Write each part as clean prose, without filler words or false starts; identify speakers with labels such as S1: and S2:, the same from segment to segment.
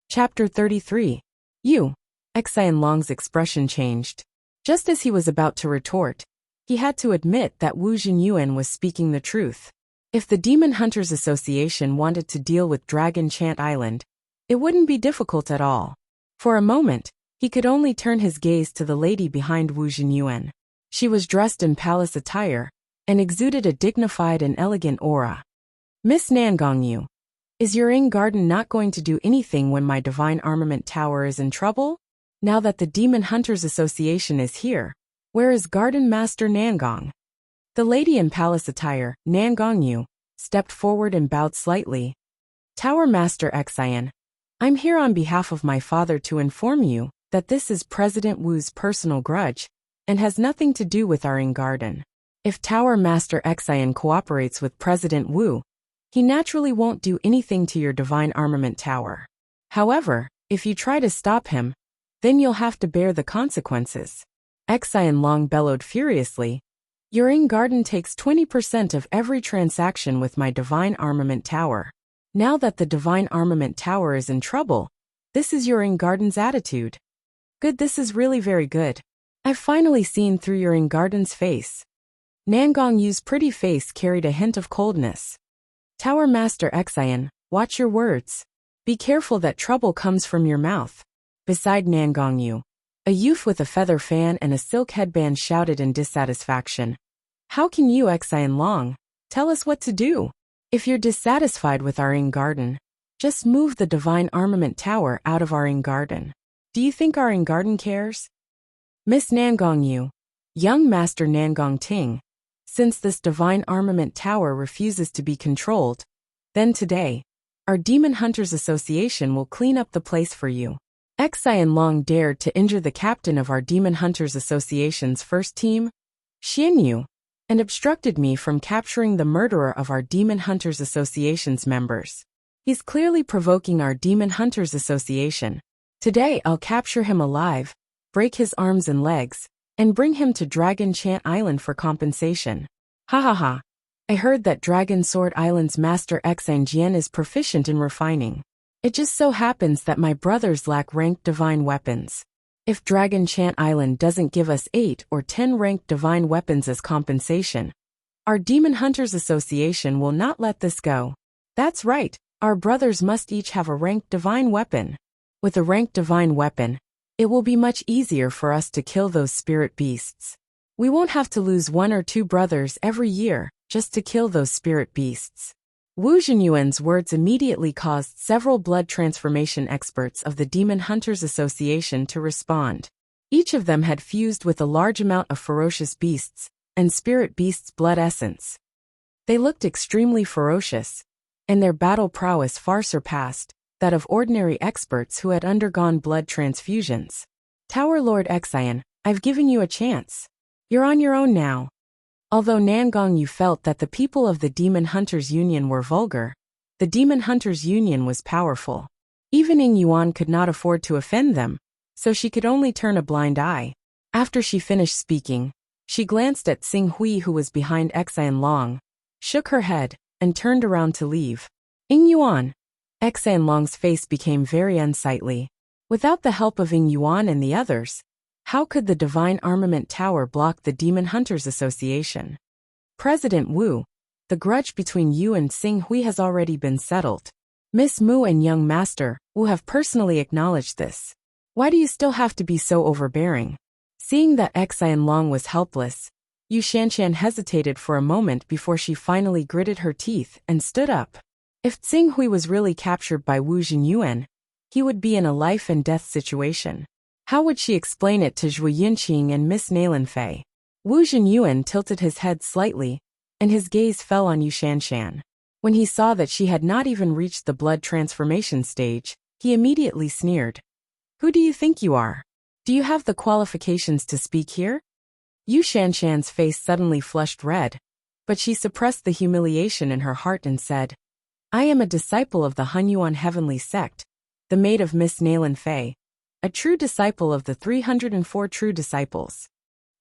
S1: Chapter 33. You. Xian Long's expression changed. Just as he was about to retort, he had to admit that Wu Hunyuan was speaking the truth. If the Demon Hunters Association wanted to deal with Dragon Chant Island, it wouldn't be difficult at all. For a moment, he could only turn his gaze to the lady behind Wu Hunyuan. She was dressed in palace attire and exuded a dignified and elegant aura. Miss Nangongyu, is your Ing Garden not going to do anything when my Divine Armament Tower is in trouble? Now that the Demon Hunters Association is here, where is Garden Master Nangong? The lady in palace attire, Nangongyu, stepped forward and bowed slightly. Tower Master Xian, I'm here on behalf of my father to inform you that this is President Wu's personal grudge and has nothing to do with our Ing Garden. If Tower Master Xian cooperates with President Wu, he naturally won't do anything to your Divine Armament Tower. However, if you try to stop him, then you'll have to bear the consequences. Xian Long bellowed furiously. Your Ing Garden takes 20% of every transaction with my Divine Armament Tower. Now that the Divine Armament Tower is in trouble, this is your Ing Garden's attitude. Good, this is really very good. I've finally seen through your Ing Garden's face. Nangongyu's pretty face carried a hint of coldness. Tower Master Xian, watch your words. Be careful that trouble comes from your mouth. Beside Nangongyu, a youth with a feather fan and a silk headband shouted in dissatisfaction. How can you, Xian Long, tell us what to do? If you're dissatisfied with our Ing Garden, just move the Divine Armament Tower out of our Ing Garden. Do you think our Ing Garden cares? Miss Nangongyu, young Master Nangong Ting, since this Divine Armament Tower refuses to be controlled, then today, our Demon Hunters Association will clean up the place for you. Xian Long dared to injure the captain of our Demon Hunters Association's first team, Xianyu, and obstructed me from capturing the murderer of our Demon Hunters Association's members. He's clearly provoking our Demon Hunters Association. Today I'll capture him alive, break his arms and legs, and bring him to Dragon Chant Island for compensation. Ha ha ha. I heard that Dragon Sword Island's Master Xian Jian is proficient in refining. It just so happens that my brothers lack ranked divine weapons. If Dragon Chant Island doesn't give us 8 or 10 ranked divine weapons as compensation, our Demon Hunters Association will not let this go. That's right, our brothers must each have a ranked divine weapon. With a ranked divine weapon, it will be much easier for us to kill those spirit beasts. We won't have to lose 1 or 2 brothers every year just to kill those spirit beasts. Wu Hunyuan's words immediately caused several blood transformation experts of the Demon Hunters Association to respond. Each of them had fused with a large amount of ferocious beasts and spirit beasts' blood essence. They looked extremely ferocious, and their battle prowess far surpassed that of ordinary experts who had undergone blood transfusions. Tower Lord Xian, I've given you a chance. You're on your own now. Although Nangongyu felt that the people of the Demon Hunters Union were vulgar, the Demon Hunters Union was powerful. Even Ing Yuan could not afford to offend them, so she could only turn a blind eye. After she finished speaking, she glanced at Xing Hui, who was behind Xian Long, shook her head, and turned around to leave. Ing Yuan. Xian Long's face became very unsightly. Without the help of Ing Yuan and the others, how could the Divine Armament Tower block the Demon Hunters Association? President Wu, the grudge between you and Xing Hui has already been settled. Miss Mu and young Master Wu have personally acknowledged this. Why do you still have to be so overbearing? Seeing that Xian Long was helpless, Yu Shanshan hesitated for a moment before she finally gritted her teeth and stood up. If Xing Hui was really captured by Wu Hunyuan, he would be in a life-and-death situation. How would she explain it to Zhu Yinqing and Miss Nalanfei? Wu Hunyuan tilted his head slightly, and his gaze fell on Yu Shanshan. When he saw that she had not even reached the blood transformation stage, he immediately sneered. Who do you think you are? Do you have the qualifications to speak here? Yu Shanshan's face suddenly flushed red, but she suppressed the humiliation in her heart and said, I am a disciple of the Hunyuan Heavenly Sect, the maid of Miss Nalanfei, a true disciple of the 304 true disciples.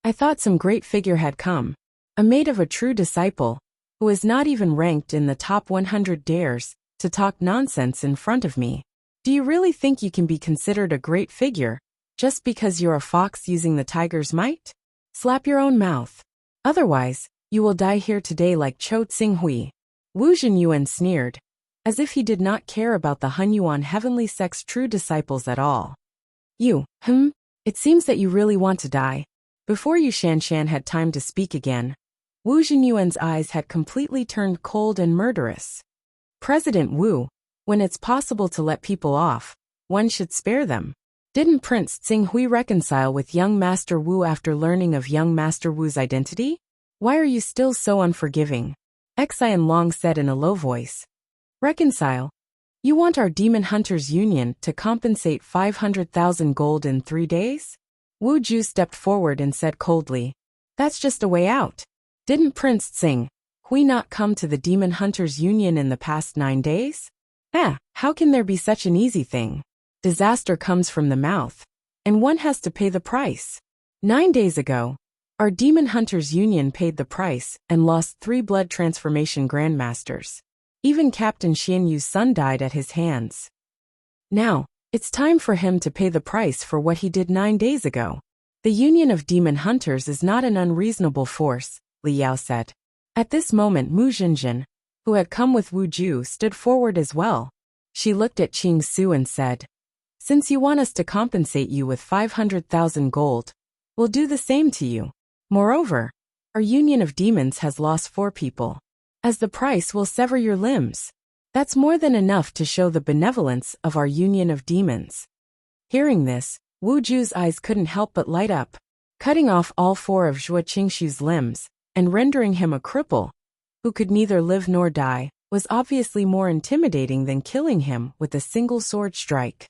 S1: I thought some great figure had come, a maid of a true disciple, who is not even ranked in the top 100 dares to talk nonsense in front of me. Do you really think you can be considered a great figure just because you're a fox using the tiger's might? Slap your own mouth. Otherwise, you will die here today like Cho Tsinghui. Wu Zhenyuan sneered, as if he did not care about the Hunyuan heavenly sect's true disciples at all. It seems that you really want to die. Before Yu Shanshan had time to speak again, Wu Zhenyuan's eyes had completely turned cold and murderous. President Wu, when it's possible to let people off, one should spare them. Didn't Prince Tsinghui reconcile with young Master Wu after learning of young Master Wu's identity? Why are you still so unforgiving? Xian Long said in a low voice. Reconcile? You want our Demon Hunters Union to compensate 500,000 gold in 3 days? Wu Ju stepped forward and said coldly. That's just a way out. Didn't Prince Tsinghui not come to the Demon Hunters Union in the past 9 days? How can there be such an easy thing? Disaster comes from the mouth, and one has to pay the price. 9 days ago, our Demon Hunters Union paid the price and lost 3 blood transformation grandmasters. Even Captain Xian Yu's son died at his hands. Now, it's time for him to pay the price for what he did 9 days ago. The Union of Demon Hunters is not an unreasonable force, Li Yao said. At this moment Mu Zhenjin, who had come with Wu Ju, stood forward as well. She looked at Qing Su and said, Since you want us to compensate you with 500,000 gold, we'll do the same to you. Moreover, our Union of Demons has lost 4 people. As the price, we'll sever your limbs. That's more than enough to show the benevolence of our Union of Demons. Hearing this, Wu Ju's eyes couldn't help but light up. Cutting off all 4 of Zhuo Qingshu's limbs and rendering him a cripple, who could neither live nor die, was obviously more intimidating than killing him with a single sword strike.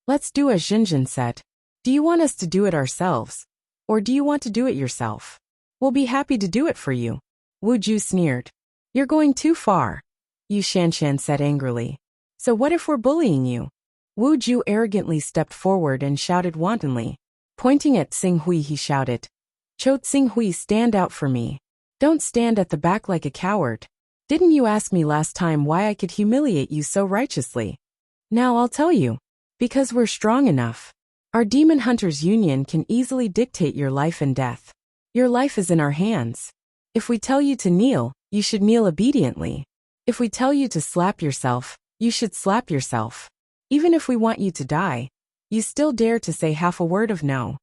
S1: Let's do as Zhenjin said. Do you want us to do it ourselves? Or do you want to do it yourself? We'll be happy to do it for you. Wu Ju sneered. You're going too far, Yu Shanshan said angrily. So what if we're bullying you? Wu Ju arrogantly stepped forward and shouted wantonly. Pointing at Tsinghui he shouted. Cho Tsinghui, stand out for me. Don't stand at the back like a coward. Didn't you ask me last time why I could humiliate you so righteously? Now I'll tell you. Because we're strong enough. Our Demon Hunters Union can easily dictate your life and death. Your life is in our hands. If we tell you to kneel, you should kneel obediently. If we tell you to slap yourself, you should slap yourself. Even if we want you to die, you still dare to say half a word of no.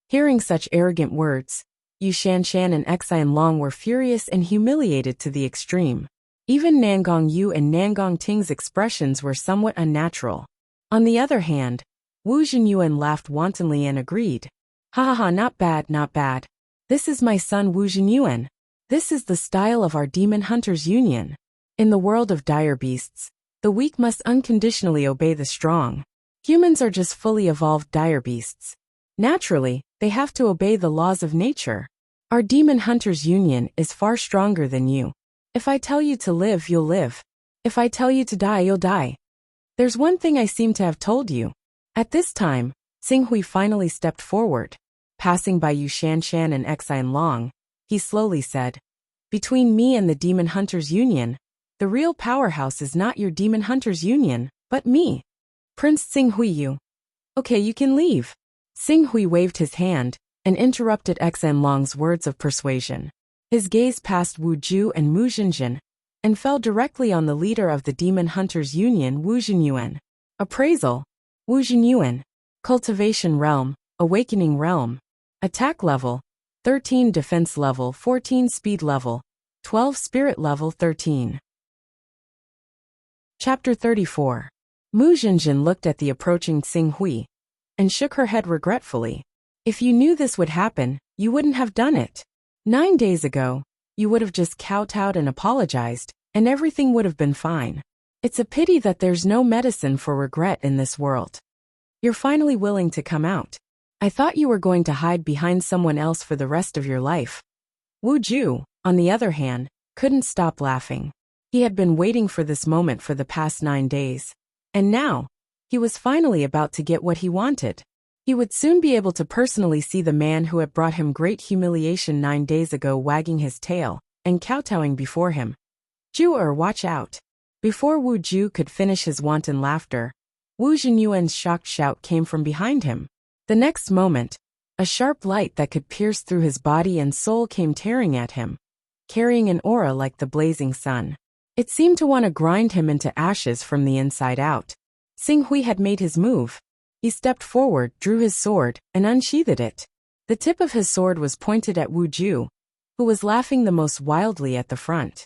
S1: Hearing such arrogant words, Yu Shanshan and Xian Long were furious and humiliated to the extreme. Even Nangong Yu and Nangong Ting's expressions were somewhat unnatural. On the other hand, Wu Zhenyuan laughed wantonly and agreed. Ha, not bad, not bad. This is my son Wu Zhenyuan. This is the style of our Demon Hunters Union. In the world of dire beasts, the weak must unconditionally obey the strong. Humans are just fully evolved dire beasts. Naturally, they have to obey the laws of nature. Our Demon Hunters Union is far stronger than you. If I tell you to live, you'll live. If I tell you to die, you'll die. There's one thing I seem to have told you. At this time, Tsinghui finally stepped forward. Passing by Yu Shanshan and Xian Long, he slowly said, Between me and the Demon Hunters Union, the real powerhouse is not your Demon Hunters Union, but me. Prince Tsinghui, you. Okay, you can leave. Tsinghui waved his hand and interrupted Xian Long's words of persuasion. His gaze passed Wu Ju and Mu Zhenjin and fell directly on the leader of the Demon Hunters Union, Wu Zhenyuan. Appraisal. Wu Zhenyuan. Cultivation realm, awakening realm. Attack level, 13 defense level, 14 speed level, 12 spirit level, 13. Chapter 34. Mu Zhenjin looked at the approaching Tsinghui and shook her head regretfully. If you knew this would happen, you wouldn't have done it. 9 days ago, you would have just kowtowed and apologized, and everything would have been fine. It's a pity that there's no medicine for regret in this world. You're finally willing to come out. I thought you were going to hide behind someone else for the rest of your life. Wu Ju, on the other hand, couldn't stop laughing. He had been waiting for this moment for the past 9 days. And now, he was finally about to get what he wanted. He would soon be able to personally see the man who had brought him great humiliation 9 days ago wagging his tail and kowtowing before him. Ju-er, watch out. Before Wu Ju could finish his wanton laughter, Wu Zhenyuan's shocked shout came from behind him. The next moment, a sharp light that could pierce through his body and soul came tearing at him, carrying an aura like the blazing sun. It seemed to want to grind him into ashes from the inside out. Xing Hui had made his move. He stepped forward, drew his sword, and unsheathed it. The tip of his sword was pointed at Wu Ju, who was laughing the most wildly at the front.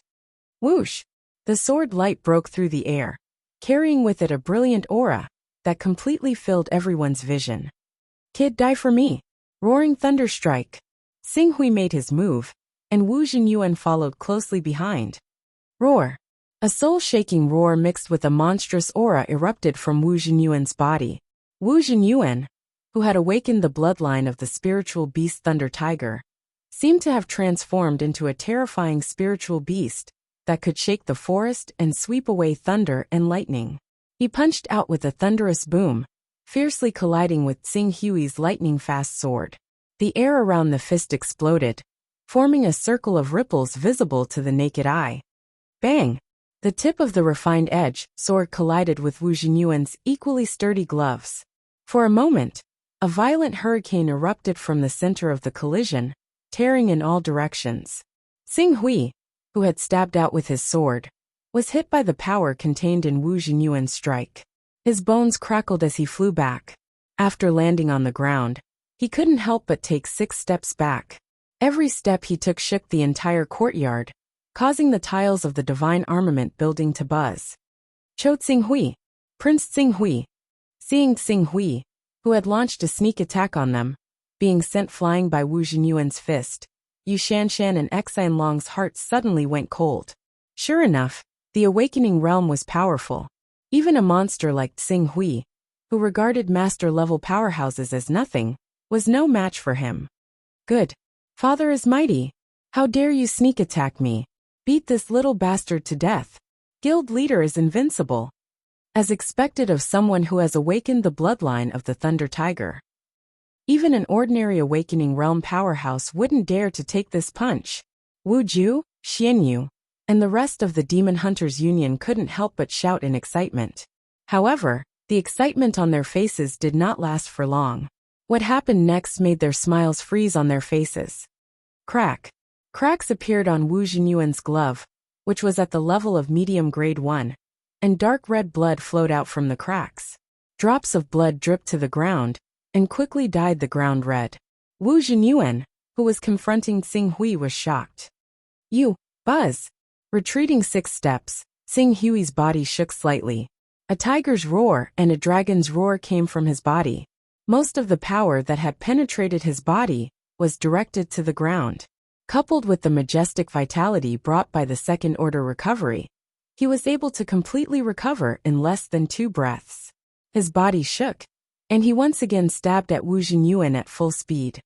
S1: Whoosh! The sword light broke through the air, carrying with it a brilliant aura that completely filled everyone's vision. Kid, die for me! Roaring thunder strike. Xing Hui made his move, and Wu Zhenyuan followed closely behind. Roar! A soul-shaking roar mixed with a monstrous aura erupted from Wu Zhenyuan's body. Wu Zhenyuan, who had awakened the bloodline of the spiritual beast Thunder Tiger, seemed to have transformed into a terrifying spiritual beast that could shake the forest and sweep away thunder and lightning. He punched out with a thunderous boom, fiercely colliding with Xing Hui's lightning-fast sword. The air around the fist exploded, forming a circle of ripples visible to the naked eye. Bang! The tip of the refined edge sword collided with Wu Zhenyuan's equally sturdy gloves. For a moment, a violent hurricane erupted from the center of the collision, tearing in all directions. Xing Hui, who had stabbed out with his sword, was hit by the power contained in Wu Zhenyuan's strike. His bones crackled as he flew back. After landing on the ground, he couldn't help but take 6 steps back. Every step he took shook the entire courtyard, causing the tiles of the divine armament building to buzz. Cho Xing Hui, Prince Xing Hui. Seeing Xing Hui, who had launched a sneak attack on them, being sent flying by Wu Zhenyuan's fist, Yu Shanshan and Xine Long's hearts suddenly went cold. Sure enough, the awakening realm was powerful. Even a monster like Xing Hui, who regarded master-level powerhouses as nothing, was no match for him. Good. Father is mighty. How dare you sneak attack me? Beat this little bastard to death. Guild leader is invincible. As expected of someone who has awakened the bloodline of the Thunder Tiger. Even an ordinary awakening realm powerhouse wouldn't dare to take this punch. Wu Ju, Xianyu, and the rest of the Demon Hunters Union couldn't help but shout in excitement. However, the excitement on their faces did not last for long. What happened next made their smiles freeze on their faces. Crack. Cracks appeared on Wu Zhenyuan's glove, which was at the level of medium grade 1, and dark red blood flowed out from the cracks. Drops of blood dripped to the ground, and quickly dyed the ground red. Wu Zhenyuan, who was confronting Xing Hui, was shocked. You, Buzz! Retreating 6 steps, Xing Hui's body shook slightly. A tiger's roar and a dragon's roar came from his body. Most of the power that had penetrated his body was directed to the ground. Coupled with the majestic vitality brought by the second-order recovery, he was able to completely recover in less than 2 breaths. His body shook, and he once again stabbed at Wu Zhenyuan at full speed.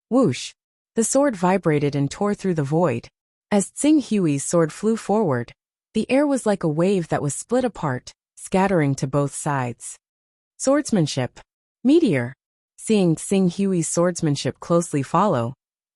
S1: Whoosh! The sword vibrated and tore through the void. As Xing Hui's sword flew forward, the air was like a wave that was split apart, scattering to both sides. Swordsmanship. Meteor. Seeing Xing Hui's swordsmanship closely follow,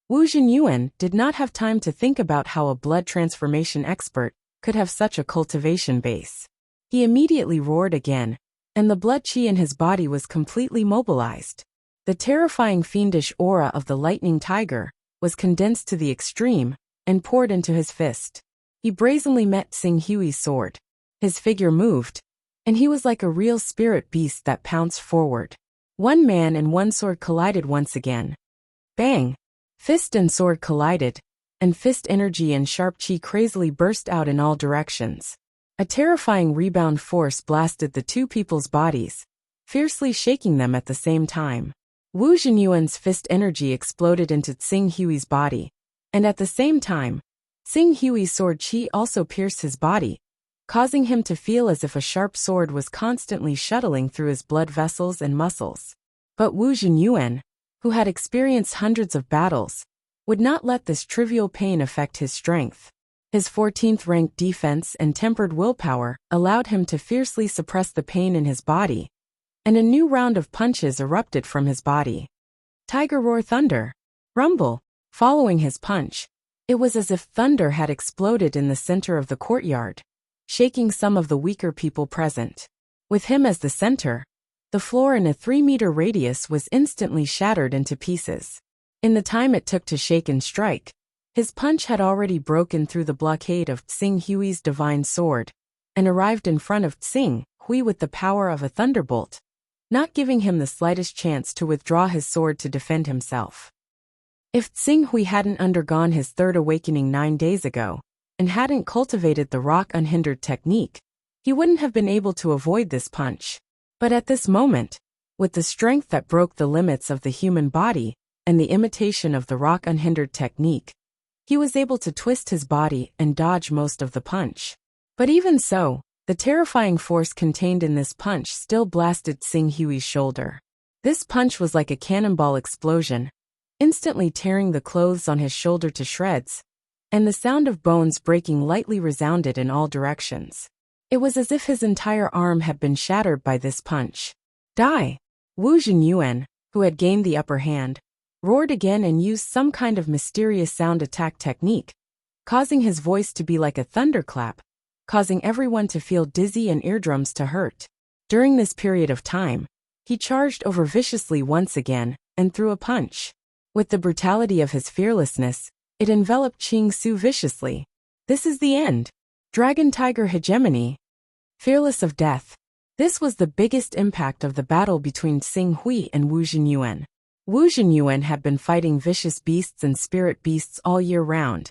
S1: Wu Zhenyuan did not have time to think about how a blood transformation expert could have such a cultivation base. He immediately roared again, and the blood chi in his body was completely mobilized. The terrifying fiendish aura of the lightning tiger was condensed to the extreme and poured into his fist. He brazenly met Xing Hui's sword. His figure moved, and he was like a real spirit beast that pounced forward. One man and one sword collided once again. Bang! Fist and sword collided, and fist energy and sharp chi crazily burst out in all directions. A terrifying rebound force blasted the 2 people's bodies, fiercely shaking them at the same time. Wu Zhenyuan's fist energy exploded into Xing Hui's body, and at the same time, Xing Hui's sword chi also pierced his body, causing him to feel as if a sharp sword was constantly shuttling through his blood vessels and muscles. But Wu Zhenyuan, who had experienced hundreds of battles, would not let this trivial pain affect his strength. His 14th rank defense and tempered willpower allowed him to fiercely suppress the pain in his body, and a new round of punches erupted from his body. Tiger roar thunder. Rumble. Following his punch, it was as if thunder had exploded in the center of the courtyard, shaking some of the weaker people present. With him as the center, the floor in a 3-meter radius was instantly shattered into pieces. In the time it took to shake and strike, his punch had already broken through the blockade of Tsing Hui's divine sword and arrived in front of Tsing Hui with the power of a thunderbolt, not giving him the slightest chance to withdraw his sword to defend himself. If Tsing Hui hadn't undergone his third awakening 9 days ago and hadn't cultivated the rock unhindered technique, he wouldn't have been able to avoid this punch. But at this moment, with the strength that broke the limits of the human body and the imitation of the rock unhindered technique, he was able to twist his body and dodge most of the punch. But even so, the terrifying force contained in this punch still blasted Tsing Hui's shoulder. This punch was like a cannonball explosion, instantly tearing the clothes on his shoulder to shreds, and the sound of bones breaking lightly resounded in all directions. It was as if his entire arm had been shattered by this punch. Die! Hunyuan, who had gained the upper hand, roared again and used some kind of mysterious sound attack technique, causing his voice to be like a thunderclap, causing everyone to feel dizzy and eardrums to hurt. During this period of time, he charged over viciously once again and threw a punch. With the brutality of his fearlessness, it enveloped Qing Su viciously. This is the end. Dragon Tiger Hegemony. Fearless of death. This was the biggest impact of the battle between Tsing Hui and Hunyuan. Hunyuan had been fighting vicious beasts and spirit beasts all year round,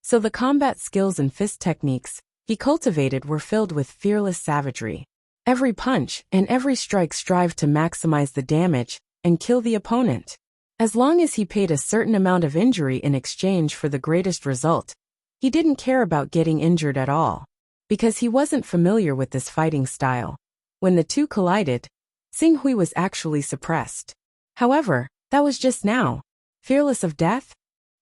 S1: so the combat skills and fist techniques he cultivated were filled with fearless savagery. Every punch and every strike strived to maximize the damage and kill the opponent. As long as he paid a certain amount of injury in exchange for the greatest result, he didn't care about getting injured at all, because he wasn't familiar with this fighting style. When the two collided, Tsing Hui was actually suppressed. However, that was just now. Fearless of death?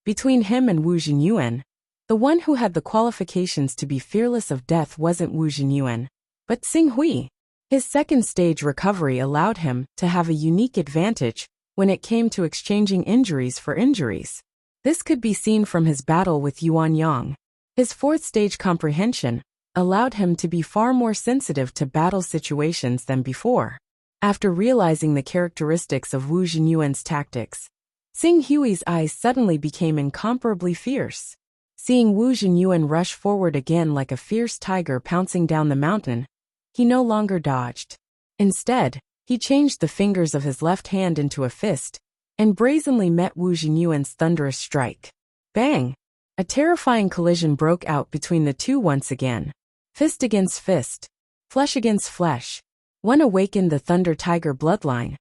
S1: Between him and Hunyuan, the one who had the qualifications to be fearless of death wasn't Hunyuan, but Tsing Hui. His second stage recovery allowed him to have a unique advantage when it came to exchanging injuries for injuries. This could be seen from his battle with Yuan Yang. His fourth stage comprehension allowed him to be far more sensitive to battle situations than before. After realizing the characteristics of Hunyuan's tactics, Tsing Hui's eyes suddenly became incomparably fierce. Seeing Hunyuan rush forward again like a fierce tiger pouncing down the mountain, he no longer dodged. Instead, he changed the fingers of his left hand into a fist and brazenly met Hunyuan's thunderous strike. Bang! A terrifying collision broke out between the two once again. Fist against fist, flesh against flesh. One awakened the Thunder Tiger bloodline,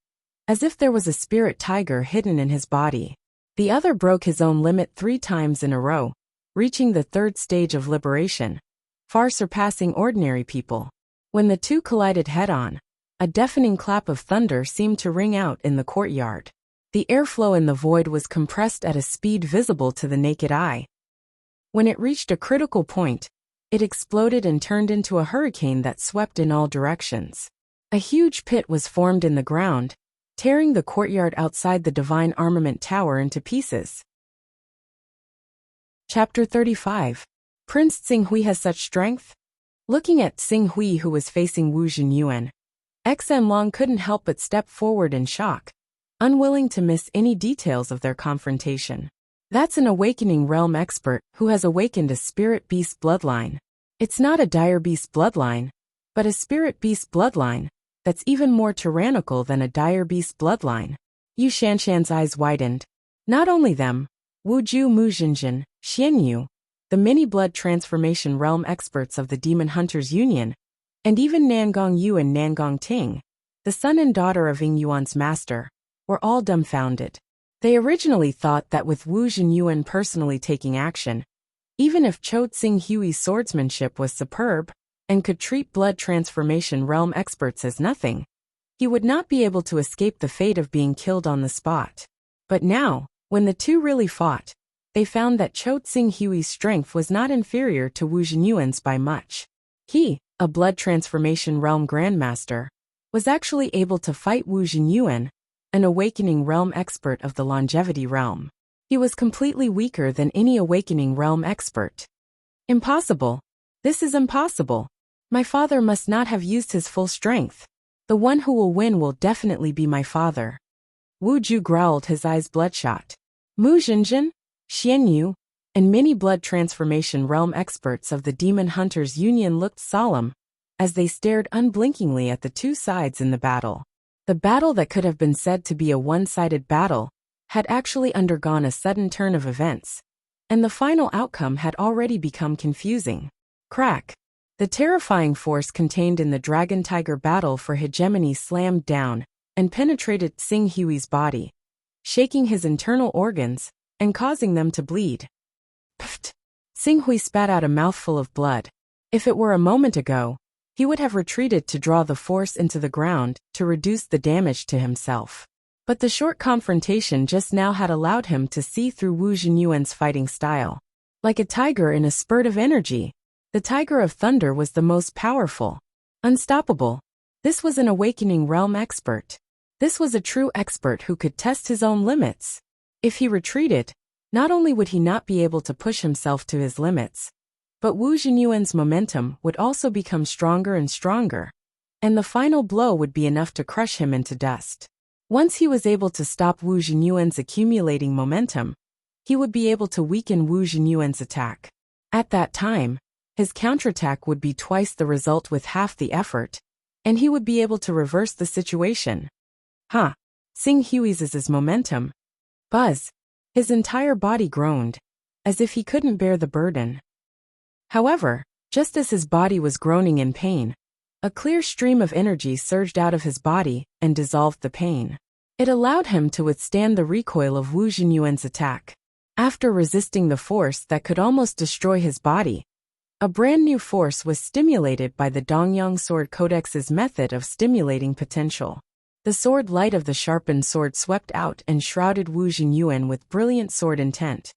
S1: as if there was a spirit tiger hidden in his body. The other broke his own limit 3 times in a row, reaching the third stage of liberation, far surpassing ordinary people. When the two collided head-on, a deafening clap of thunder seemed to ring out in the courtyard. The airflow in the void was compressed at a speed visible to the naked eye. When it reached a critical point, it exploded and turned into a hurricane that swept in all directions. A huge pit was formed in the ground, tearing the courtyard outside the Divine Armament Tower into pieces. Chapter 35. Prince Tsing Hui has such strength? Looking at Tsing Hui, who was facing Hunyuan, Long couldn't help but step forward in shock, unwilling to miss any details of their confrontation. That's an awakening realm expert who has awakened a spirit beast bloodline. It's not a dire beast bloodline, but a spirit beast bloodline that's even more tyrannical than a dire beast bloodline. Yu Shanshan's eyes widened. Not only them, Wuju Muzhinjin, Xianyu, the mini-blood transformation realm experts of the Demon Hunters Union, and even Nangong Yu and Nangong Ting, the son and daughter of Yuan's master, were all dumbfounded. They originally thought that with Hunyuan personally taking action, even if Cho Tsing Hui's swordsmanship was superb and could treat blood transformation realm experts as nothing, he would not be able to escape the fate of being killed on the spot. But now, when the two really fought, they found that Cho Tsing Hui's strength was not inferior to Hunyuan's by much. He, a blood transformation realm grandmaster, was actually able to fight Hunyuan, an awakening realm expert of the longevity realm. He was completely weaker than any awakening realm expert. Impossible. This is impossible. My father must not have used his full strength. The one who will win will definitely be my father. Wu Ju growled, his eyes bloodshot. Mu Jinjin, Xian Yu, and many blood transformation realm experts of the Demon Hunters Union looked solemn as they stared unblinkingly at the two sides in the battle. The battle that could have been said to be a one-sided battle had actually undergone a sudden turn of events, and the final outcome had already become confusing. Crack! The terrifying force contained in the Dragon-Tiger battle for hegemony slammed down and penetrated Xing Hui's body, shaking his internal organs and causing them to bleed. Pfft! Xing Hui spat out a mouthful of blood. If it were a moment ago, he would have retreated to draw the force into the ground to reduce the damage to himself. But the short confrontation just now had allowed him to see through Wu Jinyuan's fighting style. Like a tiger in a spurt of energy, the Tiger of Thunder was the most powerful. Unstoppable. This was an awakening realm expert. This was a true expert who could test his own limits. If he retreated, not only would he not be able to push himself to his limits, but Wu Jinyuan's momentum would also become stronger and stronger, and the final blow would be enough to crush him into dust. Once he was able to stop Wu Jinyuan's accumulating momentum, he would be able to weaken Wu Jinyuan's attack. At that time, his counterattack would be twice the result with half the effort, and he would be able to reverse the situation. Xing Hui's is his momentum. Buzz. His entire body groaned, as if he couldn't bear the burden. However, just as his body was groaning in pain, a clear stream of energy surged out of his body and dissolved the pain. It allowed him to withstand the recoil of Wu Jinyuan's attack. After resisting the force that could almost destroy his body, a brand new force was stimulated by the Dongyang Sword Codex's method of stimulating potential. The sword light of the sharpened sword swept out and shrouded Wu Jinyuan with brilliant sword intent.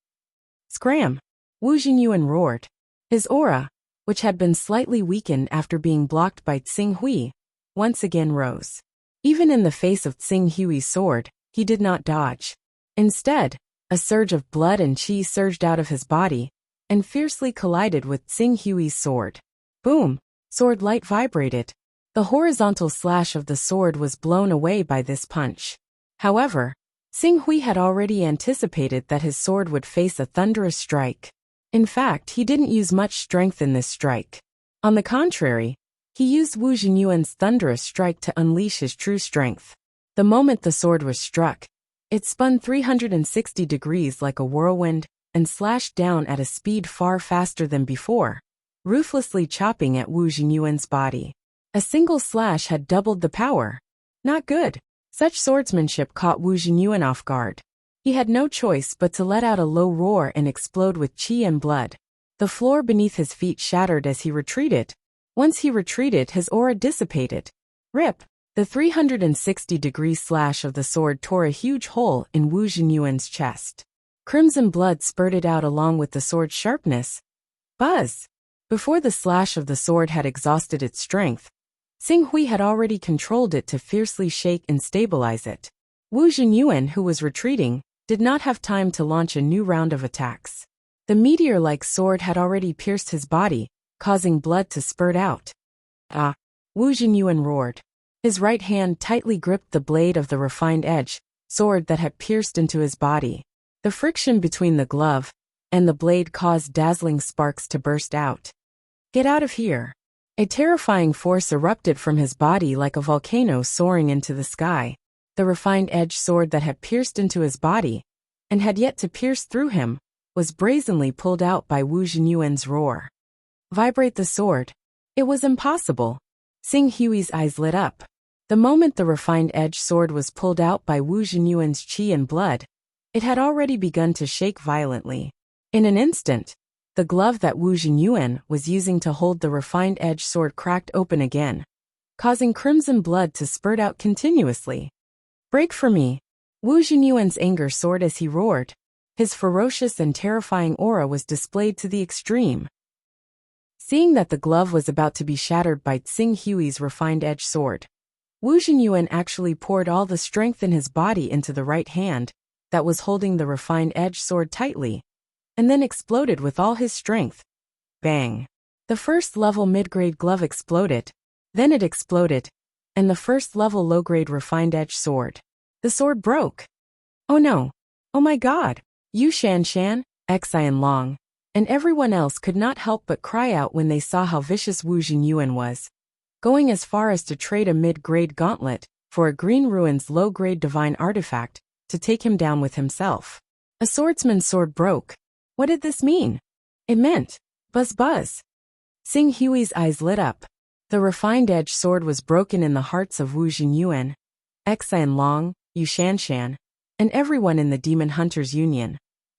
S1: Scram! Wu Jinyuan roared. His aura, which had been slightly weakened after being blocked by Xing Hui, once again rose. Even in the face of Xing Hui's sword, he did not dodge. Instead, a surge of blood and qi surged out of his body and fiercely collided with Xing Hui's sword. Boom! Sword light vibrated. The horizontal slash of the sword was blown away by this punch. However, Xing Hui had already anticipated that his sword would face a thunderous strike. In fact, he didn't use much strength in this strike. On the contrary, he used Wu Jinyuan's thunderous strike to unleash his true strength. The moment the sword was struck, it spun 360 degrees like a whirlwind and slashed down at a speed far faster than before, ruthlessly chopping at Wu Jinyuan's body. A single slash had doubled the power. Not good. Such swordsmanship caught Wu Jinyuan off guard. He had no choice but to let out a low roar and explode with qi and blood. The floor beneath his feet shattered as he retreated. Once he retreated, his aura dissipated. Rip! The 360-degree slash of the sword tore a huge hole in Wu Jinyuan's chest. Crimson blood spurted out along with the sword's sharpness. Buzz! Before the slash of the sword had exhausted its strength, Xing Hui had already controlled it to fiercely shake and stabilize it. Wu Jinyuan, who was retreating, did not have time to launch a new round of attacks. The meteor-like sword had already pierced his body, causing blood to spurt out. Wu Jinyuan roared. His right hand tightly gripped the blade of the refined edge sword that had pierced into his body. The friction between the glove and the blade caused dazzling sparks to burst out. Get out of here! A terrifying force erupted from his body like a volcano soaring into the sky. The refined edge sword that had pierced into his body, and had yet to pierce through him, was brazenly pulled out by Wu Jinyuan's roar. Vibrate the sword. It was impossible. Xing Hui's eyes lit up. The moment the refined edge sword was pulled out by Wu Jinyuan's qi and blood, it had already begun to shake violently. In an instant, the glove that Wu Jinyuan was using to hold the refined edge sword cracked open again, causing crimson blood to spurt out continuously. Break for me! Wu Jinyuan's anger soared as he roared. His ferocious and terrifying aura was displayed to the extreme. Seeing that the glove was about to be shattered by Xing Hui's refined edge sword, Wu Jinyuan actually poured all the strength in his body into the right hand that was holding the refined edge sword tightly, and then exploded with all his strength. Bang! The first level mid-grade glove exploded, then it exploded, and the first level low-grade refined edge sword. The sword broke. Oh no! Oh my god! Yu Shanshan, Xian Long, and everyone else could not help but cry out when they saw how vicious Wu Hunyuan was, going as far as to trade a mid-grade gauntlet for a Green Ruins low-grade divine artifact to take him down with himself. A swordsman's sword broke. What did this mean? It meant, buzz buzz. Xing Hui's eyes lit up. The refined edge sword was broken in the hearts of Wu Hunyuan, Xian Long, Yu Shanshan, and everyone in the Demon Hunters Union.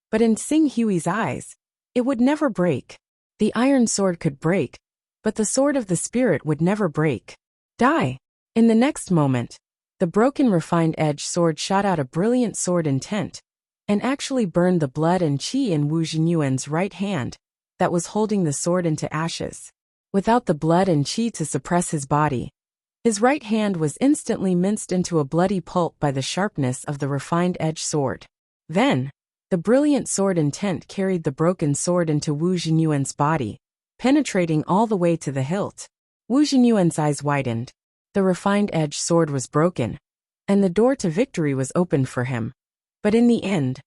S1: But in Xing Hui's eyes, it would never break. The iron sword could break, but the sword of the spirit would never break. Die! In the next moment, the broken refined edge sword shot out a brilliant sword intent, and actually burned the blood and qi in Wu Hunyuan's right hand that was holding the sword into ashes. Without the blood and qi to suppress his body, his right hand was instantly minced into a bloody pulp by the sharpness of the refined edge sword. Then, the brilliant sword intent carried the broken sword into Wu Hunyuan's body, penetrating all the way to the hilt. Wu Hunyuan's eyes widened. The refined edge sword was broken, and the door to victory was opened for him. But in the end,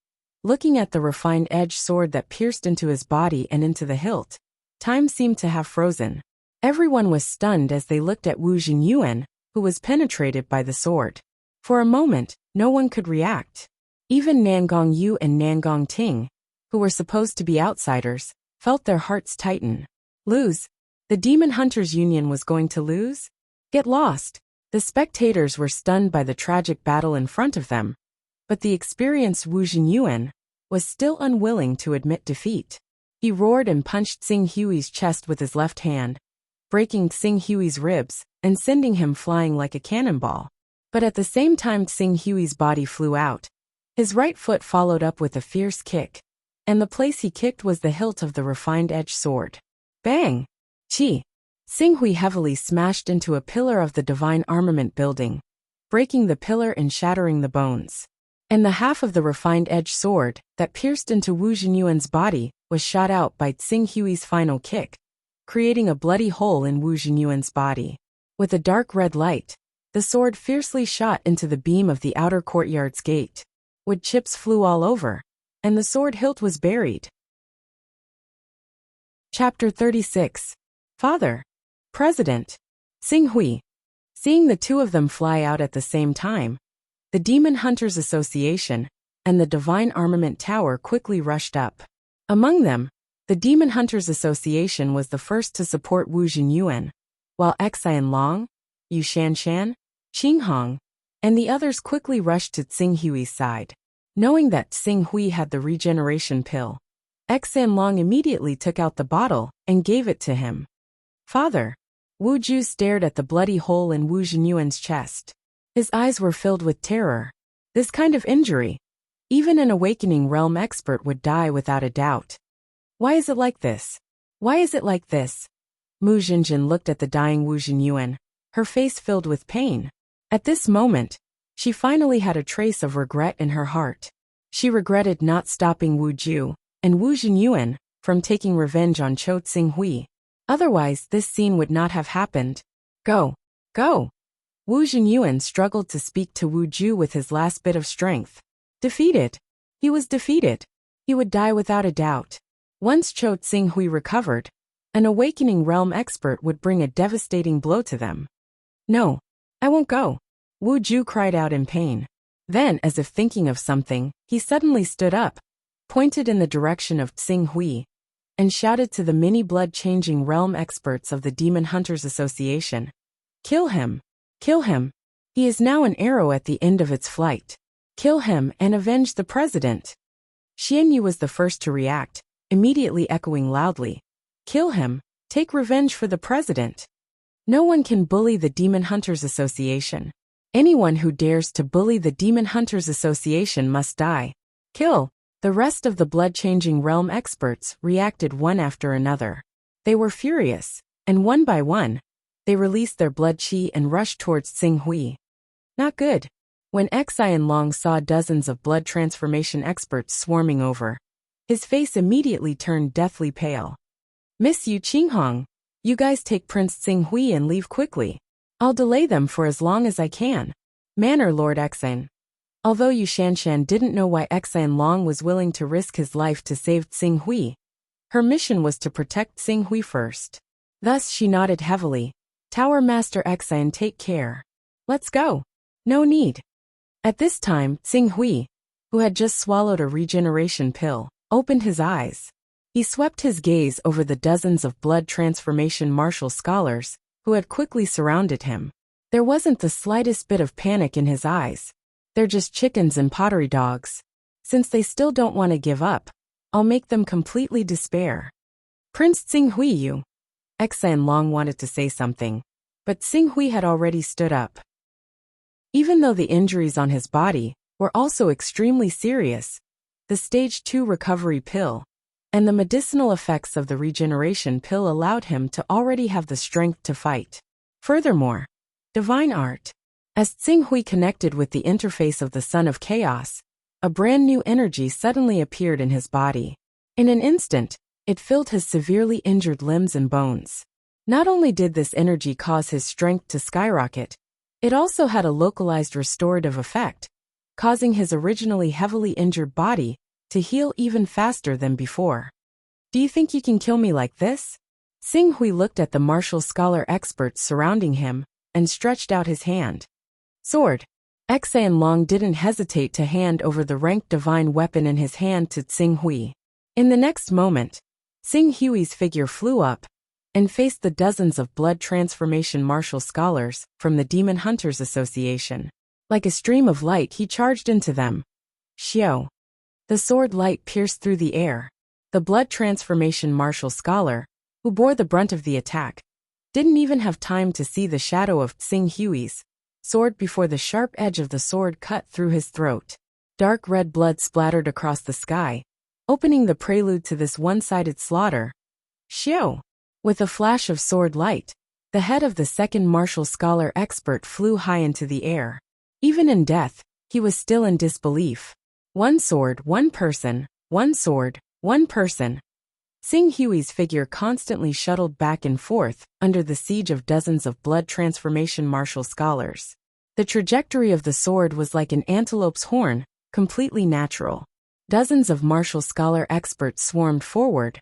S1: looking at the refined edge sword that pierced into his body and into the hilt, time seemed to have frozen. Everyone was stunned as they looked at Wu Hunyuan, who was penetrated by the sword. For a moment, no one could react. Even Nangong Yu and Nangong Ting, who were supposed to be outsiders, felt their hearts tighten. Lose? The Demon Hunters Union was going to lose? Get lost? The spectators were stunned by the tragic battle in front of them, but the experienced Wu Hunyuan was still unwilling to admit defeat. He roared and punched Xing Hui's chest with his left hand, breaking Xing Hui's ribs and sending him flying like a cannonball. But at the same time Xing Hui's body flew out, his right foot followed up with a fierce kick, and the place he kicked was the hilt of the refined edge sword. Bang! Chi! Xing Hui heavily smashed into a pillar of the divine armament building, breaking the pillar and shattering the bones. And the half of the refined edge sword that pierced into Wu Hunyuan's body was shot out by Xing Hui's final kick, creating a bloody hole in Wu Hunyuan's body. With a dark red light, the sword fiercely shot into the beam of the outer courtyard's gate. Wood chips flew all over, and the sword hilt was buried. Chapter 36. Father. President. Xing Hui. Seeing the two of them fly out at the same time, the Demon Hunters Association and the Divine Armament Tower quickly rushed up. Among them, the Demon Hunters Association was the first to support Wu Hunyuan, while Xian Long, Yu Shanshan, Qinghong, and the others quickly rushed to Xing Hui's side. Knowing that Xing Hui had the regeneration pill, Xian Long immediately took out the bottle and gave it to him. Father. Wu Ju stared at the bloody hole in Wu Hunyuan's chest. His eyes were filled with terror. This kind of injury, even an awakening realm expert would die without a doubt. Why is it like this? Why is it like this? Mu Jinjin looked at the dying Wu Hunyuan, her face filled with pain. At this moment, she finally had a trace of regret in her heart. She regretted not stopping Wu Ju and Wu Hunyuan from taking revenge on Cho Xing Hui. Otherwise, this scene would not have happened. Go! Go! Wu Hunyuan struggled to speak to Wu Ju with his last bit of strength. Defeated. He was defeated. He would die without a doubt. Once Cho Xing Hui recovered, an awakening realm expert would bring a devastating blow to them. No, I won't go. Wu Ju cried out in pain. Then, as if thinking of something, he suddenly stood up, pointed in the direction of Xing Hui, and shouted to the many blood-changing realm experts of the Demon Hunters Association. Kill him! Kill him! He is now an arrow at the end of its flight. Kill him and avenge the president! Xianyu was the first to react, immediately echoing loudly. Kill him! Take revenge for the president! No one can bully the Demon Hunters Association. Anyone who dares to bully the Demon Hunters Association must die. Kill! The rest of the blood-changing realm experts reacted one after another. They were furious, and one by one, they released their blood qi and rushed towards Xing Hui. Not good. When Xian Long saw dozens of blood transformation experts swarming over, his face immediately turned deathly pale. Miss Yu Qinghong, You guys take Prince Tsinghui and leave quickly. I'll delay them for as long as I can. Manner Lord Xan. Although Yu Shanshan didn't know why Xan Long was willing to risk his life to save Tsinghui, her mission was to protect Tsinghui first. Thus she nodded heavily. Tower Master Xan, take care. Let's go. No need. At this time, Tsinghui, who had just swallowed a regeneration pill, opened his eyes. He swept his gaze over the dozens of blood transformation martial scholars who had quickly surrounded him. There wasn't the slightest bit of panic in his eyes. They're just chickens and pottery dogs. Since they still don't want to give up, I'll make them completely despair. Prince Tsinghui, you. Xan Long wanted to say something, but Tsinghui had already stood up. Even though the injuries on his body were also extremely serious, the Stage 2 recovery pill and the medicinal effects of the regeneration pill allowed him to already have the strength to fight. Furthermore, divine art. As Tsinghui connected with the interface of the Son of Chaos, a brand new energy suddenly appeared in his body. In an instant, it filled his severely injured limbs and bones. Not only did this energy cause his strength to skyrocket, it also had a localized restorative effect, causing his originally heavily injured body to heal even faster than before. Do you think you can kill me like this? Tsinghui looked at the martial scholar experts surrounding him and stretched out his hand. Sword. Xan Long didn't hesitate to hand over the ranked divine weapon in his hand to Tsinghui. In the next moment, Tsinghui's figure flew up and faced the dozens of blood transformation martial scholars from the Demon Hunters Association. Like a stream of light, he charged into them. Xiao. The sword light pierced through the air. The blood transformation martial scholar, who bore the brunt of the attack, didn't even have time to see the shadow of Tsinghui's sword before the sharp edge of the sword cut through his throat. Dark red blood splattered across the sky, opening the prelude to this one-sided slaughter. Xiao. With a flash of sword light, the head of the second martial scholar expert flew high into the air. Even in death, he was still in disbelief. One sword, one person, one sword, one person. Tsinghui's figure constantly shuttled back and forth under the siege of dozens of blood transformation martial scholars. The trajectory of the sword was like an antelope's horn, completely natural. Dozens of martial scholar experts swarmed forward,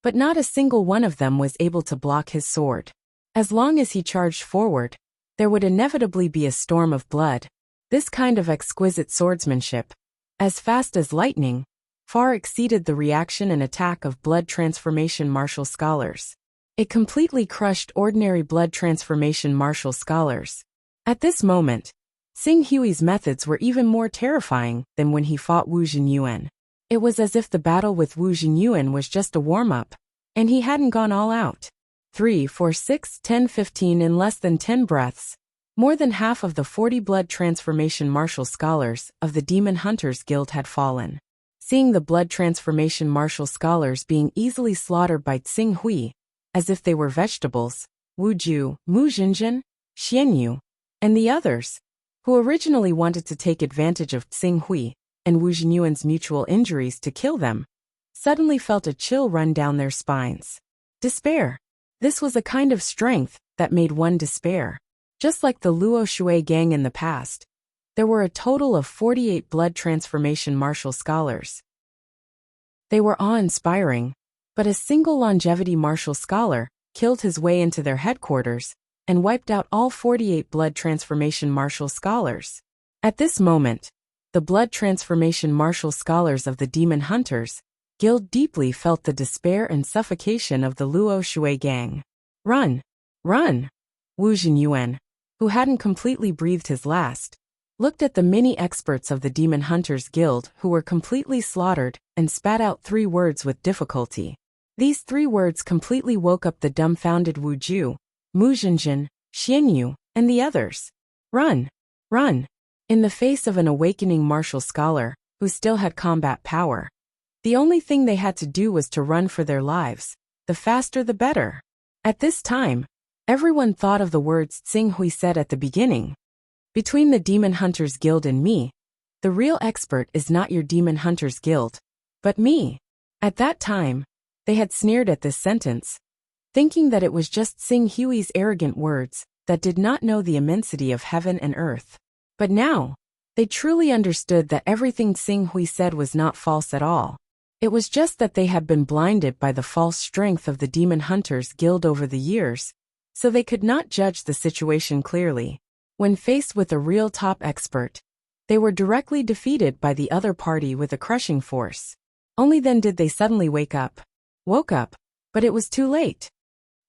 S1: but not a single one of them was able to block his sword. As long as he charged forward, there would inevitably be a storm of blood. This kind of exquisite swordsmanship, as fast as lightning, far exceeded the reaction and attack of blood transformation martial scholars. It completely crushed ordinary blood transformation martial scholars. At this moment, Tsinghui's methods were even more terrifying than when he fought Wu Hunyuan. It was as if the battle with Wu Hunyuan was just a warm-up, and he hadn't gone all out. 3, 4, 6, 10, 15 in less than 10 breaths. More than half of the 40 blood transformation martial scholars of the Demon Hunters Guild had fallen. Seeing the blood transformation martial scholars being easily slaughtered by Tsinghui, as if they were vegetables, Wu Ju, Mu Jinjin, Xianyu, and the others, who originally wanted to take advantage of Tsinghui and Wu Jinyuan's mutual injuries to kill them, suddenly felt a chill run down their spines. Despair. This was a kind of strength that made one despair. Just like the Luo Shui gang in the past, there were a total of 48 blood transformation martial scholars. They were awe-inspiring, but a single longevity martial scholar killed his way into their headquarters and wiped out all 48 blood transformation martial scholars. At this moment, the blood transformation martial scholars of the Demon Hunters Guild deeply felt the despair and suffocation of the Luo Shui gang. Run! Run! Wu Jinyuan, who hadn't completely breathed his last, looked at the many experts of the Demon Hunters Guild who were completely slaughtered and spat out 3 words with difficulty. These 3 words completely woke up the dumbfounded Wu Ju, Mu Jinjin, Xianyu, and the others. Run! Run! In the face of an awakening martial scholar who still had combat power, the only thing they had to do was to run for their lives. The faster the better. At this time, everyone thought of the words Tsinghui said at the beginning. Between the Demon Hunters Guild and me, the real expert is not your Demon Hunters Guild, but me. At that time, they had sneered at this sentence, thinking that it was just Xing Hui's arrogant words that did not know the immensity of heaven and earth. But now, they truly understood that everything Xing Hui said was not false at all. It was just that they had been blinded by the false strength of the Demon Hunters Guild over the years, so they could not judge the situation clearly. When faced with a real top expert, they were directly defeated by the other party with a crushing force. Only then did they suddenly woke up, but it was too late.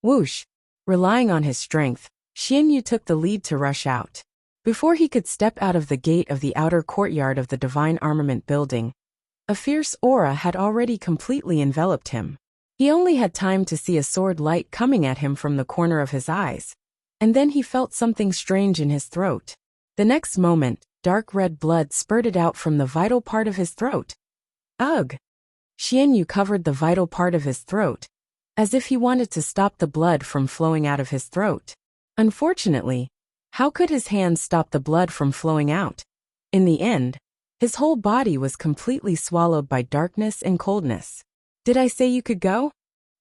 S1: Whoosh! Relying on his strength, Xianyu took the lead to rush out. Before he could step out of the gate of the outer courtyard of the Divine Armament building, a fierce aura had already completely enveloped him. He only had time to see a sword light coming at him from the corner of his eyes, and then he felt something strange in his throat. The next moment, dark red blood spurted out from the vital part of his throat. Ugh! Xianyu covered the vital part of his throat, as if he wanted to stop the blood from flowing out of his throat. Unfortunately, how could his hands stop the blood from flowing out? In the end, his whole body was completely swallowed by darkness and coldness. Did I say you could go?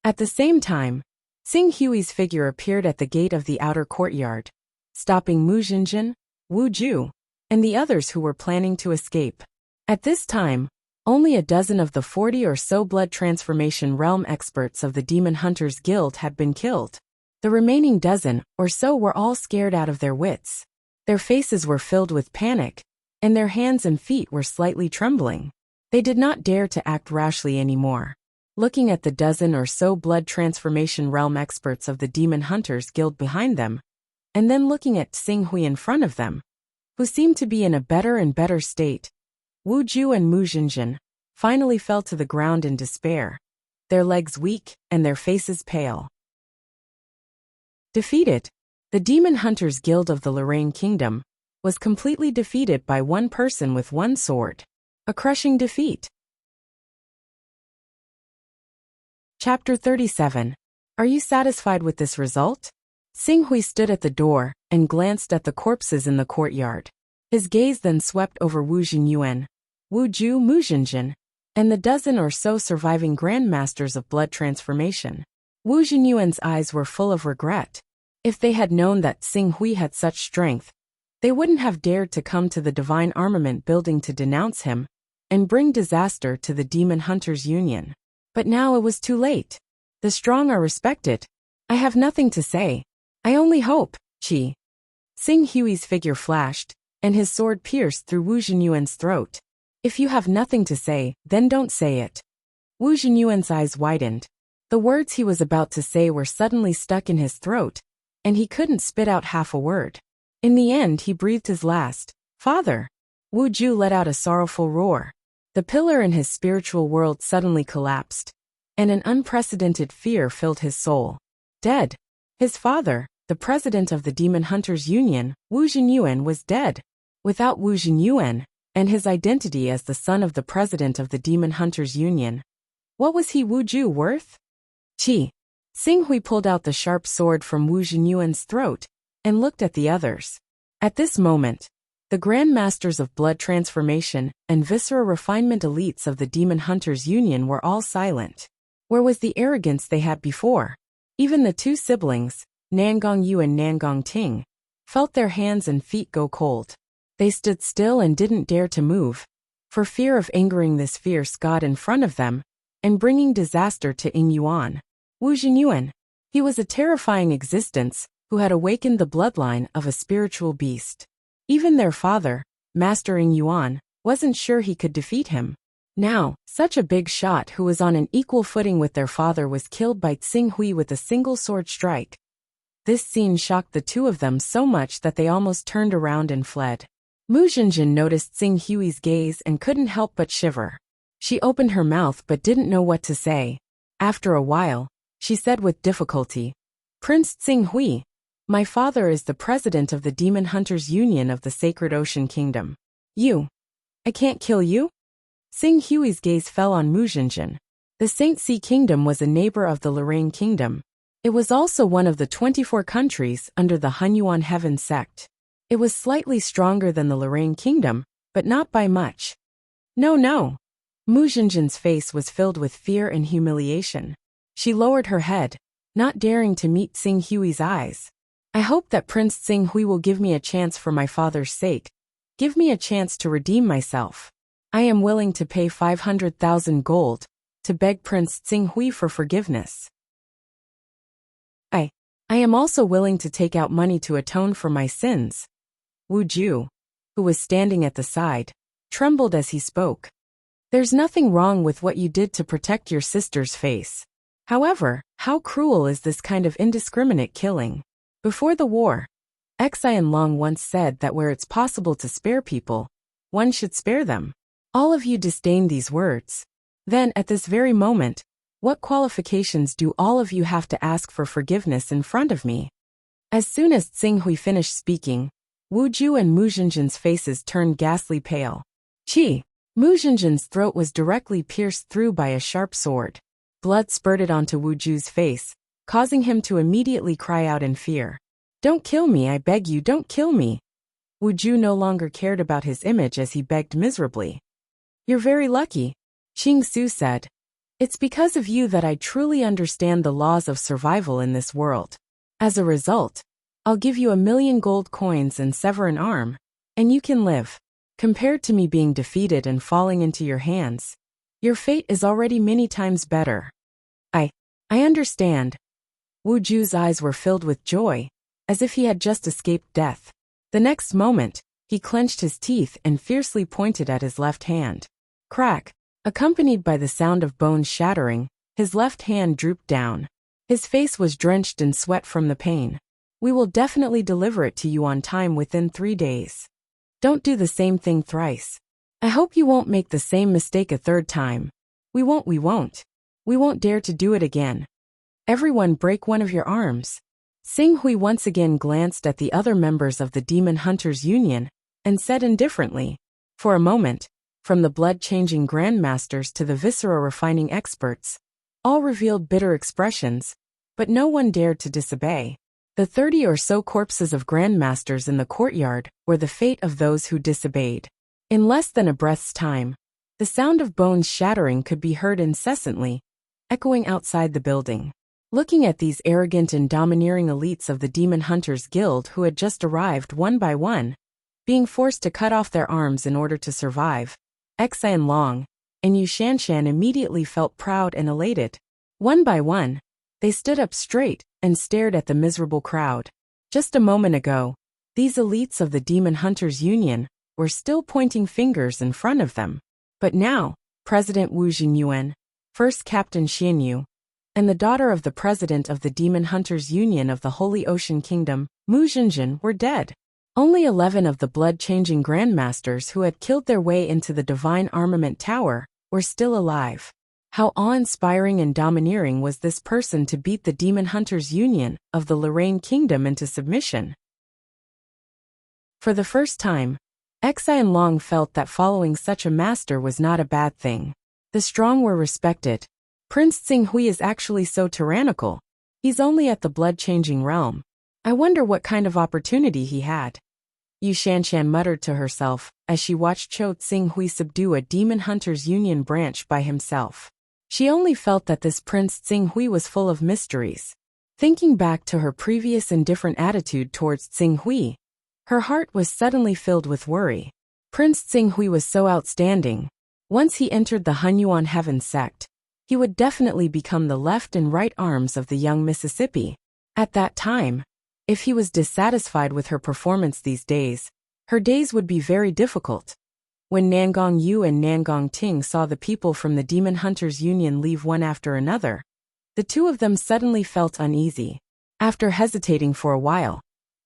S1: At the same time, Xing Hui's figure appeared at the gate of the outer courtyard, stopping Mu Jinjin, Wu Ju, and the others who were planning to escape. At this time, only a dozen of the 40 or so blood transformation realm experts of the Demon Hunters Guild had been killed. The remaining dozen or so were all scared out of their wits. Their faces were filled with panic, and their hands and feet were slightly trembling. They did not dare to act rashly anymore. Looking at the dozen or so blood transformation realm experts of the Demon Hunters Guild behind them, and then looking at Xing Hui in front of them, who seemed to be in a better and better state, Wu Ju and Mu Jinjin finally fell to the ground in despair, their legs weak and their faces pale. Defeated, the Demon Hunters Guild of the Lorraine Kingdom was completely defeated by one person with one sword. A crushing defeat. Chapter 37. Are you satisfied with this result? Xing Hui stood at the door and glanced at the corpses in the courtyard. His gaze then swept over Wu Hunyuan, Wu Ju, Mu Jinjin, and the dozen or so surviving grandmasters of blood transformation. Wu Hunyuan's eyes were full of regret. If they had known that Xing Hui had such strength, they wouldn't have dared to come to the Divine Armament building to denounce him and bring disaster to the Demon Hunters Union. But now it was too late. The strong are respected. I have nothing to say. I only hope, Qi. Xing Hui's figure flashed, and his sword pierced through Wu Jinyuan's throat. If you have nothing to say, then don't say it. Wu Jinyuan's eyes widened. The words he was about to say were suddenly stuck in his throat, and he couldn't spit out half a word. In the end he breathed his last. Father! Wu Ju let out a sorrowful roar. The pillar in his spiritual world suddenly collapsed, and an unprecedented fear filled his soul. Dead. His father, the president of the Demon Hunters Union, Wu Jinyuan, was dead. Without Wu Jinyuan, and his identity as the son of the president of the Demon Hunters Union, what was he Wu Ju worth? Qi. Xing Hui pulled out the sharp sword from Wu Jinyuan's throat and looked at the others. At this moment, the Grand Masters of Blood Transformation and Viscera Refinement elites of the Demon Hunters Union were all silent. Where was the arrogance they had before? Even the two siblings, Nangong Yu and Nangong Ting, felt their hands and feet go cold. They stood still and didn't dare to move, for fear of angering this fierce god in front of them and bringing disaster to Yuan. Wu Jinyuan. He was a terrifying existence who had awakened the bloodline of a spiritual beast. Even their father, Master Yuan, wasn't sure he could defeat him. Now, such a big shot who was on an equal footing with their father was killed by Xing Hui with a single sword strike. This scene shocked the two of them so much that they almost turned around and fled. Mu Jinjin noticed Xing Hui's gaze and couldn't help but shiver. She opened her mouth but didn't know what to say. After a while, she said with difficulty, Prince Xing Hui, my father is the president of the Demon Hunters Union of the Sacred Ocean Kingdom. I can't kill you? Xing Hui's gaze fell on Mu Jinjin. The Saint Sea Kingdom was a neighbor of the Lorraine Kingdom. It was also one of the 24 countries under the Hunyuan Heaven sect. It was slightly stronger than the Lorraine Kingdom, but not by much. No. Mu Jinjin's face was filled with fear and humiliation. She lowered her head, not daring to meet Tsing Hui's eyes. I hope that Prince Tsing Hui will give me a chance for my father's sake. Give me a chance to redeem myself. I am willing to pay 500,000 gold to beg Prince Tsing Hui for forgiveness. I am also willing to take out money to atone for my sins. Wu Ju, who was standing at the side, trembled as he spoke. There's nothing wrong with what you did to protect your sister's face. However, how cruel is this kind of indiscriminate killing? Before the war, Xian Long once said that where it's possible to spare people, one should spare them. All of you disdain these words. Then, at this very moment, what qualifications do all of you have to ask for forgiveness in front of me? As soon as Tsing Hui finished speaking, Wu Ju and Mu Zhenjin's faces turned ghastly pale. Mu Zhenjin's throat was directly pierced through by a sharp sword. Blood spurted onto Wu Ju's face, causing him to immediately cry out in fear. Don't kill me, I beg you, don't kill me. Wu Ju no longer cared about his image as he begged miserably. You're very lucky, Qing Su said. It's because of you that I truly understand the laws of survival in this world. As a result, I'll give you 1,000,000 gold coins and sever an arm, and you can live. Compared to me being defeated and falling into your hands, your fate is already many times better. I understand. Wu Ju's eyes were filled with joy, as if he had just escaped death. The next moment, he clenched his teeth and fiercely pointed at his left hand. Crack! Accompanied by the sound of bones shattering, his left hand drooped down. His face was drenched in sweat from the pain. We will definitely deliver it to you on time within 3 days. Don't do the same thing thrice. I hope you won't make the same mistake a third time. We won't. We won't dare to do it again. Everyone break one of your arms. Tsing Hui once again glanced at the other members of the Demon Hunters Union and said indifferently. For a moment, from the blood-changing grandmasters to the viscera-refining experts, all revealed bitter expressions, but no one dared to disobey. The 30 or so corpses of grandmasters in the courtyard were the fate of those who disobeyed. In less than a breath's time, the sound of bones shattering could be heard incessantly, echoing outside the building. Looking at these arrogant and domineering elites of the Demon Hunters Guild who had just arrived one by one, being forced to cut off their arms in order to survive, Xian Long and Yu Shanshan immediately felt proud and elated. One by one, they stood up straight and stared at the miserable crowd. Just a moment ago, these elites of the Demon Hunters Union were still pointing fingers in front of them. But now, President Wu Hunyuan, First Captain Xianyu, and the daughter of the president of the Demon Hunters Union of the Holy Ocean Kingdom, Mu Zhenjin, were dead. Only 11 of the blood-changing grandmasters who had killed their way into the Divine Armament Tower were still alive. How awe-inspiring and domineering was this person to beat the Demon Hunters Union of the Lorraine Kingdom into submission. For the first time, Xian Long felt that following such a master was not a bad thing. The strong were respected. Prince Tsing Hui is actually so tyrannical. He's only at the blood-changing realm. I wonder what kind of opportunity he had. Yu Shanshan muttered to herself as she watched Cho Tsing Hui subdue a Demon Hunters Union branch by himself. She only felt that this Prince Tsing Hui was full of mysteries. Thinking back to her previous indifferent attitude towards Tsing Hui, her heart was suddenly filled with worry. Prince Tsing Hui was so outstanding. Once he entered the Hunyuan Heaven sect, he would definitely become the left and right arms of the young Mississippi. At that time, if he was dissatisfied with her performance these days, her days would be very difficult. When Nangong Yu and Nangong Ting saw the people from the Demon Hunters Union leave one after another, the two of them suddenly felt uneasy. After hesitating for a while,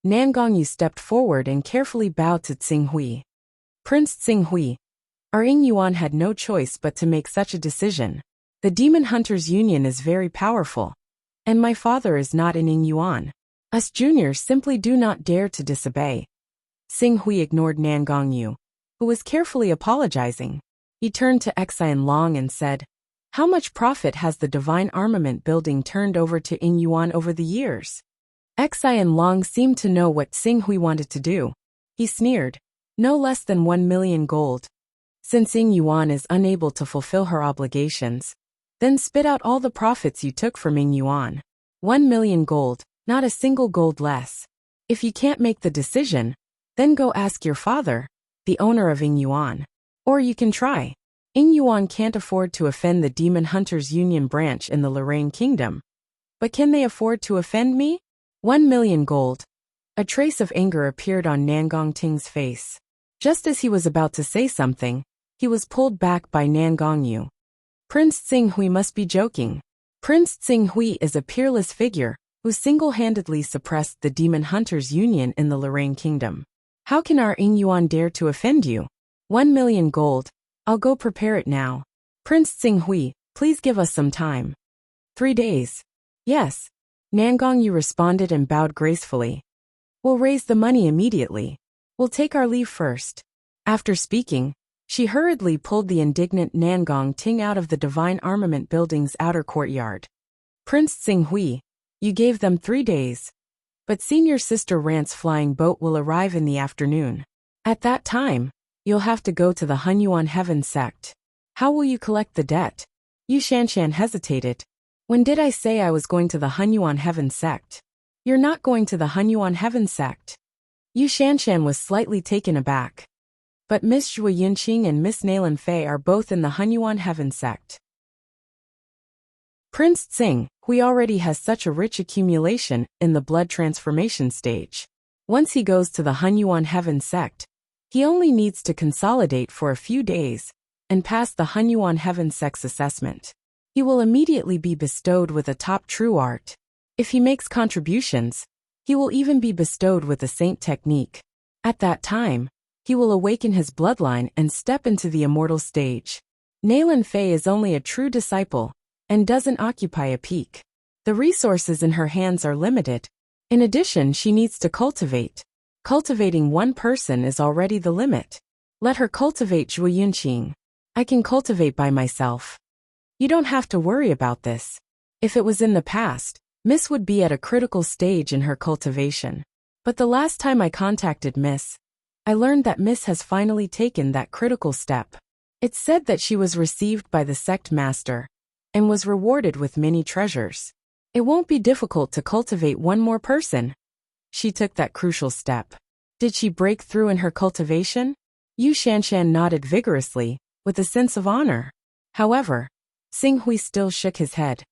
S1: Nangong Yu stepped forward and carefully bowed to Tsing Hui. Prince Tsing Hui, our Yuan had no choice but to make such a decision. The Demon Hunters Union is very powerful, and my father is not an Yuan. Us juniors simply do not dare to disobey. Tsing Hui ignored Nangong Yu, who was carefully apologizing. He turned to Xian Long and said, how much profit has the Divine Armament building turned over to Yuan over the years? Xian Long seemed to know what Tsing Hui wanted to do. He sneered, no less than 1,000,000 gold. Since Yuan is unable to fulfill her obligations, then spit out all the profits you took from Yuan. 1,000,000 gold, not a single gold less. If you can't make the decision, then go ask your father, the owner of Hunyuan. Or you can try. Hunyuan can't afford to offend the Demon Hunters Union branch in the Lorraine Kingdom. But can they afford to offend me? 1,000,000 gold. A trace of anger appeared on Nangong Ting's face. Just as he was about to say something, he was pulled back by Nangong Yu. Prince Tsinghui must be joking. Prince Tsinghui is a peerless figure who single-handedly suppressed the Demon Hunters Union in the Lorraine Kingdom. How can our Hunyuan dare to offend you? 1,000,000 gold. I'll go prepare it now. Prince Tsinghui, please give us some time. 3 days. Yes. Nangong Yu responded and bowed gracefully. We'll raise the money immediately. We'll take our leave first. After speaking, she hurriedly pulled the indignant Nangong Ting out of the Divine Armament Building's outer courtyard. Prince Tsinghui, you gave them 3 days. But Senior Sister Rant's flying boat will arrive in the afternoon. At that time, you'll have to go to the Hunyuan Heaven sect. How will you collect the debt? Yu Shanshan hesitated. When did I say I was going to the Hunyuan Heaven sect? You're not going to the Hunyuan Heaven sect. Yu Shanshan was slightly taken aback. But Miss Zhua Yunqing and Miss Nailan Fei are both in the Hunyuan Heaven sect. Prince Tsinghui already has such a rich accumulation in the blood transformation stage. Once he goes to the Hunyuan Heaven sect, he only needs to consolidate for a few days and pass the Hunyuan Heaven sect's assessment. He will immediately be bestowed with a top true art. If he makes contributions, he will even be bestowed with a saint technique. At that time, he will awaken his bloodline and step into the immortal stage. Nailan Fei is only a true disciple and doesn't occupy a peak. The resources in her hands are limited. In addition, she needs to cultivate. Cultivating one person is already the limit. Let her cultivate Zhua Yunqing. I can cultivate by myself. You don't have to worry about this. If it was in the past, Miss would be at a critical stage in her cultivation. But the last time I contacted Miss, I learned that Miss has finally taken that critical step. It's said that she was received by the sect master and was rewarded with many treasures. It won't be difficult to cultivate one more person. She took that crucial step. Did she break through in her cultivation? Yu Shanshan nodded vigorously, with a sense of honor. However, Tsinghui still shook his head.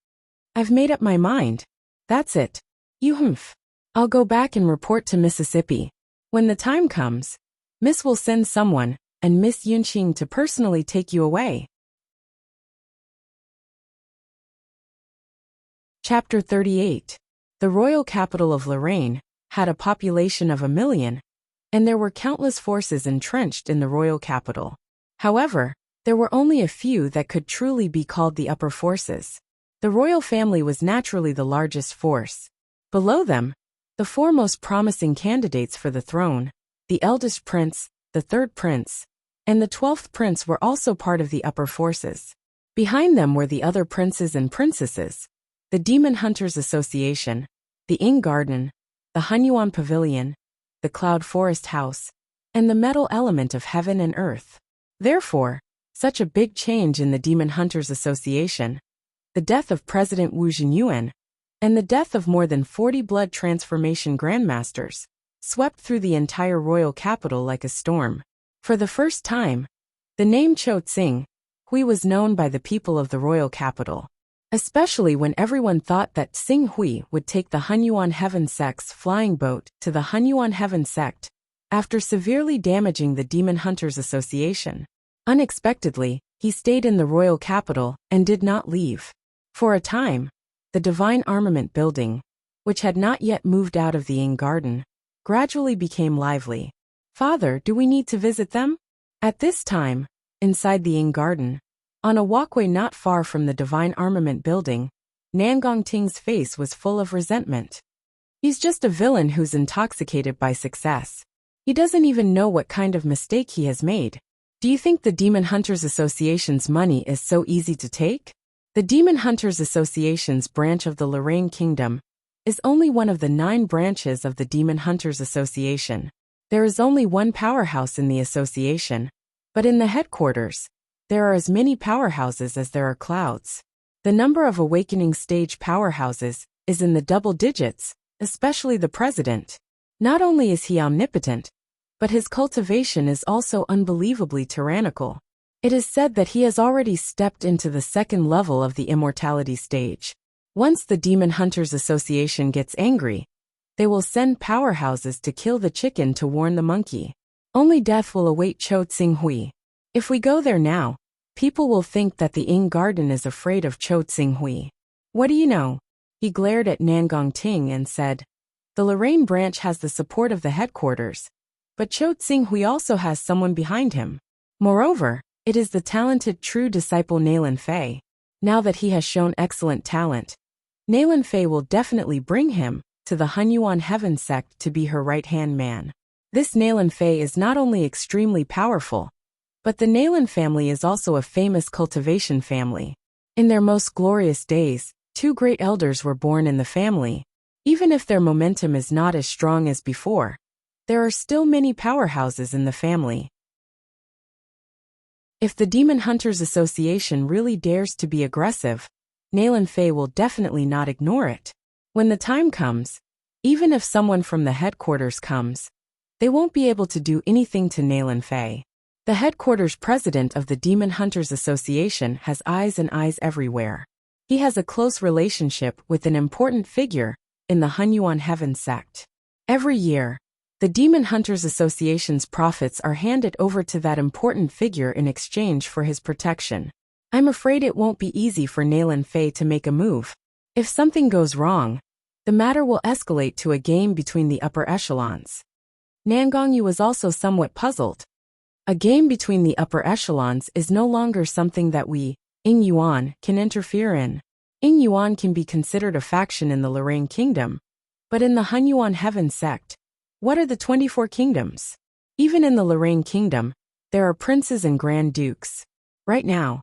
S1: I've made up my mind. That's it. Humph. I'll go back and report to Mississippi. When the time comes, Miss will send someone and Miss Yunqing to personally take you away. Chapter 38. The royal capital of Lorraine had a population of 1,000,000, and there were countless forces entrenched in the royal capital. However, there were only a few that could truly be called the upper forces. The royal family was naturally the largest force. Below them, the 4 most promising candidates for the throne, the eldest prince, the 3rd prince, and the 12th prince were also part of the upper forces. Behind them were the other princes and princesses, the Demon Hunters Association, the Ing Garden, the Hunyuan Pavilion, the Cloud Forest House, and the metal element of heaven and earth. Therefore, such a big change in the Demon Hunters Association, the death of President Hunyuan, and the death of more than 40 blood transformation grandmasters, swept through the entire royal capital like a storm. For the first time, the name Cho Tsinghui was known by the people of the royal capital. Especially when everyone thought that Tsinghui would take the Hunyuan Heaven sect's flying boat to the Hunyuan Heaven sect, after severely damaging the Demon Hunters Association. Unexpectedly, he stayed in the royal capital and did not leave. For a time, the Divine Armament Building, which had not yet moved out of the Ing Garden, gradually became lively. Father, do we need to visit them? At this time, inside the Ing Garden, on a walkway not far from the Divine Armament Building, Nangong Ting's face was full of resentment. He's just a villain who's intoxicated by success. He doesn't even know what kind of mistake he has made. Do you think the Demon Hunters Association's money is so easy to take? The Demon Hunters Association's branch of the Lorraine Kingdom is only one of the 9 branches of the Demon Hunters Association. There is only one powerhouse in the association, but in the headquarters, there are as many powerhouses as there are clouds. The number of awakening stage powerhouses is in the double digits, especially the president. Not only is he omnipotent, but his cultivation is also unbelievably tyrannical. It is said that he has already stepped into the second level of the immortality stage. Once the Demon Hunters Association gets angry, they will send powerhouses to kill the chicken to warn the monkey. Only death will await Cho Tsing-hui. If we go there now, people will think that the Ing Garden is afraid of Cho Tsing-hui. What do you know? He glared at Nangong Ting and said, the Lorraine branch has the support of the headquarters, but Cho Tsing-hui also has someone behind him. Moreover, it is the talented true disciple Nailin Fei. Now that he has shown excellent talent, Nailin Fei will definitely bring him to the Hunyuan Heaven sect to be her right-hand man. This Nailin Fei is not only extremely powerful, but the Nailin family is also a famous cultivation family. In their most glorious days, 2 great elders were born in the family. Even if their momentum is not as strong as before, there are still many powerhouses in the family. If the Demon Hunters Association really dares to be aggressive, Nailin Fei will definitely not ignore it. When the time comes, even if someone from the headquarters comes, they won't be able to do anything to Nailin Fei. The headquarters president of the Demon Hunters Association has eyes and eyes everywhere. He has a close relationship with an important figure in the Hunyuan Heaven sect. Every year, the Demon Hunters Association's profits are handed over to that important figure in exchange for his protection. I'm afraid it won't be easy for Nailin Fei to make a move. If something goes wrong, the matter will escalate to a game between the upper echelons. Nangong Yu was also somewhat puzzled. A game between the upper echelons is no longer something that we, Ing Yuan, can interfere in. Ing Yuan can be considered a faction in the Lorraine Kingdom, but in the Hunyuan Heaven sect, what are the 24 kingdoms? Even in the Lorraine Kingdom, there are princes and grand dukes. Right now,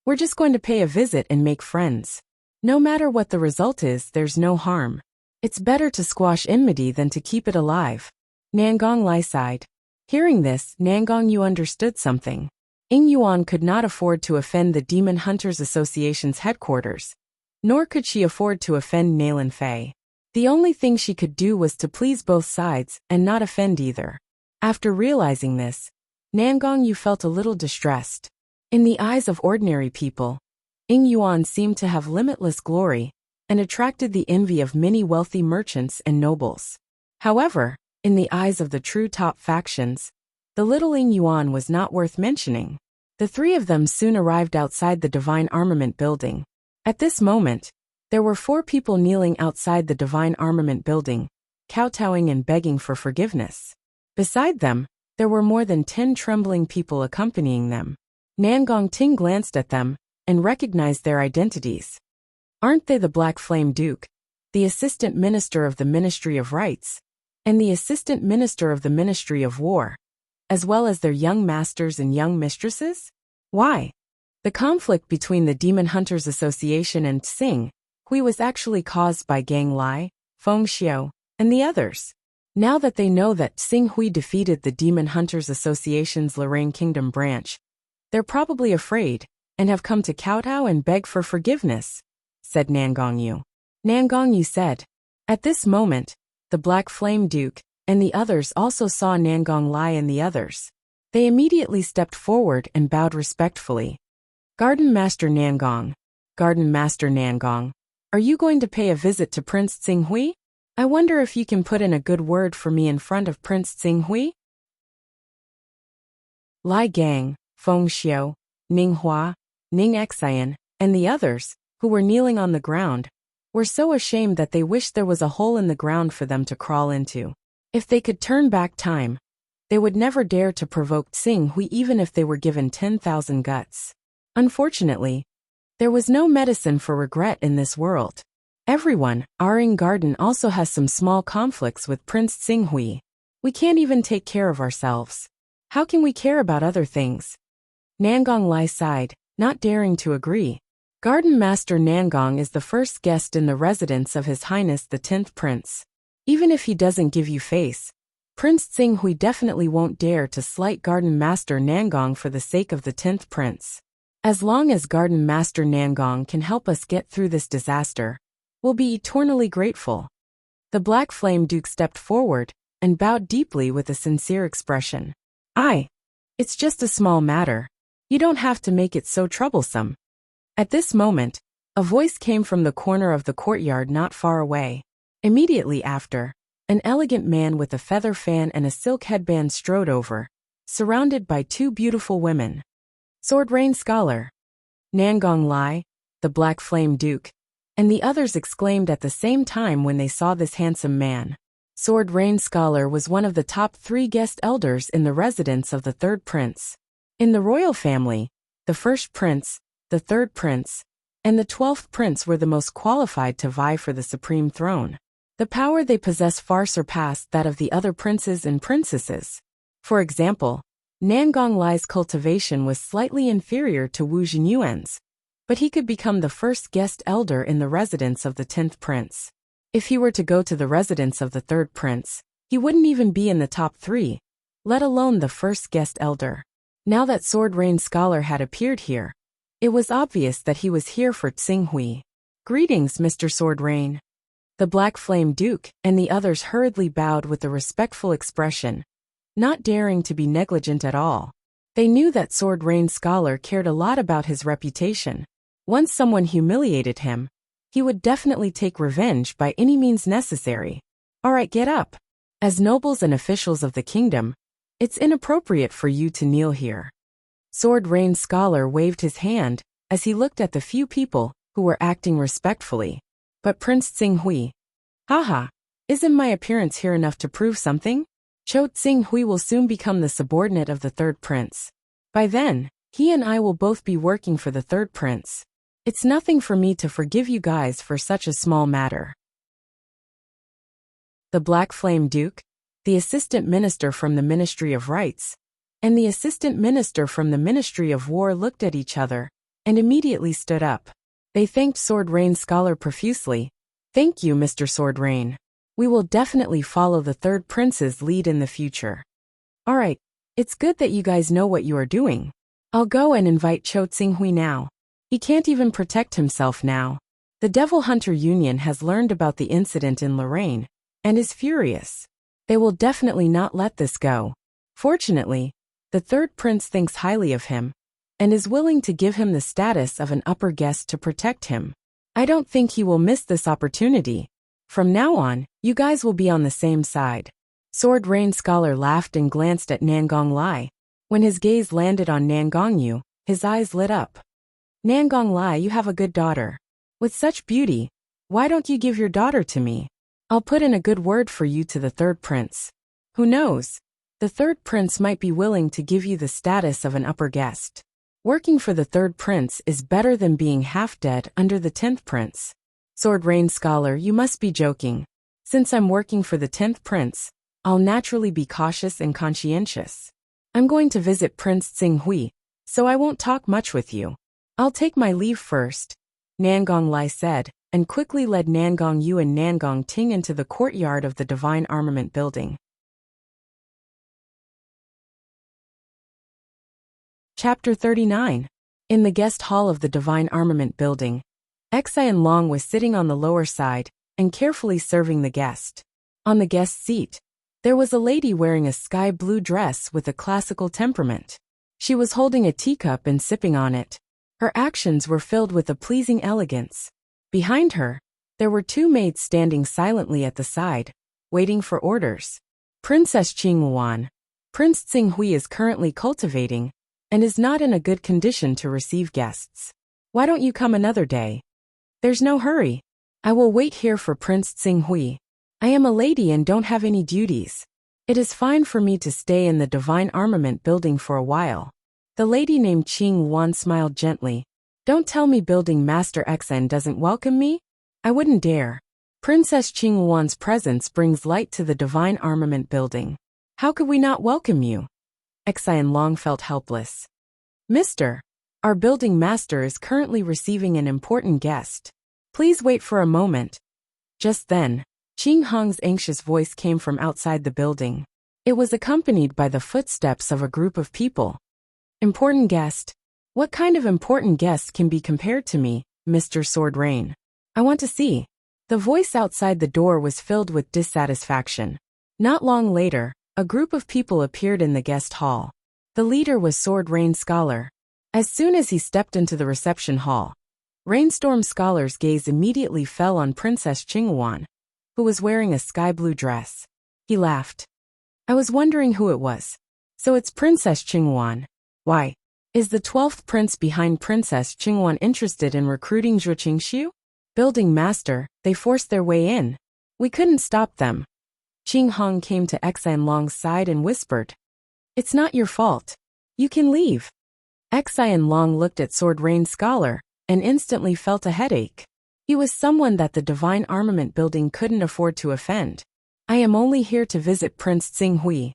S1: we're just going to pay a visit and make friends. No matter what the result is, there's no harm. It's better to squash enmity than to keep it alive. Nangong Lai sighed. Hearing this, Nangong Yu understood something. Ing Yuan could not afford to offend the Demon Hunters Association's headquarters, nor could she afford to offend Nailin Fei. The only thing she could do was to please both sides and not offend either. After realizing this, Nangong Yu felt a little distressed. In the eyes of ordinary people, Ing Yuan seemed to have limitless glory and attracted the envy of many wealthy merchants and nobles. However, in the eyes of the true top factions, the little Ing Yuan was not worth mentioning. The 3 of them soon arrived outside the Divine Armament building. At this moment, there were 4 people kneeling outside the Divine Armament building, kowtowing and begging for forgiveness. Beside them, there were more than 10 trembling people accompanying them. Nangong Ting glanced at them and recognized their identities. Aren't they the Black Flame Duke, the Assistant Minister of the Ministry of Rights, and the Assistant Minister of the Ministry of War, as well as their young masters and young mistresses? Why? The conflict between the Demon Hunters Association and Tsing Hui was actually caused by Gang Lai, Feng Xiao, and the others. Now that they know that Tsing Hui defeated the Demon Hunters Association's Lorraine Kingdom branch, they're probably afraid and have come to kowtow and beg for forgiveness, said Nangong Yu. Nangong Yu said. At this moment, the Black Flame Duke and the others also saw Nangong Lai and the others. They immediately stepped forward and bowed respectfully. Garden Master Nangong, are you going to pay a visit to Prince Tsing Hui? I wonder if you can put in a good word for me in front of Prince Tsing Hui? Lai Gang, Feng Xiao, Ning Hua, Ning Xian, and the others, who were kneeling on the ground, were so ashamed that they wished there was a hole in the ground for them to crawl into. If they could turn back time, they would never dare to provoke Tsing Hui even if they were given 10,000 guts. Unfortunately, there was no medicine for regret in this world. Everyone, our Ing Garden also has some small conflicts with Prince Tsing Hui. We can't even take care of ourselves. How can we care about other things? Nangong Lai sighed, not daring to agree. Garden Master Nangong is the first guest in the residence of His Highness the 10th Prince. Even if he doesn't give you face, Prince Tsing Hui definitely won't dare to slight Garden Master Nangong for the sake of the 10th Prince. As long as Garden Master Nangong can help us get through this disaster, will be eternally grateful. The Black Flame Duke stepped forward and bowed deeply with a sincere expression. It's just a small matter. You don't have to make it so troublesome. At this moment, a voice came from the corner of the courtyard not far away. Immediately after, an elegant man with a feather fan and a silk headband strode over, surrounded by two beautiful women. Sword Rain Scholar, Nangong Lai, the Black Flame Duke, and the others exclaimed at the same time when they saw this handsome man. Sword Rain Scholar was one of the top 3 guest elders in the residence of the third prince. In the royal family, the first prince, the third prince, and the 12th prince were the most qualified to vie for the supreme throne. The power they possess far surpassed that of the other princes and princesses. For example, Nangong Lai's cultivation was slightly inferior to Hunyuan's, but he could become the first guest elder in the residence of the 10th prince. If he were to go to the residence of the third prince, he wouldn't even be in the top 3, let alone the first guest elder. Now that Sword Rain Scholar had appeared here, it was obvious that he was here for Tsinghui. Greetings, Mr. Sword Rain. The Black Flame Duke and the others hurriedly bowed with a respectful expression, not daring to be negligent at all. They knew that Sword Rain Scholar cared a lot about his reputation. Once someone humiliated him, he would definitely take revenge by any means necessary. All right, get up. As nobles and officials of the kingdom, it's inappropriate for you to kneel here. Sword Rain Scholar waved his hand as he looked at the few people who were acting respectfully. But Prince Tsinghui, isn't my appearance here enough to prove something? Cho Tsinghui will soon become the subordinate of the third prince. By then, he and I will both be working for the third prince. It's nothing for me to forgive you guys for such a small matter. The Black Flame Duke, the assistant minister from the Ministry of Rights, and the assistant minister from the Ministry of War looked at each other and immediately stood up. They thanked Sword Rain Scholar profusely. Thank you, Mr. Sword Rain. We will definitely follow the third prince's lead in the future. All right, it's good that you guys know what you are doing. I'll go and invite Cho Tsinghui now. He can't even protect himself now. The Devil Hunter Union has learned about the incident in Lorraine and is furious. They will definitely not let this go. Fortunately, the third prince thinks highly of him and is willing to give him the status of an upper guest to protect him. I don't think he will miss this opportunity. From now on, you guys will be on the same side. Sword Rain Scholar laughed and glanced at Nangong Lai. When his gaze landed on Nangong Yu, his eyes lit up. Nangong Lai, you have a good daughter. With such beauty, why don't you give your daughter to me? I'll put in a good word for you to the third prince. Who knows? The third prince might be willing to give you the status of an upper guest. Working for the third prince is better than being half dead under the 10th prince. Sword Rain Scholar, you must be joking. Since I'm working for the 10th prince, I'll naturally be cautious and conscientious. I'm going to visit Prince Tsinghui, so I won't talk much with you. I'll take my leave first, Nangong Lai said, and quickly led Nangong Yu and Nangong Ting into the courtyard of the Divine Armament Building. Chapter 39. In the guest hall of the Divine Armament Building, Xian Long was sitting on the lower side and carefully serving the guest. On the guest seat, there was a lady wearing a sky blue dress with a classical temperament. She was holding a teacup and sipping on it. Her actions were filled with a pleasing elegance. Behind her, there were 2 maids standing silently at the side, waiting for orders. Princess Hunyuan, Prince Tsinghui is currently cultivating and is not in a good condition to receive guests. Why don't you come another day? There's no hurry. I will wait here for Prince Tsinghui. I am a lady and don't have any duties. It is fine for me to stay in the Divine Armament Building for a while. The lady named Qing Wan smiled gently. Don't tell me Building Master Xen doesn't welcome me? I wouldn't dare. Princess Qing Wan's presence brings light to the Divine Armament Building. How could we not welcome you? Xian Long felt helpless. Mister, our building master is currently receiving an important guest. Please wait for a moment. Just then, Qing Hong's anxious voice came from outside the building. It was accompanied by the footsteps of a group of people. Important guest? What kind of important guest can be compared to me, Mr. Sword Rain? I want to see. The voice outside the door was filled with dissatisfaction. Not long later, a group of people appeared in the guest hall. The leader was Sword Rain Scholar. As soon as he stepped into the reception hall, Rainstorm Scholar's gaze immediately fell on Princess Hunyuan, who was wearing a sky blue dress. He laughed. I was wondering who it was. So it's Princess Hunyuan. Why? Is the 12th prince behind Princess Hunyuan interested in recruiting Zhu Qingxiu? Building master, they forced their way in. We couldn't stop them. Qing Hong came to Xianlong's side and whispered. It's not your fault. You can leave. Xianlong looked at Sword Rain Scholar and instantly felt a headache. He was someone that the Divine Armament Building couldn't afford to offend. I am only here to visit Prince Tsinghui.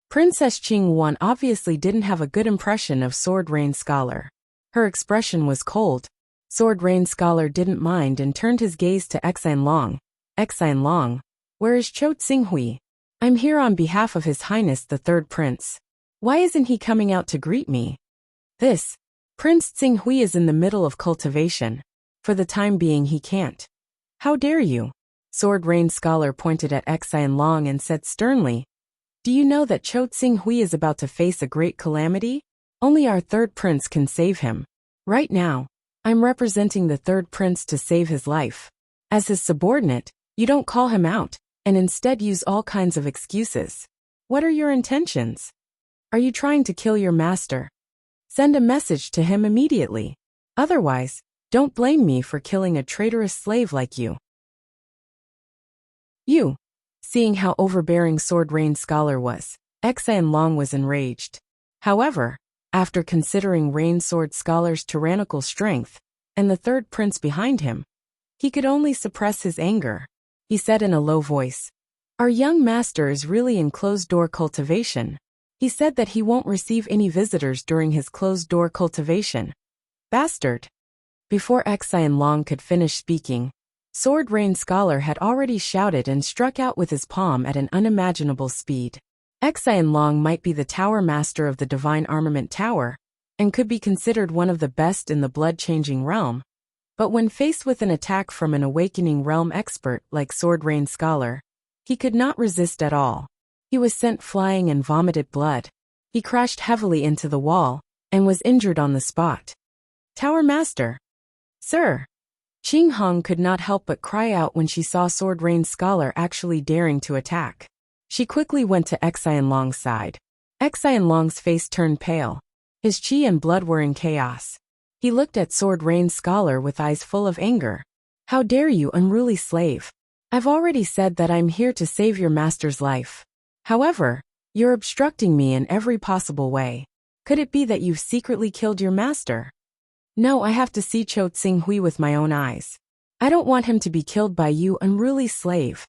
S1: Princess Qinghuan obviously didn't have a good impression of Sword Rain Scholar. Her expression was cold. Sword Rain Scholar didn't mind and turned his gaze to Xianlong. Xianlong, where is Cho Tsinghui? I'm here on behalf of His Highness the Third Prince. Why isn't he coming out to greet me? Prince Tsinghui is in the middle of cultivation. For the time being he can't. How dare you? Sword Rain Scholar pointed at Xianlong and said sternly. Do you know that Cho Tsinghui is about to face a great calamity? Only our third prince can save him. Right now, I'm representing the third prince to save his life. As his subordinate, you don't call him out, and instead use all kinds of excuses. What are your intentions? Are you trying to kill your master? Send a message to him immediately. Otherwise, don't blame me for killing a traitorous slave like you. Seeing how overbearing Sword Rain Scholar was, Xianlong was enraged. However, after considering Rain Sword Scholar's tyrannical strength, and the third prince behind him, he could only suppress his anger. He said in a low voice, Our young master is really in closed-door cultivation. He said that he won't receive any visitors during his closed-door cultivation. Bastard! Before Xianlong could finish speaking, Sword Rain Scholar had already shouted and struck out with his palm at an unimaginable speed. Xianlong might be the tower master of the Divine Armament Tower, and could be considered one of the best in the blood-changing realm. But when faced with an attack from an awakening realm expert like Sword Rain Scholar, he could not resist at all. He was sent flying and vomited blood. He crashed heavily into the wall, and was injured on the spot. Tower Master! Sir! Qing Hong could not help but cry out when she saw Sword Rain Scholar actually daring to attack. She quickly went to Xianlong's side. Xianlong's face turned pale. His qi and blood were in chaos. He looked at Sword Rain Scholar with eyes full of anger. How dare you, unruly slave! I've already said that I'm here to save your master's life. However, you're obstructing me in every possible way. Could it be that you've secretly killed your master? No, I have to see Cho Tsinghui with my own eyes. I don't want him to be killed by you, unruly slave.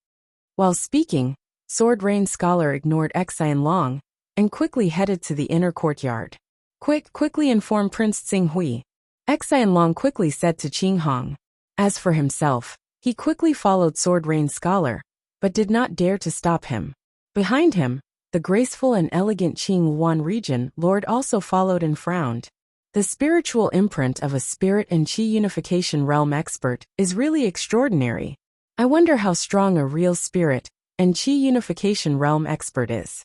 S1: While speaking, Sword Rain Scholar ignored Xianlong and quickly headed to the inner courtyard. Quickly inform Prince Tsinghui. Xianlong quickly said to Qing Hong. As for himself, he quickly followed Sword Rain Scholar, but did not dare to stop him. Behind him, the graceful and elegant Qing Yuan region lord also followed and frowned. The spiritual imprint of a spirit and qi unification realm expert is really extraordinary. I wonder how strong a real spirit and qi unification realm expert is.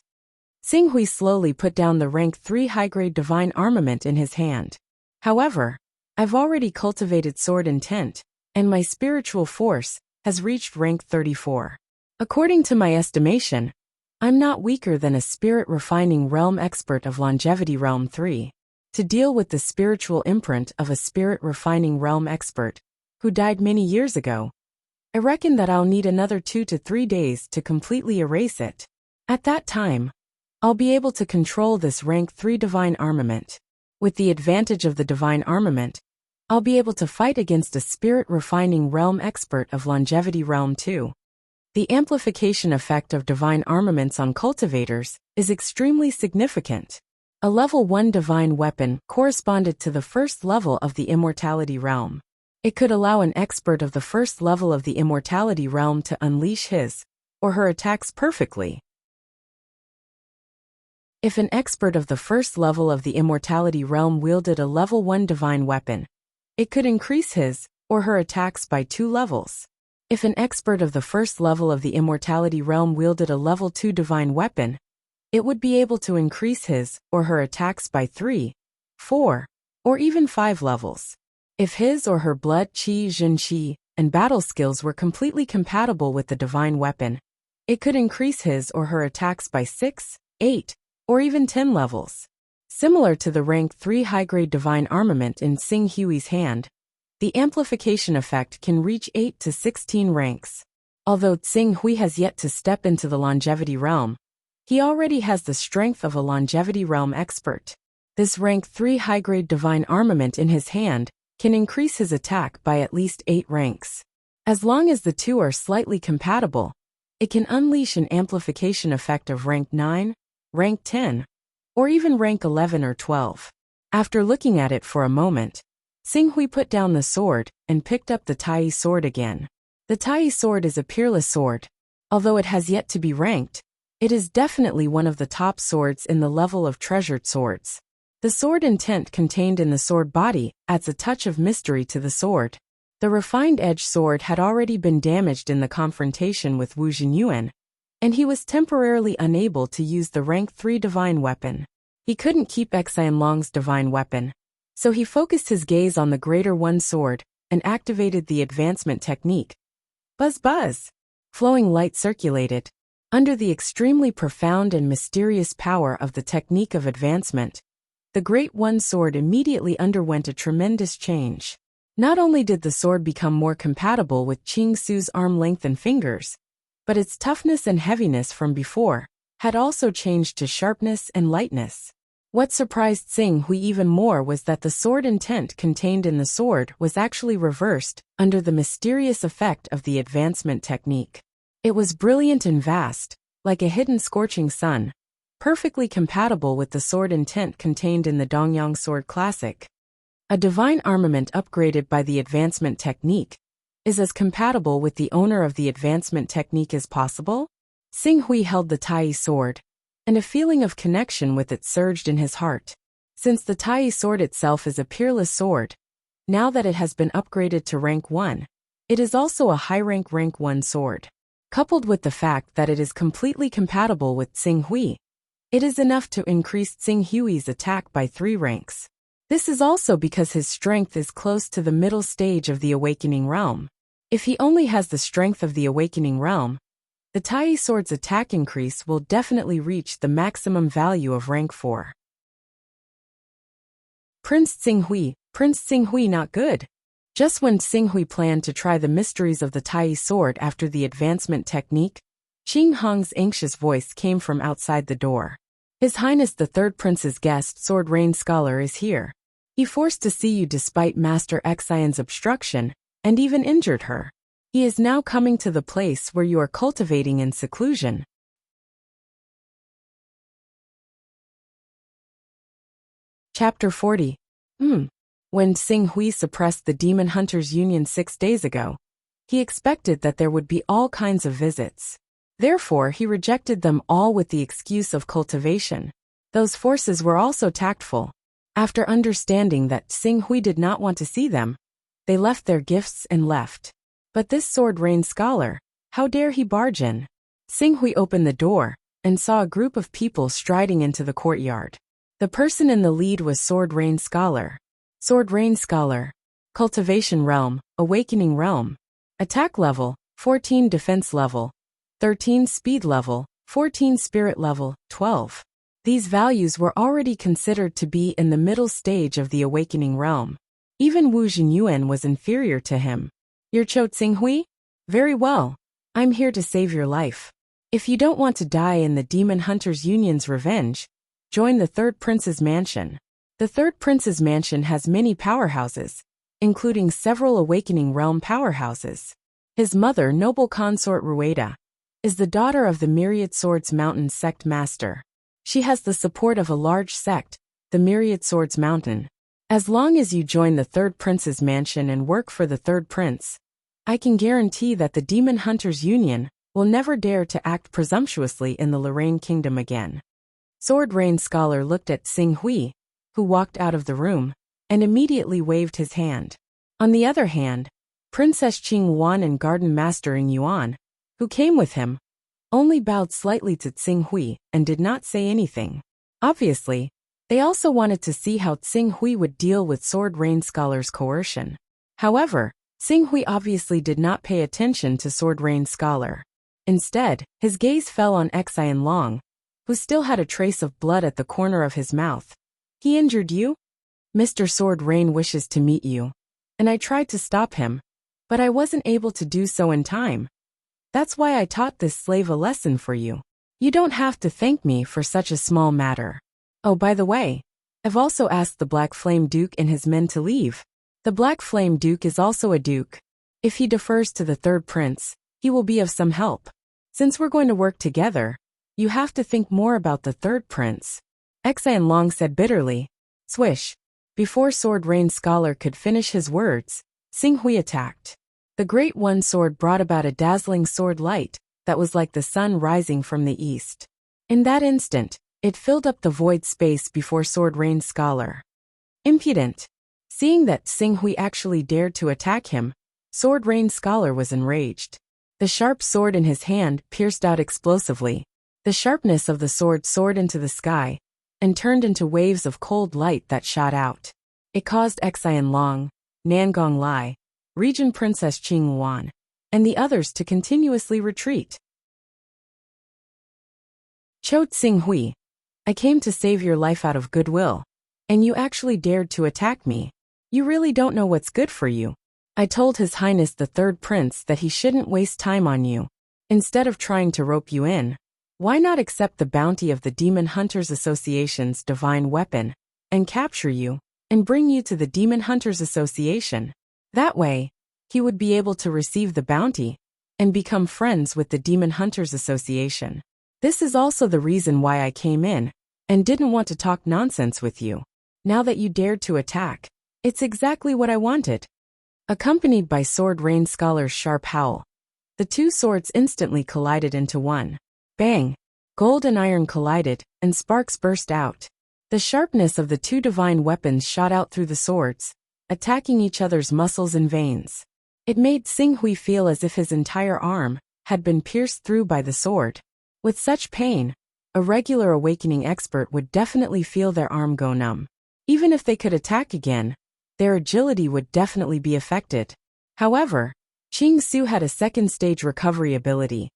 S1: Tsinghui slowly put down the rank 3 high-grade divine armament in his hand. However, I've already cultivated sword intent, and my spiritual force has reached rank 34. According to my estimation, I'm not weaker than a spirit refining realm expert of longevity realm 3. To deal with the spiritual imprint of a spirit refining realm expert, who died many years ago, I reckon that I'll need another 2 to 3 days to completely erase it. At that time, I'll be able to control this rank 3 divine armament. With the advantage of the divine armament, I'll be able to fight against a spirit refining realm expert of longevity realm 2. The amplification effect of divine armaments on cultivators is extremely significant. A level 1 divine weapon corresponded to the first level of the immortality realm. It could allow an expert of the first level of the immortality realm to unleash his or her attacks perfectly. If an expert of the first level of the immortality realm wielded a level 1 divine weapon, it could increase his or her attacks by 2 levels. If an expert of the first level of the immortality realm wielded a level 2 divine weapon, it would be able to increase his or her attacks by 3, 4, or even 5 levels. If his or her blood qi, zhen qi, and battle skills were completely compatible with the divine weapon, it could increase his or her attacks by 6, 8, or even 10 levels. Similar to the rank 3 high-grade divine armament in Xing Hui's hand, the amplification effect can reach 8 to 16 ranks. Although Xing Hui has yet to step into the longevity realm, he already has the strength of a longevity realm expert. This rank 3 high-grade divine armament in his hand can increase his attack by at least 8 ranks. As long as the two are slightly compatible, it can unleash an amplification effect of rank 9, rank 10, or even rank 11 or 12. After looking at it for a moment, Xing Hui put down the sword and picked up the Tai sword again. The Tai sword is a peerless sword. Although it has yet to be ranked, it is definitely one of the top swords in the level of treasured swords. The sword intent contained in the sword body adds a touch of mystery to the sword. The refined edge sword had already been damaged in the confrontation with Wu Hunyuan, and he was temporarily unable to use the rank 3 divine weapon. He couldn't keep Xianlong's divine weapon, so he focused his gaze on the greater one sword and activated the advancement technique. Buzz buzz! Flowing light circulated. Under the extremely profound and mysterious power of the technique of advancement, the Great One Sword immediately underwent a tremendous change. Not only did the sword become more compatible with Qing Su's arm length and fingers, but its toughness and heaviness from before had also changed to sharpness and lightness. What surprised Xing Hui even more was that the sword intent contained in the sword was actually reversed under the mysterious effect of the advancement technique. It was brilliant and vast, like a hidden scorching sun, perfectly compatible with the sword intent contained in the Dongyang Sword Classic. A divine armament upgraded by the advancement technique is as compatible with the owner of the advancement technique as possible. Xing Hui held the Tai sword, and a feeling of connection with it surged in his heart. Since the Tai sword itself is a peerless sword, now that it has been upgraded to rank 1, it is also a high-rank rank 1 sword. Coupled with the fact that it is completely compatible with Xing Hui, it is enough to increase Xing Hui's attack by 3 ranks. This is also because his strength is close to the middle stage of the awakening realm. If he only has the strength of the awakening realm, the Tai sword's attack increase will definitely reach the maximum value of rank 4. Prince Xing Hui not good. Just when Xing Hui planned to try the mysteries of the Tai sword after the advancement technique, Qing Hong's anxious voice came from outside the door. His Highness the Third Prince's guest, Sword Rain Scholar, is here. He forced to see you despite Master Xian's obstruction, and even injured her. He is now coming to the place where you are cultivating in seclusion. Chapter 40. When Xing Hui suppressed the Demon Hunters Union 6 days ago, he expected that there would be all kinds of visits. Therefore, he rejected them all with the excuse of cultivation. Those forces were also tactful. After understanding that Xing Hui did not want to see them, they left their gifts and left. But this Sword Rain Scholar, how dare he barge in? Xing Hui opened the door and saw a group of people striding into the courtyard. The person in the lead was Sword Rain Scholar. Sword Rain Scholar. Cultivation Realm, Awakening Realm. Attack level, 14 defense level, 13 speed level, 14 spirit level, 12. These values were already considered to be in the middle stage of the awakening realm. Even Wu Hunyuan was inferior to him. You're Cho Xing Hui? Very well. I'm here to save your life. If you don't want to die in the Demon Hunters Union's revenge, join the Third Prince's mansion. The Third Prince's mansion has many powerhouses, including several awakening realm powerhouses. His mother, Noble Consort Rueda, is the daughter of the Myriad Swords Mountain sect master. She has the support of a large sect, the Myriad Swords Mountain. As long as you join the Third Prince's mansion and work for the Third Prince, I can guarantee that the Demon Hunters Union will never dare to act presumptuously in the Lorraine Kingdom again. Sword Rain Scholar looked at Xing Hui, who walked out of the room, and immediately waved his hand. On the other hand, Princess Hunyuan and Garden Master Yuan, who came with him, only bowed slightly to Tsinghui and did not say anything. Obviously, they also wanted to see how Tsinghui would deal with Sword Rain Scholar's coercion. However, Tsinghui obviously did not pay attention to Sword Rain Scholar. Instead, his gaze fell on Xian Long, who still had a trace of blood at the corner of his mouth. He injured you? Mr. Sword Rain wishes to meet you. And I tried to stop him, but I wasn't able to do so in time. That's why I taught this slave a lesson for you. You don't have to thank me for such a small matter. Oh, by the way, I've also asked the Black Flame Duke and his men to leave. The Black Flame Duke is also a duke. If he defers to the third prince, he will be of some help. Since we're going to work together, you have to think more about the third prince. Xian Long said bitterly. Swish. Before Sword Rain Scholar could finish his words, Tsinghui attacked. The Great One Sword brought about a dazzling sword light that was like the sun rising from the east. In that instant, it filled up the void space before Sword Rain Scholar. Impudent. Seeing that Tsinghui actually dared to attack him, Sword Rain Scholar was enraged. The sharp sword in his hand pierced out explosively. The sharpness of the sword soared into the sky and turned into waves of cold light that shot out. It caused Xian Long, Nangong Lai, Regent Princess Qingyuan, and the others to continuously retreat. Cho Tsinghui, I came to save your life out of goodwill, and you actually dared to attack me. You really don't know what's good for you. I told His Highness the Third Prince that he shouldn't waste time on you. Instead of trying to rope you in, why not accept the bounty of the Demon Hunters Association's divine weapon, and capture you, and bring you to the Demon Hunters Association? That way, he would be able to receive the bounty, and become friends with the Demon Hunters Association. This is also the reason why I came in, and didn't want to talk nonsense with you. Now that you dared to attack, it's exactly what I wanted. Accompanied by Sword Rain Scholar's sharp howl, the two swords instantly collided into one. Bang! Gold and iron collided, and sparks burst out. The sharpness of the two divine weapons shot out through the swords, attacking each other's muscles and veins. It made Tsinghui feel as if his entire arm had been pierced through by the sword. With such pain, a regular awakening expert would definitely feel their arm go numb. Even if they could attack again, their agility would definitely be affected. However, Qing Su had a second-stage recovery ability,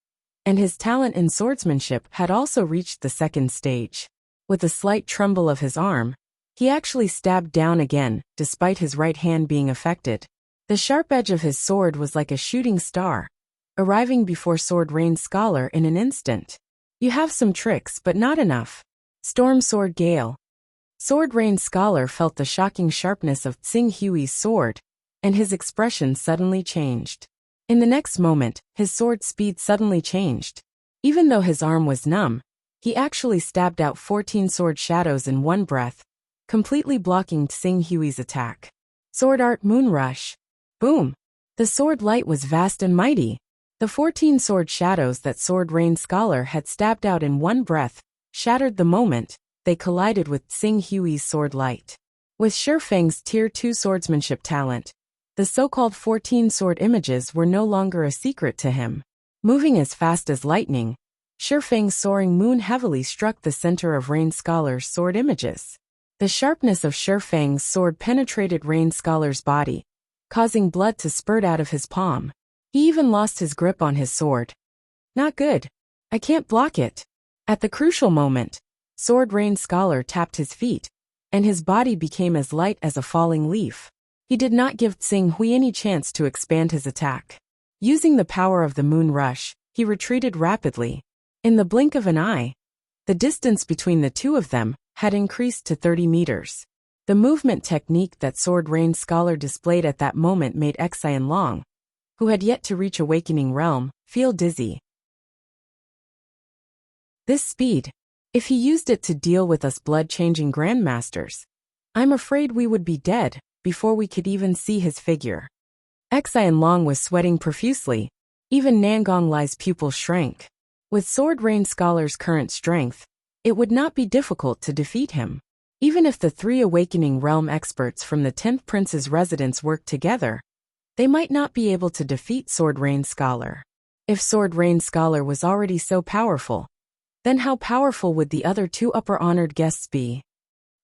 S1: and his talent in swordsmanship had also reached the second stage. With a slight tremble of his arm, he actually stabbed down again, despite his right hand being affected. The sharp edge of his sword was like a shooting star, arriving before Sword Rain Scholar in an instant. You have some tricks, but not enough. Storm Sword Gale. Sword Rain Scholar felt the shocking sharpness of Tsinghui's sword, and his expression suddenly changed. In the next moment, his sword speed suddenly changed. Even though his arm was numb, he actually stabbed out 14 sword shadows in one breath, completely blocking Tsinghui's attack. Sword Art Moon Rush. Boom! The sword light was vast and mighty. The 14 sword shadows that Sword Rain Scholar had stabbed out in one breath shattered the moment they collided with Tsinghui's sword light. With Shifeng's Tier 2 swordsmanship talent, the so-called 14 sword images were no longer a secret to him. Moving as fast as lightning, Shifeng's soaring moon heavily struck the center of Rain Scholar's sword images. The sharpness of Shifeng's sword penetrated Rain Scholar's body, causing blood to spurt out of his palm. He even lost his grip on his sword. Not good. I can't block it. At the crucial moment, Sword Rain Scholar tapped his feet, and his body became as light as a falling leaf. He did not give Tsinghui any chance to expand his attack. Using the power of the Moon Rush, he retreated rapidly. In the blink of an eye, the distance between the two of them had increased to 30 meters. The movement technique that Sword Rain Scholar displayed at that moment made Xian Long, who had yet to reach Awakening Realm, feel dizzy. This speed, if he used it to deal with us blood-changing grandmasters, I'm afraid we would be dead before we could even see his figure. Xian Long was sweating profusely. Even Nangong Lai's pupil shrank. With Sword Rain Scholar's current strength, it would not be difficult to defeat him. Even if the 3 Awakening Realm experts from the 10th Prince's residence worked together, They might not be able to defeat Sword Rain Scholar. If Sword Rain Scholar was already so powerful, then how powerful would the other two upper honored guests be?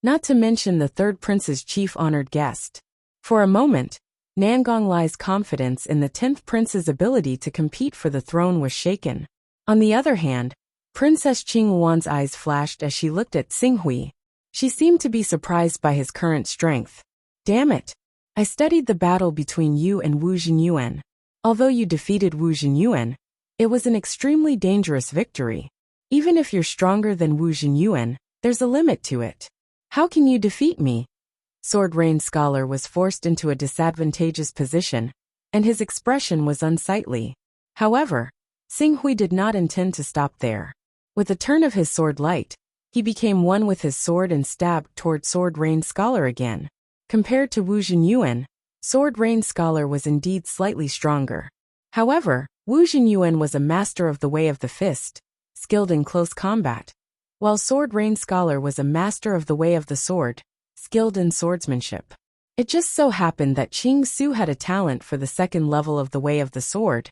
S1: Not to mention the third prince's chief honored guest. For a moment, Nangong Lai's confidence in the 10th prince's ability to compete for the throne was shaken. On the other hand, Princess Qinghuan's eyes flashed as she looked at Xinghui. She seemed to be surprised by his current strength. Damn it! I studied the battle between you and Wu Hunyuan. Although you defeated Wu Hunyuan, it was an extremely dangerous victory. Even if you're stronger than Wu Hunyuan, there's a limit to it. How can you defeat me? Sword Rain Scholar was forced into a disadvantageous position, and his expression was unsightly. However, Xinghui did not intend to stop there. With a turn of his sword light, he became one with his sword and stabbed toward Sword Rain Scholar again. Compared to Wu Hunyuan, Sword Rain Scholar was indeed slightly stronger. However, Wu Hunyuan was a master of the way of the fist, skilled in close combat, while Sword Rain Scholar was a master of the way of the sword, skilled in swordsmanship. It just so happened that Qing Su had a talent for the second level of the way of the sword,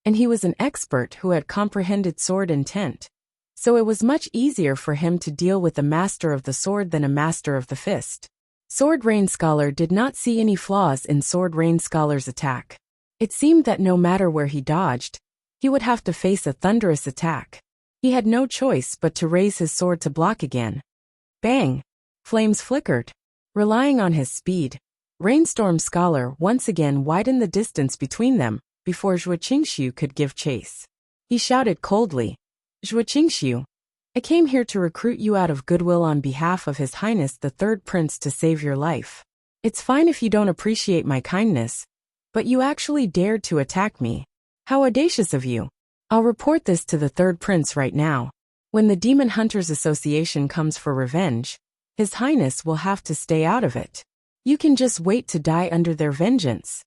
S1: and he was an expert who had comprehended sword intent, so it was much easier for him to deal with a master of the sword than a master of the fist. Sword Rain Scholar did not see any flaws in Sword Rain Scholar's attack. It seemed that no matter where he dodged, he would have to face a thunderous attack. He had no choice but to raise his sword to block again. Bang! Flames flickered. Relying on his speed, Rainstorm Scholar once again widened the distance between them before Zhuo Qingxiu could give chase. He shouted coldly, "Zhuo Qingxiu, I came here to recruit you out of goodwill on behalf of His Highness the Third Prince to save your life. It's fine if you don't appreciate my kindness, but you actually dared to attack me. How audacious of you. I'll report this to the Third Prince right now. When the Demon Hunters Association comes for revenge, His Highness will have to stay out of it. You can just wait to die under their vengeance."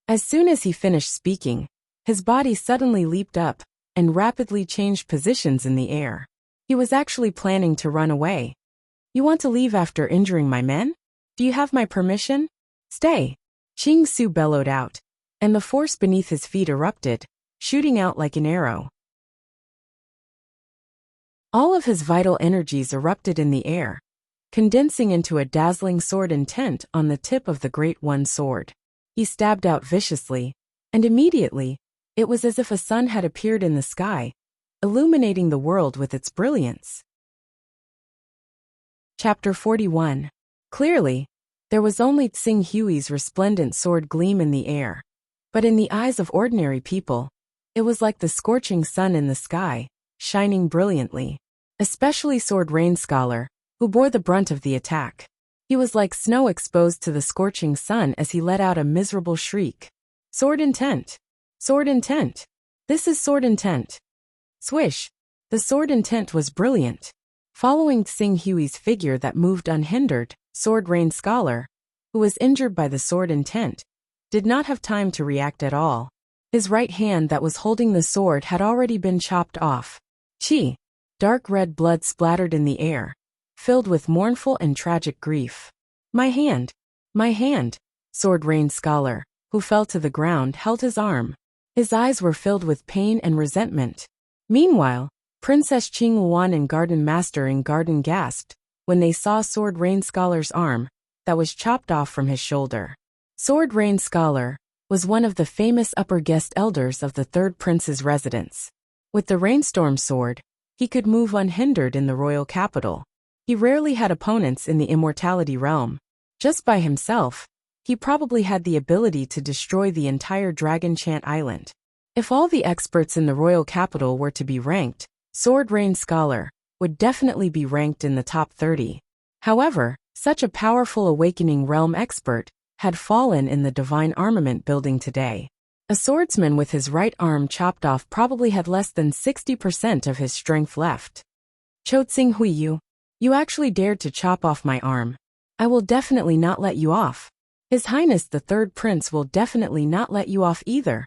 S1: As soon as he finished speaking, his body suddenly leaped up and rapidly changed positions in the air. He was actually planning to run away. "You want to leave after injuring my men? Do you have my permission? Stay!" Qing Su bellowed out, and the force beneath his feet erupted, shooting out like an arrow. All of his vital energies erupted in the air, condensing into a dazzling sword intent on the tip of the Great One sword. He stabbed out viciously, and immediately, it was as if a sun had appeared in the sky, illuminating the world with its brilliance. Chapter 41. Clearly, there was only Xinghui's resplendent sword gleam in the air, but in the eyes of ordinary people, it was like the scorching sun in the sky, shining brilliantly. Especially Sword Rain Scholar, who bore the brunt of the attack. He was like snow exposed to the scorching sun as he let out a miserable shriek. "Sword intent! Sword intent! This is sword intent!" Swish! The sword intent was brilliant. Following Xinghui's figure that moved unhindered, Sword Rain Scholar, who was injured by the sword intent, did not have time to react at all. His right hand that was holding the sword had already been chopped off. Chi! Dark red blood splattered in the air, filled with mournful and tragic grief. My hand! My hand!" Sword Rain Scholar, who fell to the ground, held his arm. His eyes were filled with pain and resentment. Meanwhile, Princess Qinghuan and Garden Master in Garden gasped when they saw Sword Rain Scholar's arm that was chopped off from his shoulder. Sword Rain Scholar was one of the famous upper guest elders of the Third Prince's residence. With the Rainstorm Sword, he could move unhindered in the royal capital. He rarely had opponents in the immortality realm. Just by himself, he probably had the ability to destroy the entire Dragon Chant Island. If all the experts in the royal capital were to be ranked, Sword Rain Scholar would definitely be ranked in the top 30. However, such a powerful Awakening Realm expert had fallen in the Divine Armament building today. A swordsman with his right arm chopped off probably had less than 60% of his strength left. "Cho Xinghui, you actually dared to chop off my arm. I will definitely not let you off. His Highness the Third Prince will definitely not let you off either."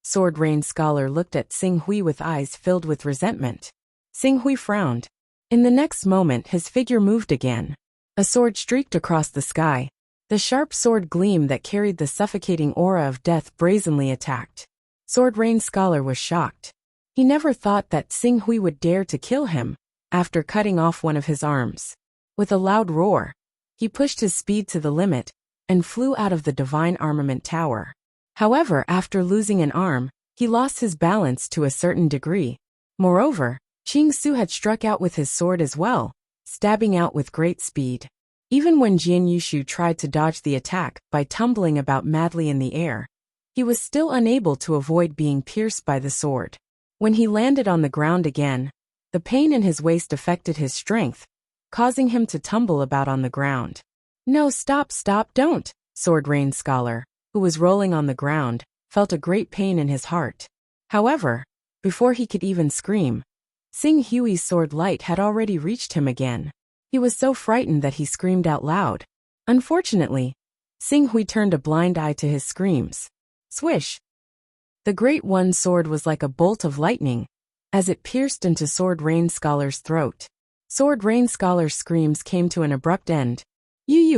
S1: Sword Rain Scholar looked at Xinghui with eyes filled with resentment. Xinghui frowned. In the next moment his figure moved again. A sword streaked across the sky, The sharp sword gleam that carried the suffocating aura of death brazenly attacked. Sword Rain Scholar was shocked. He never thought that Xing Hui would dare to kill him, after cutting off one of his arms. With a loud roar, he pushed his speed to the limit, and flew out of the Divine Armament Tower. However, after losing an arm, he lost his balance to a certain degree. Moreover, Qing Su had struck out with his sword as well, stabbing out with great speed. Even when Jian Yushu tried to dodge the attack by tumbling about madly in the air, he was still unable to avoid being pierced by the sword. When he landed on the ground again, the pain in his waist affected his strength, causing him to tumble about on the ground. "No, stop, don't!" Sword Rain Scholar, who was rolling on the ground, felt a great pain in his heart. However, before he could even scream, Xing Hui's sword light had already reached him again. He was so frightened that he screamed out loud. Unfortunately, Xing Hui turned a blind eye to his screams. Swish! The Great One's sword was like a bolt of lightning, as it pierced into Sword Rain Scholar's throat. Sword Rain Scholar's screams came to an abrupt end.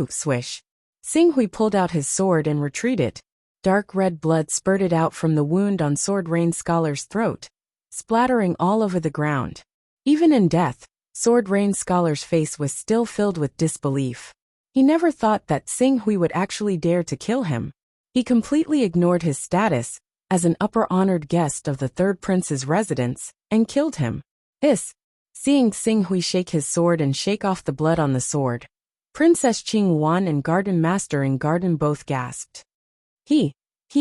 S1: Swish! Xing Hui pulled out his sword and retreated. Dark red blood spurted out from the wound on Sword Rain Scholar's throat, splattering all over the ground. Even in death, Sword Rain Scholar's face was still filled with disbelief. He never thought that Xing Hui would actually dare to kill him. He completely ignored his status as an upper-honored guest of the third prince's residence and killed him. Seeing Xing Hui shake his sword and shake off the blood on the sword, Princess Qing Wan and Garden Master in Garden both gasped. He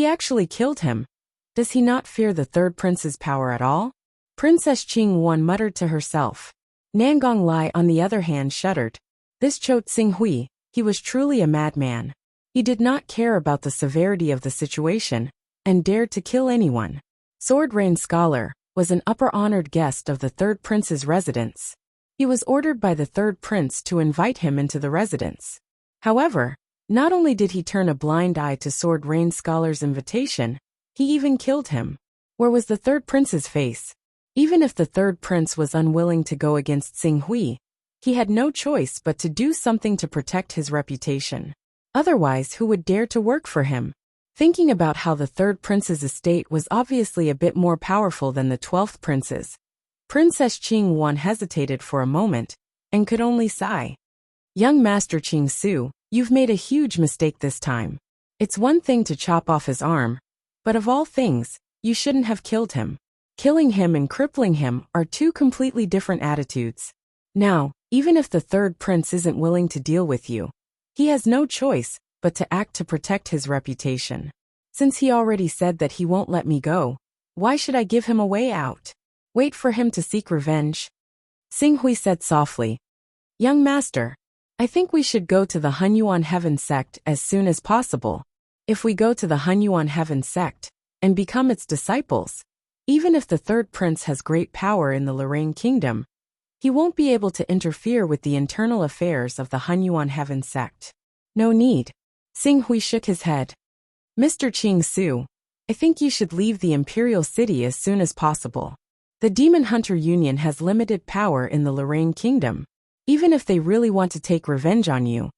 S1: actually killed him. Does he not fear the third prince's power at all? Princess Qing Wan muttered to herself. Nangong Lai, on the other hand, shuddered. This Chou Xing Hui, he was truly a madman. He did not care about the severity of the situation, and dared to kill anyone. Sword Rain Scholar was an upper-honored guest of the third prince's residence. He was ordered by the third prince to invite him into the residence. However, not only did he turn a blind eye to Sword Rain Scholar's invitation, he even killed him. Where was the third prince's face? Even if the third prince was unwilling to go against Xing Hui, he had no choice but to do something to protect his reputation. Otherwise, who would dare to work for him? Thinking about how the third prince's estate was obviously a bit more powerful than the 12th prince's, Princess Qing Wan hesitated for a moment, and could only sigh. Young Master Qing Su, you've made a huge mistake this time. It's one thing to chop off his arm, but of all things, you shouldn't have killed him. Killing him and crippling him are two completely different attitudes. Now, even if the third prince isn't willing to deal with you, he has no choice but to act to protect his reputation. Since he already said that he won't let me go, why should I give him a way out? Wait for him to seek revenge? Xing Hui said softly. Young master, I think we should go to the Hunyuan Heaven sect as soon as possible. If we go to the Hunyuan Heaven sect and become its disciples, even if the third prince has great power in the Lorraine kingdom, he won't be able to interfere with the internal affairs of the Hunyuan Heaven sect. No need. Xing Hui shook his head. Mr. Qing Su, I think you should leave the imperial city as soon as possible. The Demon Hunter Union has limited power in the Lorraine kingdom. Even if they really want to take revenge on you,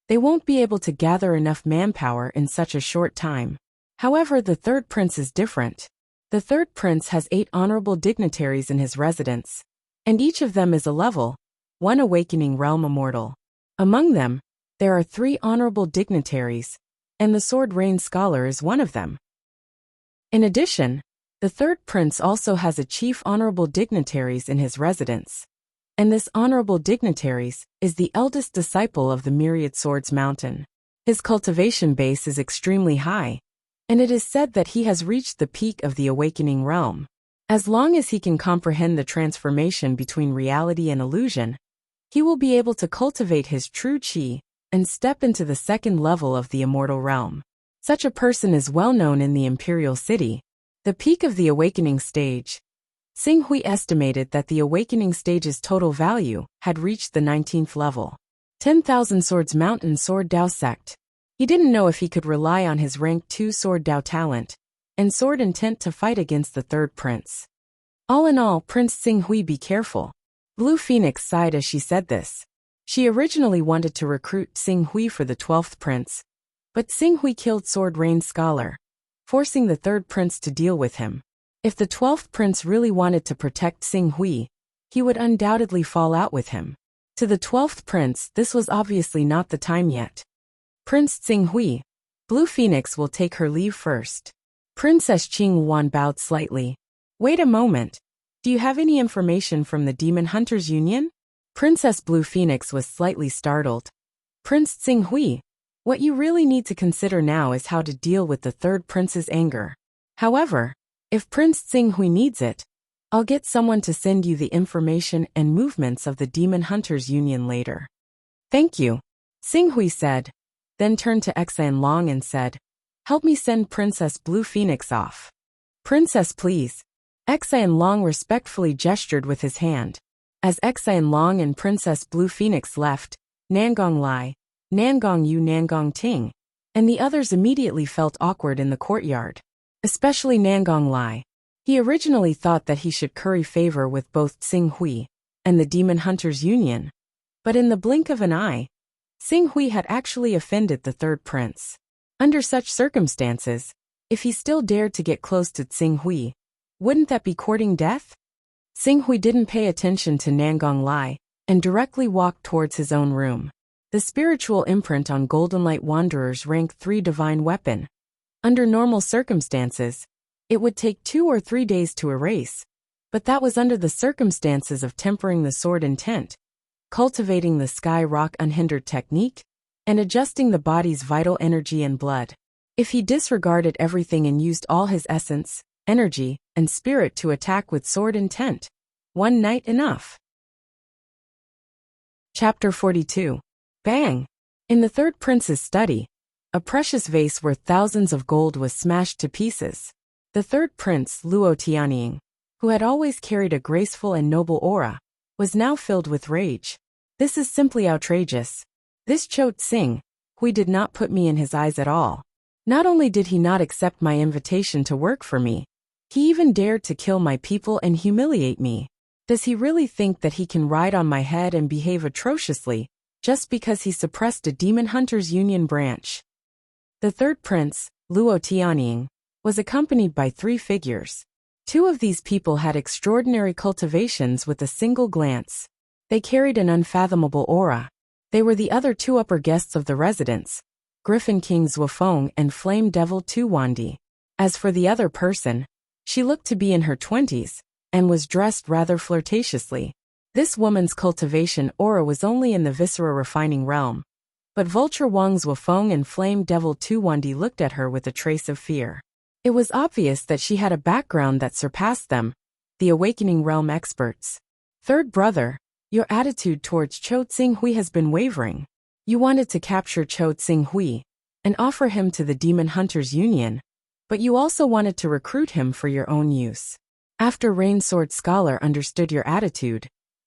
S1: they won't be able to gather enough manpower in such a short time. However, the third prince is different. The third prince has 8 honorable dignitaries in his residence, and each of them is a level 1 awakening realm immortal. Among them, there are 3 honorable dignitaries, and the Sword Rain Scholar is one of them. In addition, the third prince also has a chief honorable dignitaries in his residence, and this honorable dignitaries is the eldest disciple of the Myriad Swords Mountain. His cultivation base is extremely high, and it is said that he has reached the peak of the awakening realm. As long as he can comprehend the transformation between reality and illusion, he will be able to cultivate his true qi and step into the second level of the immortal realm. Such a person is well known in the imperial city. The peak of the awakening stage. Xing Hui estimated that the awakening stage's total value had reached the 19th level. 10,000 Swords Mountain Sword Dao Sect. He didn't know if he could rely on his rank 2 Sword Dao talent and sword intent to fight against the third prince. All in all, Prince Xing Hui, be careful. Blue Phoenix sighed as she said this. She originally wanted to recruit Xing Hui for the 12th prince, but Xing Hui killed Sword Rain's scholar, forcing the 3rd prince to deal with him. If the 12th prince really wanted to protect Xing Hui, he would undoubtedly fall out with him. To the 12th prince, this was obviously not the time yet. Prince Xing Hui, Blue Phoenix will take her leave first. Princess Qing Wan bowed slightly. Wait a moment. Do you have any information from the Demon Hunters Union? Princess Blue Phoenix was slightly startled. Prince Xing Hui, what you really need to consider now is how to deal with the 3rd prince's anger. However, if Prince Xing Hui needs it, I'll get someone to send you the information and movements of the Demon Hunters Union later. Thank you, Xing Hui said, then turned to Exan Long and said, help me send Princess Blue Phoenix off. Princess, please. Exan Long respectfully gestured with his hand. As Exan Long and Princess Blue Phoenix left, Nangong Lai, Nangong Yu Nangong Ting, and the others immediately felt awkward in the courtyard. Especially Nangong Lai. He originally thought that he should curry favor with both Xing Hui and the Demon Hunters Union, but in the blink of an eye, Xing Hui had actually offended the 3rd prince. Under such circumstances, if he still dared to get close to Xing Hui, wouldn't that be courting death? Xing Hui didn't pay attention to Nangong Lai and directly walked towards his own room. The spiritual imprint on Golden Light Wanderer's rank 3 divine weapon. Under normal circumstances, it would take 2 or 3 days to erase, but that was under the circumstances of tempering the sword intent, cultivating the sky rock unhindered technique, and adjusting the body's vital energy and blood. If he disregarded everything and used all his essence, energy, and spirit to attack with sword intent, one night enough. Chapter 42. Bang! In the 3rd prince's study, a precious vase worth thousands of gold was smashed to pieces. The 3rd prince, Luo Tianying, who had always carried a graceful and noble aura, was now filled with rage. This is simply outrageous. This Cho Tsing Hui did not put me in his eyes at all. Not only did he not accept my invitation to work for me, he even dared to kill my people and humiliate me. Does he really think that he can ride on my head and behave atrociously, just because he suppressed a Demon Hunters Union branch? The 3rd prince, Luo Tianying, was accompanied by 3 figures. 2 of these people had extraordinary cultivations with a single glance. They carried an unfathomable aura. They were the other 2 upper guests of the residence, Griffin King Zuofeng and Flame Devil Tu Wandi. As for the other person, she looked to be in her 20s, and was dressed rather flirtatiously. This woman's cultivation aura was only in the viscera refining realm, but Vulture Wang Zuofeng and Flame Devil Tu Wandi looked at her with a trace of fear. It was obvious that she had a background that surpassed them, the Awakening Realm experts. 3rd brother, your attitude towards Cho Tsing Hui has been wavering. You wanted to capture Cho Tsing Hui and offer him to the Demon Hunters Union, but you also wanted to recruit him for your own use. After Rain Sword Scholar understood your attitude,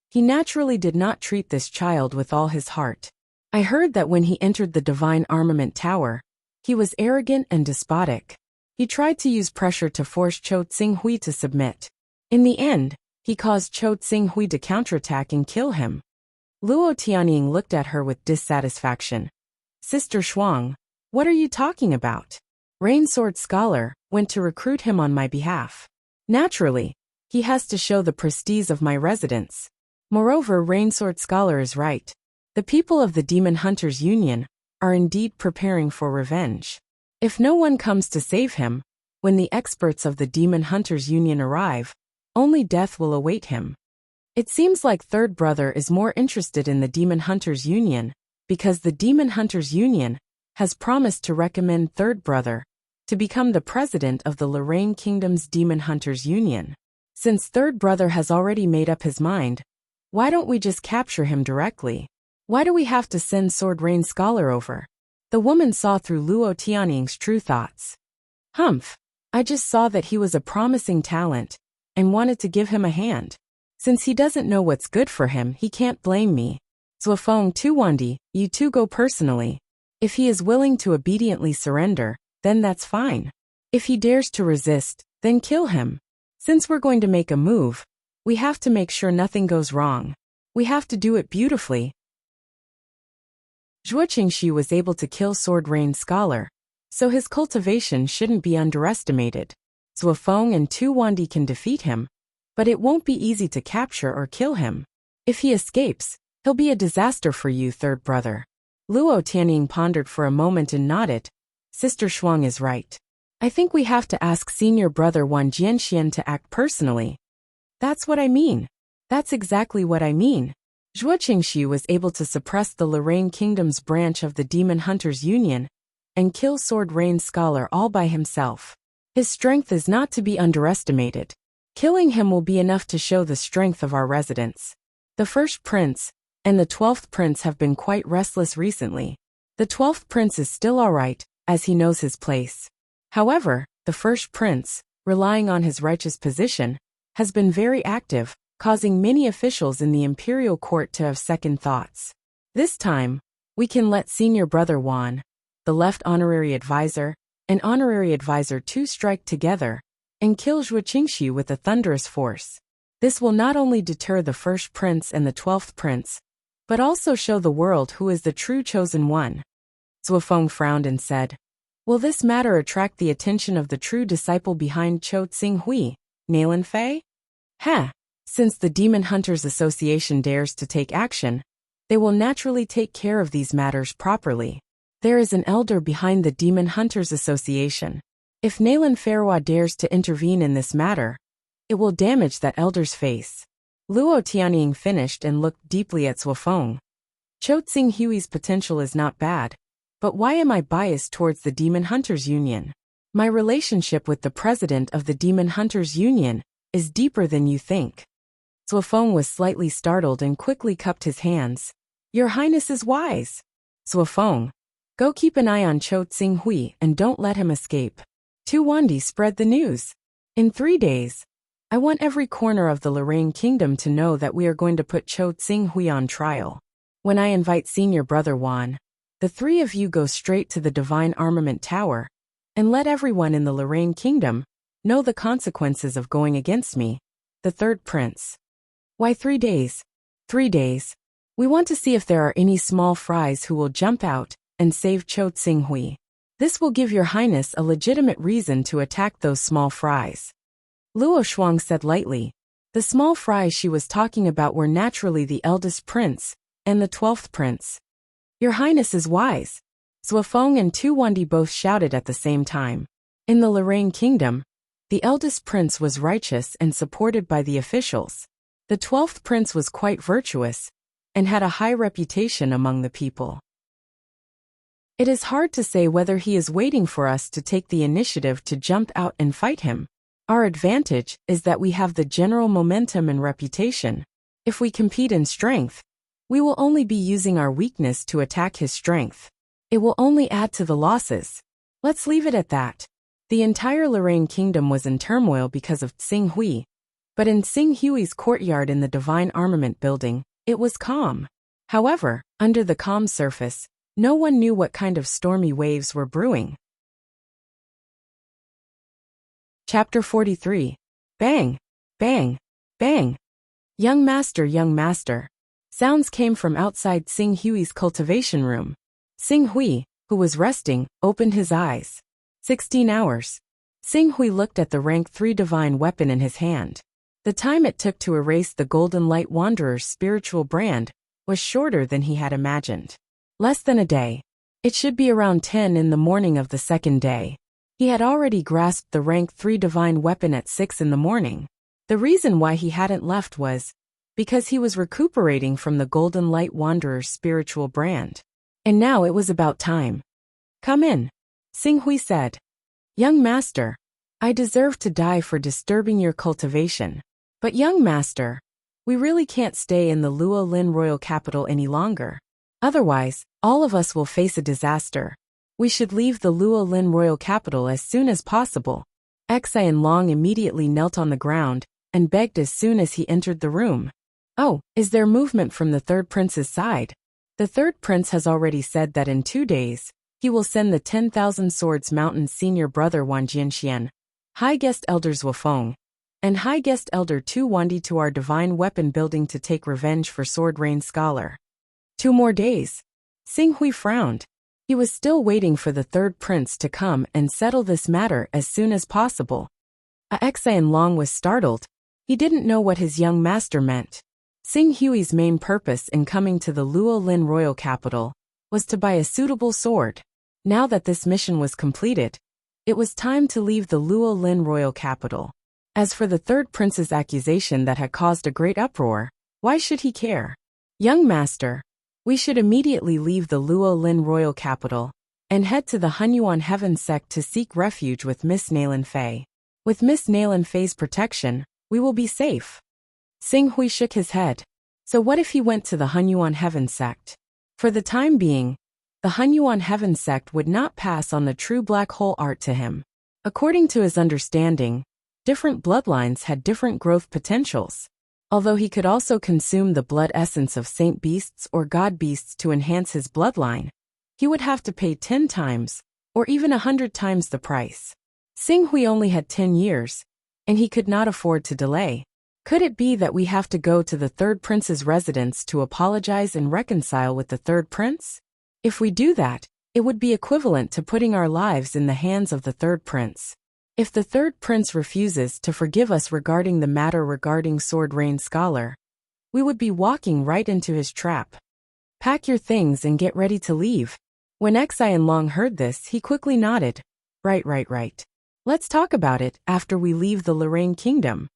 S1: he naturally did not treat this child with all his heart. I heard that when he entered the Divine Armament Tower, he was arrogant and despotic. He tried to use pressure to force Cho Tsing Hui to submit. In the end, he caused Cho Tsing Hui to counterattack and kill him. Luo Tianying looked at her with dissatisfaction. Sister Shuang, what are you talking about? Rain Sword Scholar went to recruit him on my behalf. Naturally, he has to show the prestige of my residence. Moreover, Rain Sword Scholar is right. The people of the Demon Hunters Union are indeed preparing for revenge. If no one comes to save him, when the experts of the Demon Hunters Union arrive, only death will await him. It seems like 3rd brother is more interested in the Demon Hunters Union, because the Demon Hunters Union has promised to recommend 3rd brother to become the president of the Lorraine Kingdom's Demon Hunters Union. Since 3rd brother has already made up his mind, why don't we just capture him directly? Why do we have to send Sword Rain Scholar over? The woman saw through Luo Tianying's true thoughts. Humph, I just saw that he was a promising talent, and wanted to give him a hand. Since he doesn't know what's good for him, he can't blame me. Zuofeng Tuwandi, you two go personally. If he is willing to obediently surrender, then that's fine. If he dares to resist, then kill him. Since we're going to make a move, we have to make sure nothing goes wrong. We have to do it beautifully. Zhuo Qingxi was able to kill Sword Rain Scholar, so his cultivation shouldn't be underestimated. Zhuo Feng and Tu Wandi can defeat him, but it won't be easy to capture or kill him. If he escapes, he'll be a disaster for you, third brother. Luo Tianying pondered for a moment and nodded. Sister Shuang is right. I think we have to ask senior brother Wan Jianxian to act personally. That's what I mean. That's exactly what I mean. Zhuo Qingxi was able to suppress the Lorraine Kingdom's branch of the Demon Hunters Union and kill Sword Rain Scholar all by himself. His strength is not to be underestimated. Killing him will be enough to show the strength of our residents. The first prince and the 12th prince have been quite restless recently. The 12th prince is still alright, as he knows his place. However, the first prince, relying on his righteous position, has been very active, causing many officials in the imperial court to have second thoughts. This time, we can let senior brother Wan, the left honorary advisor, and honorary advisor 2 strike together and kill Zhuo Qingxi with a thunderous force. This will not only deter the first prince and the 12th prince, but also show the world who is the true chosen one. Zhuo Feng frowned and said, will this matter attract the attention of the true disciple behind Chou Tsinghui, Nalan Fei? Since the Demon Hunters Association dares to take action, they will naturally take care of these matters properly. There is an elder behind the Demon Hunters Association. If Nalan Ferwa dares to intervene in this matter, it will damage that elder's face. Luo Tianying finished and looked deeply at Zhuo Feng. Chou Tsinghui's potential is not bad, but why am I biased towards the Demon Hunters Union? My relationship with the president of the Demon Hunters Union is deeper than you think. Zhuo Feng was slightly startled and quickly cupped his hands. Your Highness is wise. Zhuo Feng, go keep an eye on Chou Tsinghui and don't let him escape. Tu Wandi spread the news. In 3 days, I want every corner of the Lorraine Kingdom to know that we are going to put Chou Tsinghui on trial. When I invite senior brother Wan, the 3 of you go straight to the Divine Armament Tower and let everyone in the Lorraine Kingdom know the consequences of going against me, the third prince. Why 3 days? 3 days. We want to see if there are any small fries who will jump out and save Chou Tsinghui. This will give your Highness a legitimate reason to attack those small fries. Luo Shuang said lightly. The small fries she was talking about were naturally the eldest prince and the 12th prince. Your Highness is wise. Zhuo Feng and Tu Wandi both shouted at the same time. In the Lorraine Kingdom, the eldest prince was righteous and supported by the officials. The 12th prince was quite virtuous and had a high reputation among the people. It is hard to say whether he is waiting for us to take the initiative to jump out and fight him. Our advantage is that we have the general momentum and reputation. If we compete in strength, we will only be using our weakness to attack his strength. It will only add to the losses. Let's leave it at that. The entire Lorraine Kingdom was in turmoil because of Tsinghui, but in Tsinghui's courtyard in the Divine Armament Building, it was calm. However, under the calm surface, no one knew what kind of stormy waves were brewing. Chapter 43. Bang! Bang! Bang! Young master. Sounds came from outside Tsinghui's cultivation room. Tsinghui, who was resting, opened his eyes. 16 hours. Tsinghui looked at the rank 3 divine weapon in his hand. The time it took to erase the Golden Light Wanderer's spiritual brand was shorter than he had imagined. Less than a day. It should be around 10 in the morning of the second day. He had already grasped the rank 3 divine weapon at 6 in the morning. The reason why he hadn't left was because he was recuperating from the Golden Light Wanderer's spiritual brand. And now it was about time. Come in, Tsinghui said. Young master, I deserve to die for disturbing your cultivation. But young master, we really can't stay in the Luo Lin royal capital any longer. Otherwise, all of us will face a disaster. We should leave the Luo Lin royal capital as soon as possible. Xian Long immediately knelt on the ground and begged as soon as he entered the room. Oh, is there movement from the third prince's side? The third prince has already said that in 2 days, he will send the 10,000 Swords Mountain senior brother Wan Jianxian, High Guest Elder Zhuo Feng, and High Guest Elder Tu Wandi to our divine weapon building to take revenge for Sword Rain Scholar. 2 more days. Sing Hui frowned. He was still waiting for the third prince to come and settle this matter as soon as possible. Xian Long was startled. He didn't know what his young master meant. Sing Hui's main purpose in coming to the Luo Lin royal capital was to buy a suitable sword. Now that this mission was completed, it was time to leave the Luo Lin royal capital. As for the third prince's accusation that had caused a great uproar, why should he care? Young master, we should immediately leave the Luo Lin royal capital and head to the Hunyuan heaven sect to seek refuge with Miss Nailin Fei. With Miss Nailin Fei's protection, we will be safe. Sing Hui shook his head. So what if he went to the Hunyuan heaven sect? For the time being, the Hunyuan heaven sect would not pass on the true black hole art to him. According to his understanding, different bloodlines had different growth potentials. Although he could also consume the blood essence of saint beasts or god beasts to enhance his bloodline, he would have to pay 10 times, or even 100 times the price. Sing Hui only had 10 years, and he could not afford to delay. Could it be that we have to go to the third prince's residence to apologize and reconcile with the third prince? If we do that, it would be equivalent to putting our lives in the hands of the third prince. If the third prince refuses to forgive us regarding the matter regarding Sword Rain Scholar, we would be walking right into his trap. Pack your things and get ready to leave. When Xian Long heard this, he quickly nodded. Right. Let's talk about it after we leave the Lorraine Kingdom.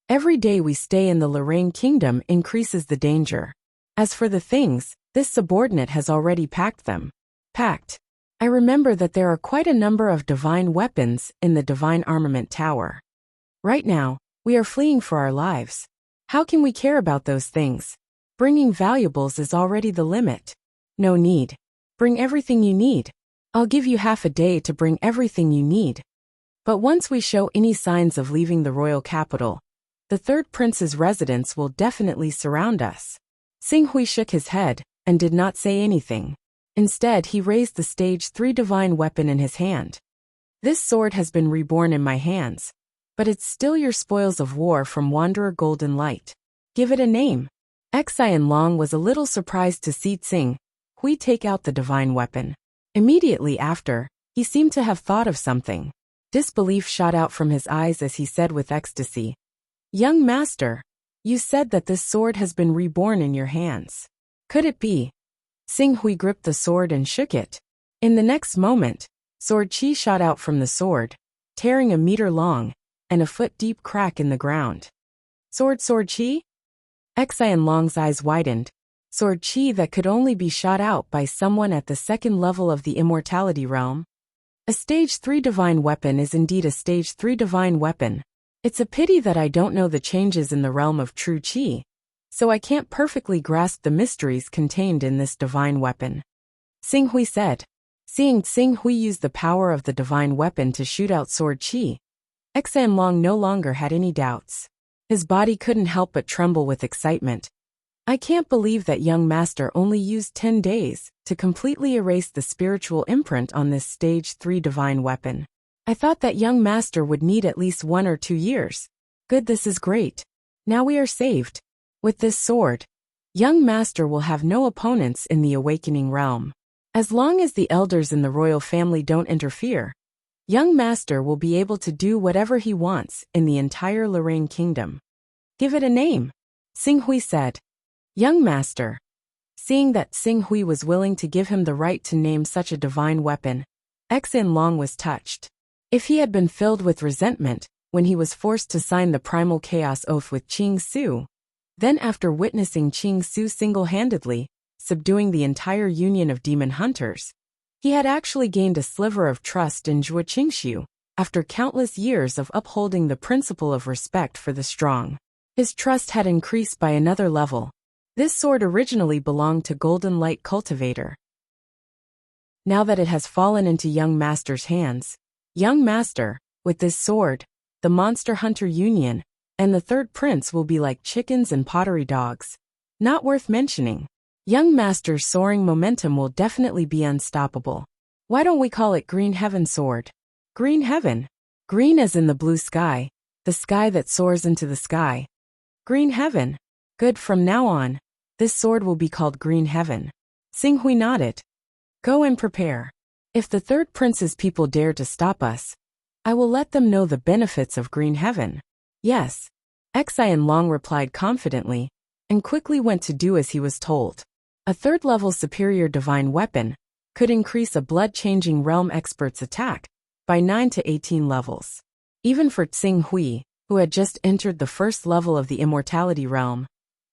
S1: Every day we stay in the Lorraine Kingdom increases the danger. As for the things, this subordinate has already packed them. Packed. I remember that there are quite a number of divine weapons in the Divine Armament Tower. Right now, we are fleeing for our lives. How can we care about those things? Bringing valuables is already the limit. No need. Bring everything you need. I'll give you half a day to bring everything you need. But once we show any signs of leaving the royal capital, the third prince's residence will definitely surround us. Sing Hui shook his head and did not say anything. Instead, he raised the stage 3 divine weapon in his hand. This sword has been reborn in my hands, but it's still your spoils of war from Wanderer Golden Light. Give it a name. Xian Long was a little surprised to see Sing Hui take out the divine weapon. Immediately after, he seemed to have thought of something. Disbelief shot out from his eyes as he said with ecstasy, "Young master, you said that this sword has been reborn in your hands. Could it be?" Sing Hui gripped the sword and shook it. In the next moment, sword chi shot out from the sword, tearing a meter long and a foot deep crack in the ground. Sword chi? Xian Long's eyes widened. Sword chi that could only be shot out by someone at the second level of the immortality realm. A stage 3 divine weapon is indeed a stage 3 divine weapon. It's a pity that I don't know the changes in the realm of true chi, so I can't perfectly grasp the mysteries contained in this divine weapon. Sing Hui said. Seeing Sing Hui use the power of the divine weapon to shoot out sword chi, Xian Long no longer had any doubts. His body couldn't help but tremble with excitement. I can't believe that young master only used 10 days to completely erase the spiritual imprint on this stage 3 divine weapon. I thought that young master would need at least 1 or 2 years. Good, this is great. Now we are saved. With this sword, young master will have no opponents in the awakening realm. As long as the elders in the royal family don't interfere, young master will be able to do whatever he wants in the entire Lorraine Kingdom. Give it a name, Sing Hui said. Young master. Seeing that Sing Hui was willing to give him the right to name such a divine weapon, Xian Long was touched. If he had been filled with resentment when he was forced to sign the primal chaos oath with Qing Su, then after witnessing Qing Su single-handedly subduing the entire union of demon hunters, he had actually gained a sliver of trust in Zhuo Qingxiu after countless years of upholding the principle of respect for the strong. His trust had increased by another level. This sword originally belonged to Golden Light Cultivator. Now that it has fallen into young master's hands, young master, with this sword, the Monster Hunter Union, and the third prince will be like chickens and pottery dogs. Not worth mentioning. Young master's soaring momentum will definitely be unstoppable. Why don't we call it Green Heaven Sword? Green Heaven. Green as in the blue sky, the sky that soars into the sky. Green Heaven. Good, from now on, this sword will be called Green Heaven. Xinghui nodded. Go and prepare. If the third prince's people dare to stop us, I will let them know the benefits of green heaven. Yes. Xian Long replied confidently, and quickly went to do as he was told. A third-level superior divine weapon could increase a blood-changing realm expert's attack by 9 to 18 levels. Even for Xinghui, who had just entered the first level of the immortality realm,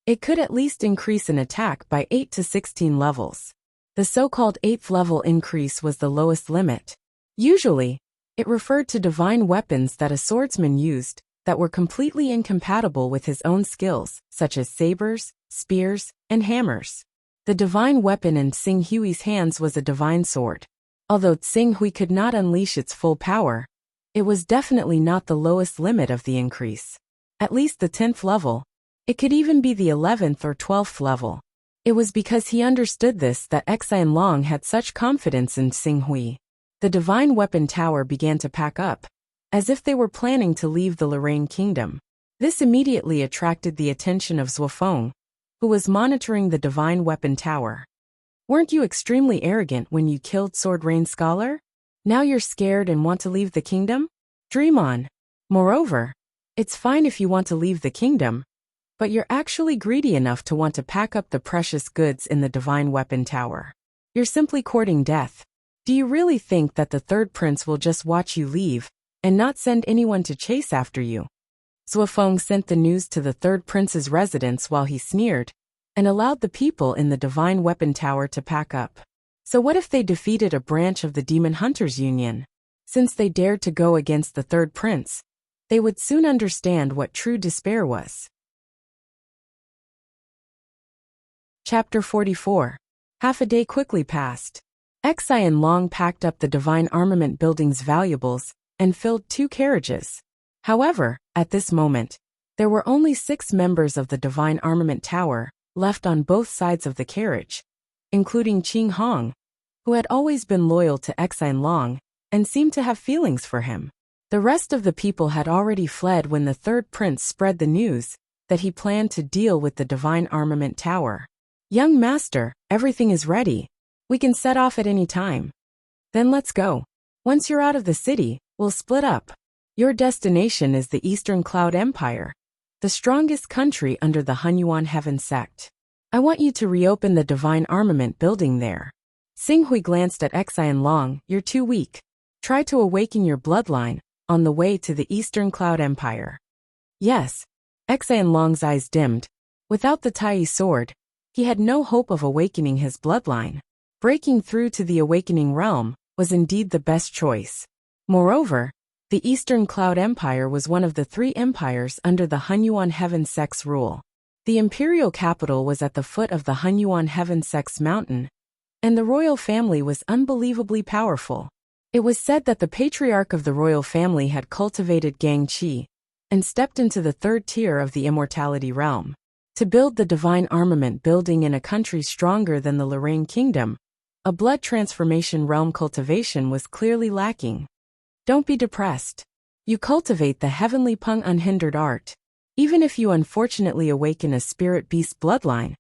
S1: it could at least increase an attack by 8 to 16 levels. The so-called 8th level increase was the lowest limit. Usually, it referred to divine weapons that a swordsman used that were completely incompatible with his own skills, such as sabers, spears, and hammers. The divine weapon in Xinghui's hands was a divine sword. Although Xinghui could not unleash its full power, it was definitely not the lowest limit of the increase. At least the 10th level. It could even be the 11th or 12th level. It was because he understood this that Xian Long had such confidence in Xinghui. The divine weapon tower began to pack up, as if they were planning to leave the Lorraine kingdom. This immediately attracted the attention of Zuofeng, who was monitoring the divine weapon tower. Weren't you extremely arrogant when you killed Sword Rain Scholar? Now you're scared and want to leave the kingdom? Dream on. Moreover, it's fine if you want to leave the kingdom, but you're actually greedy enough to want to pack up the precious goods in the divine weapon tower. You're simply courting death. Do you really think that the third prince will just watch you leave and not send anyone to chase after you? Zuofeng sent the news to the third prince's residence while he sneered, and allowed the people in the divine weapon tower to pack up. So what if they defeated a branch of the Demon Hunters Union? Since they dared to go against the third prince, they would soon understand what true despair was. Chapter 44. Half a day quickly passed. Xian Long packed up the divine armament building's valuables and filled 2 carriages. However, at this moment, there were only 6 members of the divine armament tower left on both sides of the carriage, including Qing Hong, who had always been loyal to Xian Long and seemed to have feelings for him. The rest of the people had already fled when the third prince spread the news that he planned to deal with the divine armament tower. Young master, everything is ready. We can set off at any time. Then let's go. Once you're out of the city, we'll split up. Your destination is the Eastern Cloud Empire, the strongest country under the Hunyuan Heaven sect. I want you to reopen the divine armament building there. Xinghui glanced at Xian Long. You're too weak. Try to awaken your bloodline on the way to the Eastern Cloud Empire. Yes. Xian Long's eyes dimmed. Without the Tai sword, he had no hope of awakening his bloodline. Breaking through to the awakening realm was indeed the best choice. Moreover, the Eastern Cloud Empire was one of the 3 empires under the Hunyuan Heaven sect's rule. The imperial capital was at the foot of the Hunyuan Heaven sect's mountain, and the royal family was unbelievably powerful. It was said that the patriarch of the royal family had cultivated Gang Qi and stepped into the 3rd tier of the immortality realm. To build the divine armament building in a country stronger than the Lorraine kingdom, a blood transformation realm cultivation was clearly lacking. Don't be depressed. You cultivate the heavenly Peng unhindered art. Even if you unfortunately awaken a spirit beast bloodline,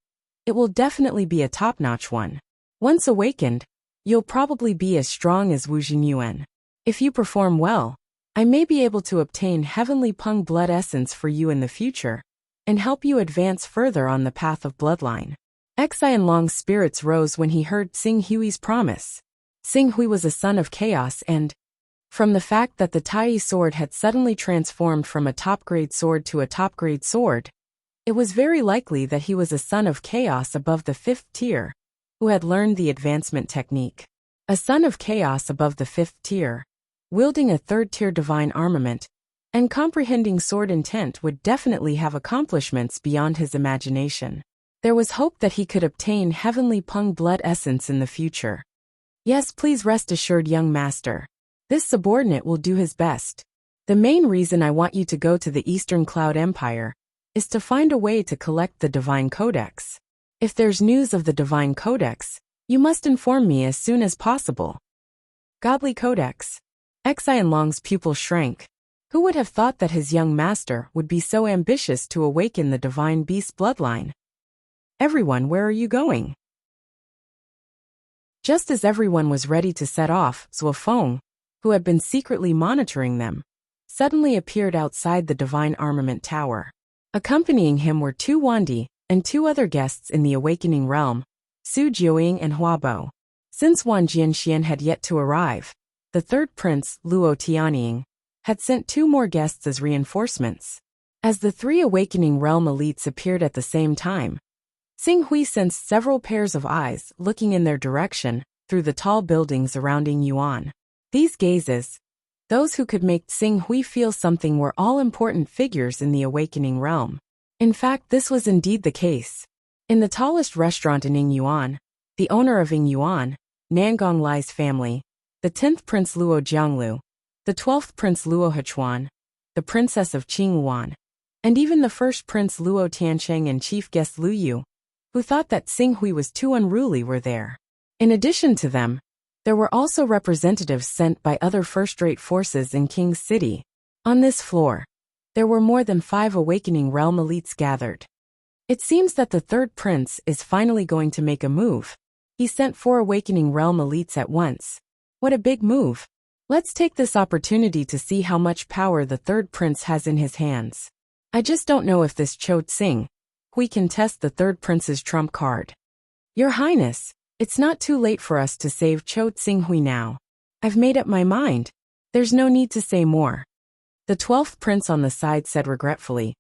S1: it will definitely be a top-notch one. Once awakened, you'll probably be as strong as Hunyuan. If you perform well, I may be able to obtain heavenly Peng blood essence for you in the future, and help you advance further on the path of bloodline. Xian Long's spirits rose when he heard Xinghui's promise. Xinghui was a son of chaos and, from the fact that the Tai sword had suddenly transformed from a top-grade sword to a top-grade sword, it was very likely that he was a son of chaos above the 5th tier, who had learned the advancement technique. A son of chaos above the 5th tier, wielding a 3rd-tier divine armament, and comprehending sword intent would definitely have accomplishments beyond his imagination. There was hope that he could obtain heavenly Peng blood essence in the future. Yes, please rest assured, young master. This subordinate will do his best. The main reason I want you to go to the Eastern Cloud Empire is to find a way to collect the Divine Codex. If there's news of the Divine Codex, you must inform me as soon as possible. Godly Codex. Xian Long's pupil shrank. Who would have thought that his young master would be so ambitious to awaken the Divine Beast bloodline? Everyone, where are you going? Just as everyone was ready to set off, Zuofeng, who had been secretly monitoring them, suddenly appeared outside the Divine Armament Tower. Accompanying him were 2 Wandi and 2 other guests in the Awakening Realm, Su Jiuying and Huabo. Since Wan Jianxian had yet to arrive, the third prince, Luo Tianying, had sent 2 more guests as reinforcements. As the 3 Awakening Realm elites appeared at the same time, Xing Hui sensed several pairs of eyes looking in their direction through the tall buildings surrounding Yuan. These gazes, those who could make Xing Hui feel something, were all important figures in the Awakening Realm. In fact, this was indeed the case. In the tallest restaurant in Yuan, the owner of Yuan, Nangong Lai's family, the 10th Prince Luo Jianglu, the 12th Prince Luo Huchuan, the Princess of Qingyuan, and even the 1st Prince Luo Tiansheng and chief guest Lu Yu, who thought that Xing Hui was too unruly, were there. In addition to them, there were also representatives sent by other first-rate forces in King's City. On this floor, there were more than 5 Awakening Realm elites gathered. It seems that the third prince is finally going to make a move. He sent 4 Awakening Realm elites at once. What a big move. Let's take this opportunity to see how much power the third prince has in his hands. I just don't know if this Cho Xing Hui can test the third prince's trump card. Your Highness, it's not too late for us to save Cho Xing Hui now. I've made up my mind. There's no need to say more. The 12th prince on the side said regretfully.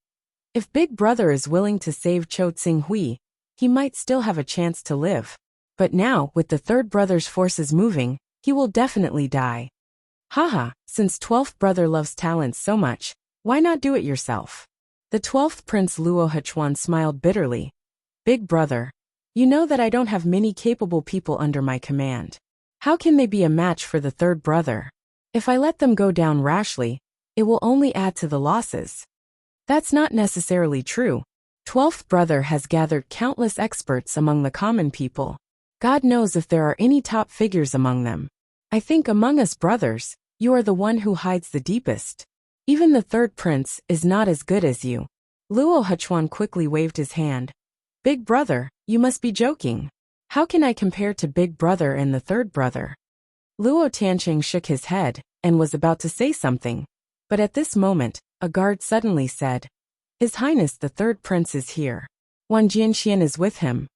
S1: If Big Brother is willing to save Cho Xing Hui, he might still have a chance to live. But now, with the third brother's forces moving, he will definitely die. Haha, since 12th brother loves talents so much, why not do it yourself? The 12th Prince Luo Huchuan smiled bitterly. Big Brother, you know that I don't have many capable people under my command. How can they be a match for the third brother? If I let them go down rashly, it will only add to the losses. That's not necessarily true. 12th brother has gathered countless experts among the common people. God knows if there are any top figures among them. I think among us brothers, you are the one who hides the deepest. Even the third prince is not as good as you. Luo Huchuan quickly waved his hand. Big Brother, you must be joking. How can I compare to Big Brother and the third brother? Luo Tiansheng shook his head and was about to say something. But at this moment, a guard suddenly said, His Highness the third prince is here. Wan Jianxian is with him.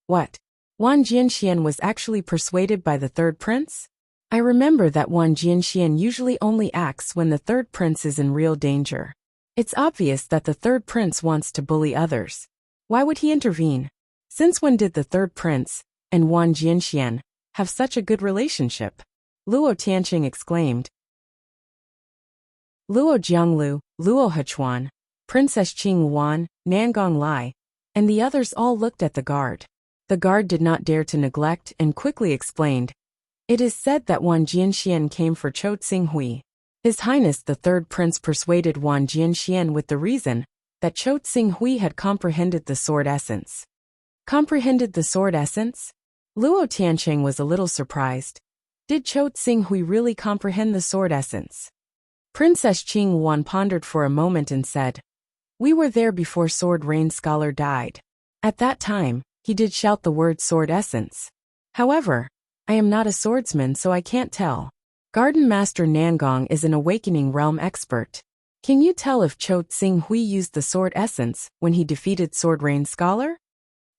S1: What? Wan Jianxian was actually persuaded by the third prince? I remember that Wan Jianxian usually only acts when the third prince is in real danger. It's obvious that the third prince wants to bully others. Why would he intervene? Since when did the third prince and Wan Jianxian have such a good relationship? Luo Tiansheng exclaimed. Luo Jianglu, Luo Huchuan, Princess Qingyuan, Nangong Lai, and the others all looked at the guard. The guard did not dare to neglect and quickly explained. It is said that Wan Jianxian came for Cho Xing Hui. His Highness the third prince persuaded Wan Jianxian with the reason that Cho Xing Hui had comprehended the sword essence. Comprehended the sword essence? Luo Tiansheng was a little surprised. Did Cho Xing Hui really comprehend the sword essence? Princess Qingyuan pondered for a moment and said, We were there before Sword Rain Scholar died. At that time, he did shout the word sword essence. However, I am not a swordsman, so I can't tell. Garden Master Nangong is an Awakening Realm expert. Can you tell if Cho Xing Hui used the sword essence when he defeated Sword Rain Scholar?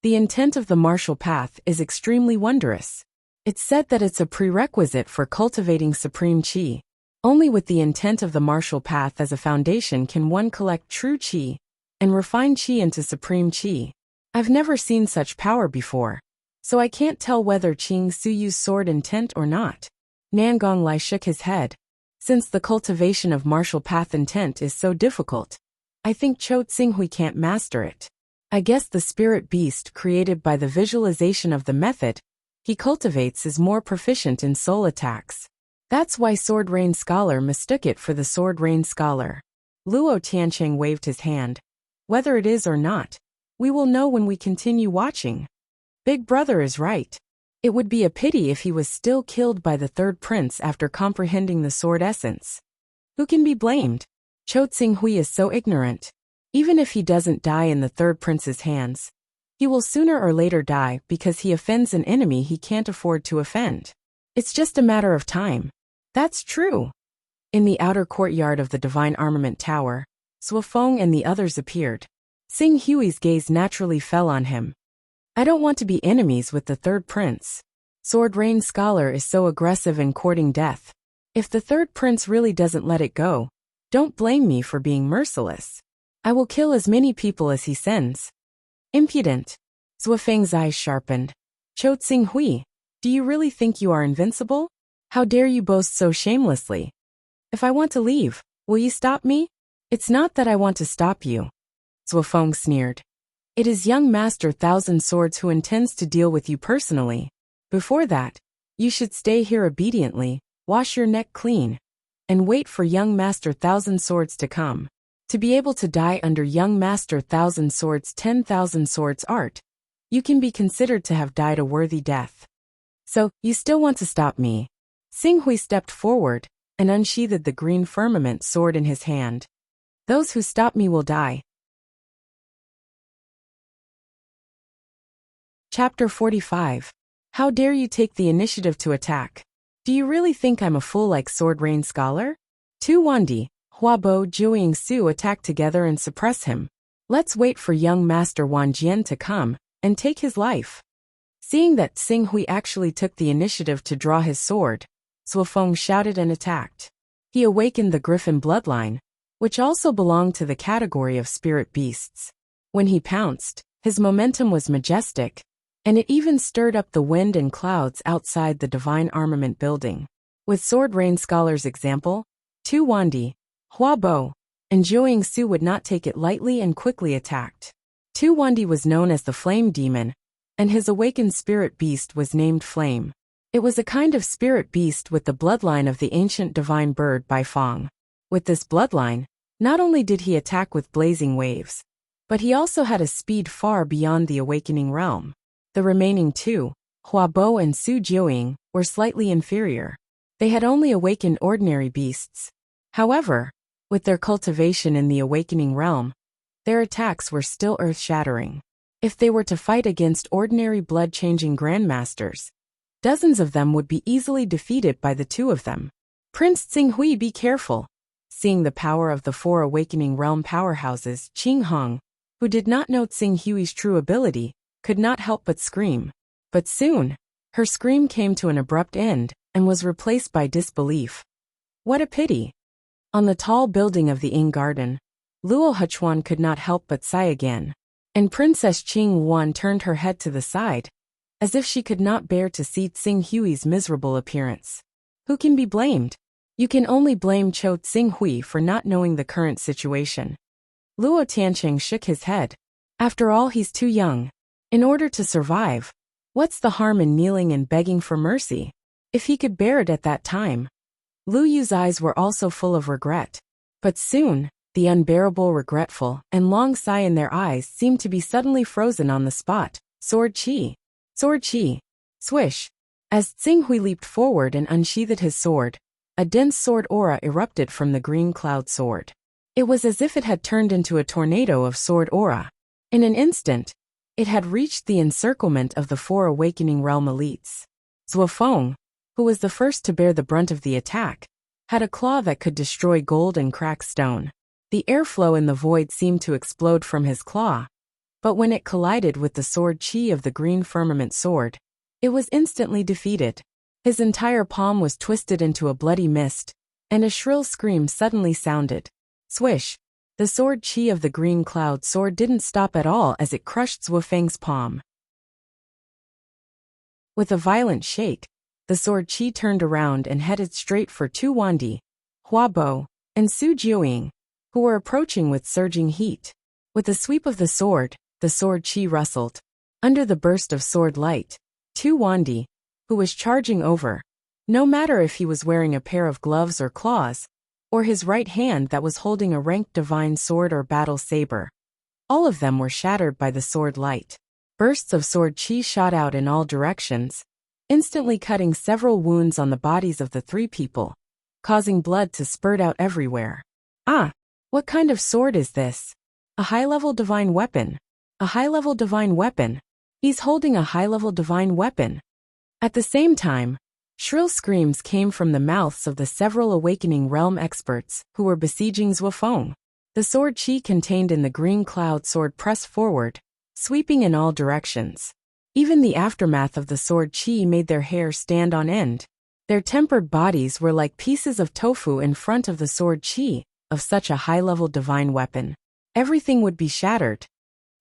S1: The intent of the martial path is extremely wondrous. It's said that it's a prerequisite for cultivating supreme qi. Only with the intent of the martial path as a foundation can one collect true qi and refine qi into supreme qi. I've never seen such power before, so I can't tell whether Qing Su used sword intent or not. Nangong Lai shook his head. Since the cultivation of martial path intent is so difficult, I think Cho Xing Hui can't master it. I guess the spirit beast created by the visualization of the method he cultivates is more proficient in soul attacks. That's why Sword Rain Scholar mistook it for the Sword Rain Scholar. Luo Tiansheng waved his hand. Whether it is or not, we will know when we continue watching. Big Brother is right. It would be a pity if he was still killed by the third prince after comprehending the sword essence. Who can be blamed? Cho Xing Hui is so ignorant. Even if he doesn't die in the third prince's hands, He will sooner or later die because he offends an enemy he can't afford to offend. It's just a matter of time. That's true. In the outer courtyard of the Divine Armament Tower, Suofeng and the others appeared. Xing Hui's gaze naturally fell on him. I don't want to be enemies with the third prince. Sword Rain Scholar is so aggressive in courting death. If the third prince really doesn't let it go, don't blame me for being merciless. I will kill as many people as he sends. Impudent. Suofeng's eyes sharpened. Cho Xing Hui, do you really think you are invincible? How dare you boast so shamelessly? If I want to leave, will you stop me? It's not that I want to stop you. Suofeng sneered. It is young Master Thousand Swords who intends to deal with you personally. Before that, you should stay here obediently, wash your neck clean, and wait for young Master Thousand Swords to come. To be able to die under young Master Thousand Swords 10,000 Swords art, you can be considered to have died a worthy death. So, you still want to stop me? Xing Hui stepped forward and unsheathed the green firmament sword in his hand. Those who stop me will die. Chapter 45. How dare you take the initiative to attack? Do you really think I'm a fool like Sword Rain Scholar? Tu Wandi, Huabo, Juing Su attack together and suppress him. Let's wait for young Master Wan Jian to come and take his life. Seeing that Xing Hui actually took the initiative to draw his sword, Suofeng shouted and attacked. He awakened the griffin bloodline, which also belonged to the category of spirit beasts. When he pounced, his momentum was majestic, and it even stirred up the wind and clouds outside the Divine Armament building. With Sword Rain Scholar's example, Tu Wandi, Huabo, and Juing Su would not take it lightly and quickly attacked. Tu Wandi was known as the Flame Demon, and his awakened spirit beast was named Flame. It was a kind of spirit beast with the bloodline of the ancient divine bird Bai Fong. With this bloodline, not only did he attack with blazing waves, but he also had a speed far beyond the awakening realm. The remaining two, Huabo and Su Jiuying, were slightly inferior. They had only awakened ordinary beasts. However, with their cultivation in the awakening realm, their attacks were still earth-shattering. If they were to fight against ordinary blood-changing grandmasters, dozens of them would be easily defeated by the two of them. Prince Xing Hui, be careful. Seeing the power of the four awakening realm powerhouses, Qing Hong, who did not know Xing Hui's true ability, could not help but scream. But soon, her scream came to an abrupt end and was replaced by disbelief. What a pity! On the tall building of the Ing Garden, Luo Huchuan could not help but sigh again, and Princess Qing Wan turned her head to the side, as if she could not bear to see Xing Hui's miserable appearance. Who can be blamed? You can only blame Cho Xing Hui for not knowing the current situation. Luo Tiancheng shook his head. After all, he's too young. In order to survive, what's the harm in kneeling and begging for mercy? If he could bear it at that time. Lu Yu's eyes were also full of regret. But soon, the unbearable regretful and long sigh in their eyes seemed to be suddenly frozen on the spot. Sword Chi. Sword Chi. Swish. As Xing Hui leaped forward and unsheathed his sword, a dense sword aura erupted from the green cloud sword. It was as if it had turned into a tornado of sword aura. In an instant, it had reached the encirclement of the four awakening realm elites. Suofeng, who was the first to bear the brunt of the attack, had a claw that could destroy gold and crack stone. The airflow in the void seemed to explode from his claw, but when it collided with the sword chi of the green firmament sword, it was instantly defeated. His entire palm was twisted into a bloody mist, and a shrill scream suddenly sounded. Swish! The sword chi of the green cloud sword didn't stop at all as it crushed Suofeng's palm. With a violent shake, the sword chi turned around and headed straight for Tu Wandi, Huabo, and Su Jiuying, who were approaching with surging heat. With a sweep of the sword chi rustled. Under the burst of sword light, Tu Wandi, who was charging over, no matter if he was wearing a pair of gloves or claws, or his right hand that was holding a ranked divine sword or battle saber, all of them were shattered by the sword light. Bursts of sword chi shot out in all directions, instantly cutting several wounds on the bodies of the three people, causing blood to spurt out everywhere. Ah! What kind of sword is this? A high-level divine weapon. A high-level divine weapon. He's holding a high-level divine weapon. At the same time, shrill screams came from the mouths of the several Awakening Realm experts who were besieging Zhuofeng. The sword chi contained in the green cloud sword pressed forward, sweeping in all directions. Even the aftermath of the sword chi made their hair stand on end. Their tempered bodies were like pieces of tofu in front of the sword chi of such a high-level divine weapon. Everything would be shattered.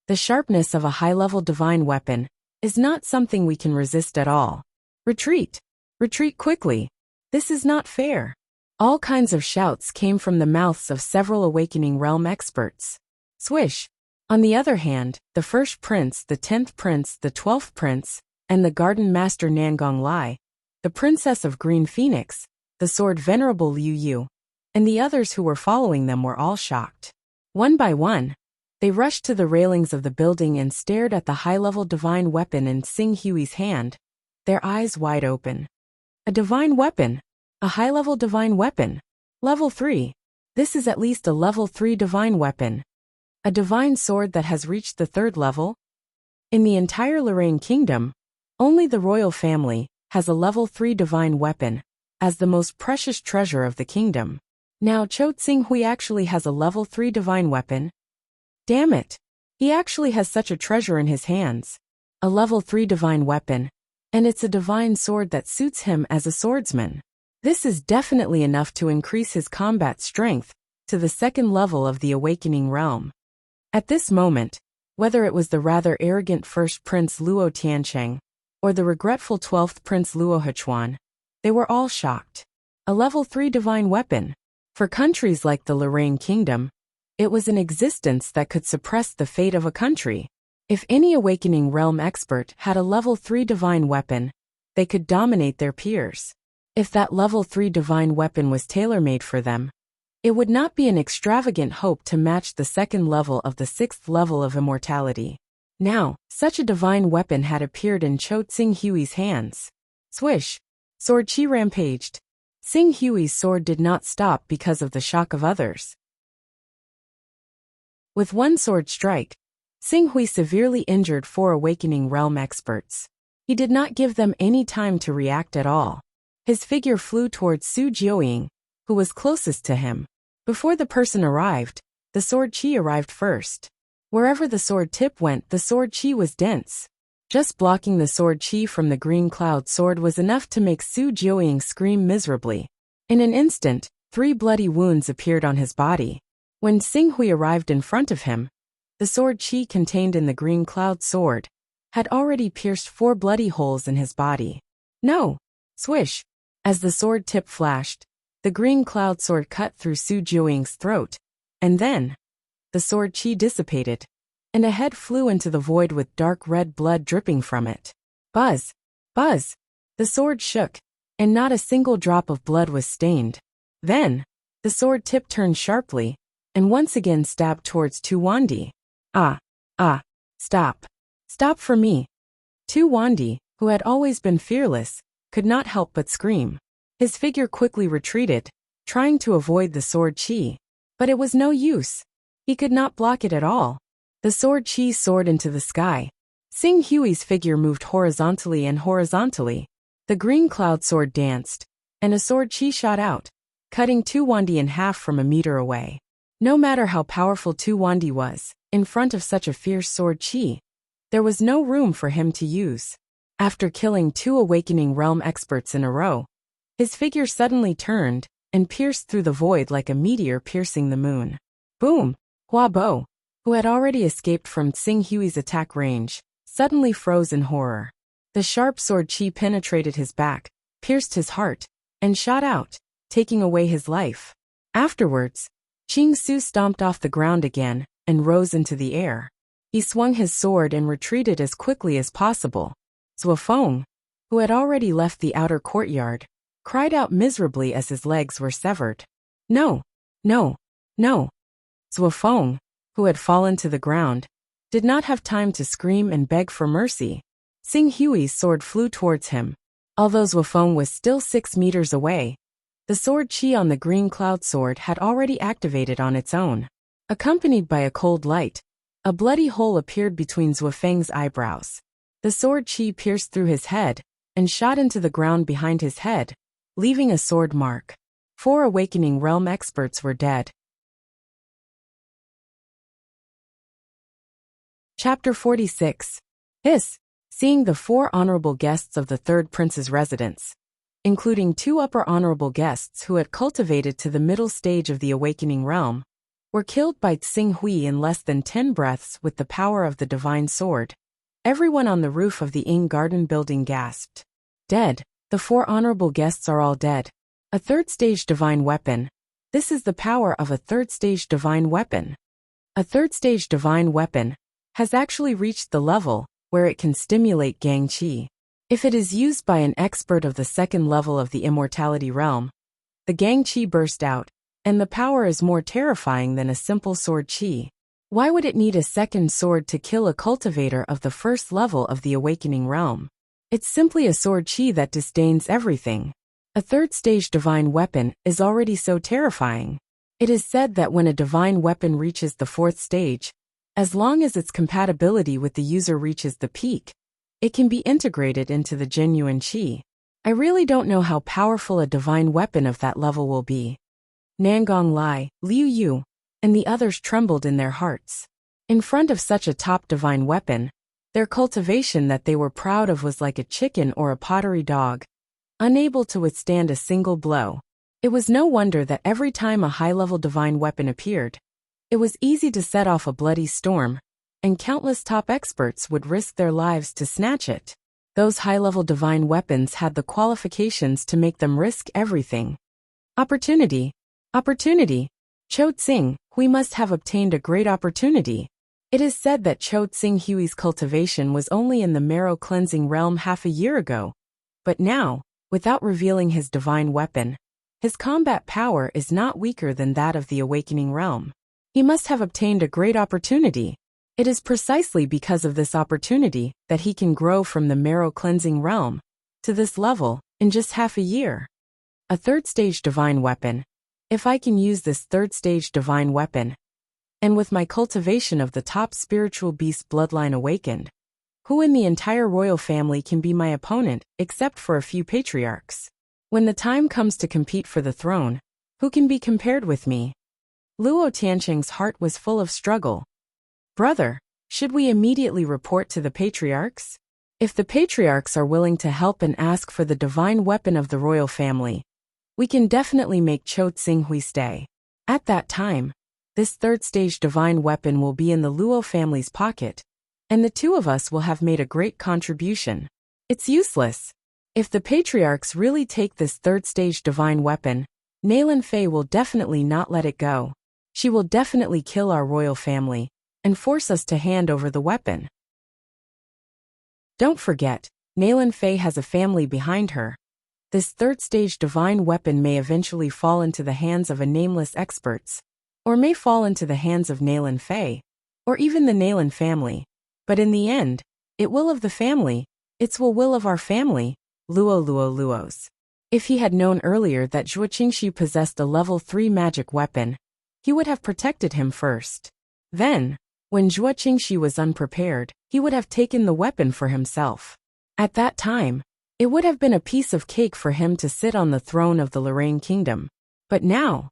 S1: The sharpness of a high-level divine weapon is not something we can resist at all. Retreat! Retreat quickly! This is not fair. All kinds of shouts came from the mouths of several Awakening Realm experts. Swish! On the other hand, the first prince, the 10th prince, the 12th prince, and the garden master Nangong Lai, the princess of Green Phoenix, the sword venerable Liu Yu, and the others who were following them were all shocked. One by one, they rushed to the railings of the building and stared at the high-level divine weapon in Xing Hui's hand, their eyes wide open. A divine weapon! A high-level divine weapon! Level 3. This is at least a level 3 divine weapon. A divine sword that has reached the 3rd level? In the entire Lorraine Kingdom, only the royal family has a level 3 divine weapon, as the most precious treasure of the kingdom. Now Cho Xinghui actually has a level 3 divine weapon. Damn it! He actually has such a treasure in his hands. A level 3 divine weapon, and it's a divine sword that suits him as a swordsman. This is definitely enough to increase his combat strength to the 2nd level of the Awakening Realm. At this moment, whether it was the rather arrogant first prince Luo Tiancheng or the regretful 12th prince Luo Huchuan, they were all shocked. A level 3 divine weapon. For countries like the Lorraine Kingdom, it was an existence that could suppress the fate of a country. If any Awakening Realm expert had a level 3 divine weapon, they could dominate their peers. If that level 3 divine weapon was tailor-made for them, it would not be an extravagant hope to match the 2nd level of the 6th level of immortality. Now, such a divine weapon had appeared in Cho Xinghui's hands. Swish! Sword chi rampaged. Xinghui's sword did not stop because of the shock of others. With one sword strike, Xinghui severely injured 4 Awakening Realm experts. He did not give them any time to react at all. His figure flew towards Su Jiuying, who was closest to him. Before the person arrived, the sword chi arrived first. Wherever the sword tip went, the sword chi was dense. Just blocking the sword chi from the green cloud sword was enough to make Su Jiuying scream miserably. In an instant, 3 bloody wounds appeared on his body. When Xinghui arrived in front of him, the sword chi contained in the green cloud sword had already pierced 4 bloody holes in his body. No! Swish! As the sword tip flashed, the green cloud sword cut through Su Jiuying's throat, and then, the sword chi dissipated, and a head flew into the void with dark red blood dripping from it. Buzz! Buzz! The sword shook, and not a single drop of blood was stained. Then, the sword tip turned sharply, and once again stabbed towards Tu Wandi. Stop. Stop for me. Tu Wandi, who had always been fearless, could not help but scream. His figure quickly retreated, trying to avoid the sword chi. But it was no use. He could not block it at all. The sword chi soared into the sky. Xinghui's figure moved horizontally and horizontally. The green cloud sword danced, and a sword chi shot out, cutting Tu Wandi in half from a meter away. No matter how powerful Tu Wandi was, in front of such a fierce sword chi, there was no room for him to use. After killing 2 Awakening Realm experts in a row, his figure suddenly turned and pierced through the void like a meteor piercing the moon. Boom! Hua Bo, who had already escaped from Xinghui's attack range, suddenly froze in horror. The sharp sword chi penetrated his back, pierced his heart, and shot out, taking away his life. Afterwards, Qing Su stomped off the ground again and rose into the air. He swung his sword and retreated as quickly as possible. Zhuofeng, who had already left the outer courtyard, cried out miserably as his legs were severed. No! No! No! Zhuofeng, who had fallen to the ground, did not have time to scream and beg for mercy. Xinghui's sword flew towards him. Although Zhuofeng was still 6 meters away, the sword chi on the green cloud sword had already activated on its own. Accompanied by a cold light, A bloody hole appeared between Zuofeng's eyebrows. The sword qi pierced through his head and shot into the ground behind his head, leaving a sword mark. 4 Awakening Realm experts were dead. Chapter 46. Seeing the 4 honorable guests of the third prince's residence, including 2 upper honorable guests who had cultivated to the middle stage of the Awakening Realm, were killed by Tsing Hui in less than 10 breaths with the power of the divine sword. Everyone on the roof of the Ing Garden building gasped. Dead. The 4 honorable guests are all dead. A third stage divine weapon. This is the power of a third stage divine weapon. A third stage divine weapon has actually reached the level where it can stimulate Gang Qi. If it is used by an expert of the second level of the Immortality Realm, the Gang Qi burst out, and the power is more terrifying than a simple sword qi. Why would it need a second sword to kill a cultivator of the first level of the Awakening Realm? It's simply a sword qi that disdains everything. A third stage divine weapon is already so terrifying. It is said that when a divine weapon reaches the 4th stage, as long as its compatibility with the user reaches the peak, it can be integrated into the genuine qi. I really don't know how powerful a divine weapon of that level will be. Nangong Lai, Liu Yu, and the others trembled in their hearts. In front of such a top divine weapon, their cultivation that they were proud of was like a chicken or a pottery dog, unable to withstand a single blow. It was no wonder that every time a high-level divine weapon appeared, it was easy to set off a bloody storm, and countless top experts would risk their lives to snatch it. Those high-level divine weapons had the qualifications to make them risk everything. Opportunity. Cho Tsing Hui must have obtained a great opportunity. It is said that Cho Tsing Hui's cultivation was only in the marrow cleansing realm half a year ago, but now, without revealing his divine weapon, his combat power is not weaker than that of the Awakening Realm. He must have obtained a great opportunity. It is precisely because of this opportunity that he can grow from the marrow cleansing realm to this level in just half a year. A third stage divine weapon. If I can use this third stage divine weapon, and with my cultivation of the top spiritual beast bloodline awakened, who in the entire royal family can be my opponent except for a few patriarchs? When the time comes to compete for the throne, who can be compared with me? Luo Tianqing's heart was full of struggle. Brother, should we immediately report to the patriarchs? If the patriarchs are willing to help and ask for the divine weapon of the royal family, we can definitely make Cho Tsing Hui stay. At that time, this third stage divine weapon will be in the Luo family's pocket, and the 2 of us will have made a great contribution. It's useless. If the patriarchs really take this third stage divine weapon, Nailin Fei will definitely not let it go. She will definitely kill our royal family and force us to hand over the weapon. Don't forget, Nailin Fei has a family behind her. This third stage divine weapon may eventually fall into the hands of a nameless experts, or may fall into the hands of Nailin Fei, or even the Nailin family. But in the end, it will of the family, it's will of our family, Luos. If he had known earlier that Zhuo Qingxi possessed a level 3 magic weapon, he would have protected him first. Then, when Zhuo Qingxi was unprepared, he would have taken the weapon for himself. At that time, it would have been a piece of cake for him to sit on the throne of the Lorraine Kingdom. But now,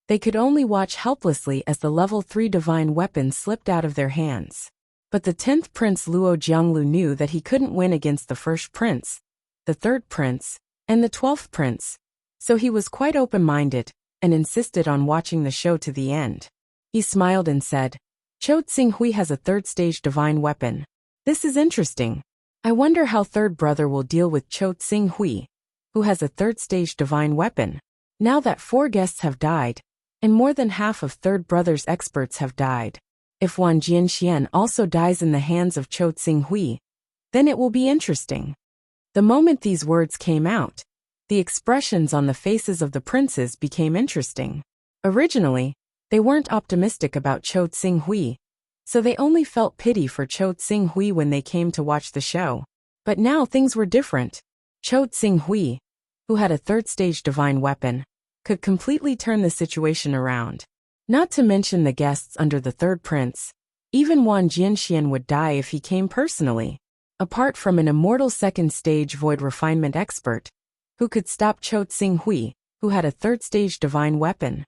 S1: they could only watch helplessly as the level 3 divine weapon slipped out of their hands. But the 10th Prince Luo Jianglu knew that he couldn't win against the 1st Prince, the 3rd Prince, and the 12th Prince, so he was quite open-minded and insisted on watching the show to the end. He smiled and said, Cho Tsing Hui has a third stage divine weapon. This is interesting. I wonder how third brother will deal with Cho Tsing Hui, who has a third stage divine weapon. Now that 4 guests have died, and more than half of third brother's experts have died, if Wan Jianxian also dies in the hands of Cho Tsing Hui, then it will be interesting. The moment these words came out, the expressions on the faces of the princes became interesting. Originally, they weren't optimistic about Cho Tsing Hui, so they only felt pity for Cho Tsing Hui when they came to watch the show. But now things were different. Cho Tsing Hui, who had a third stage divine weapon, could completely turn the situation around. Not to mention the guests under the 3rd Prince, Even Wang Jianxian would die if he came personally. Apart from an immortal second-stage void refinement expert, who could stop Chou Tsinghui, who had a third-stage divine weapon.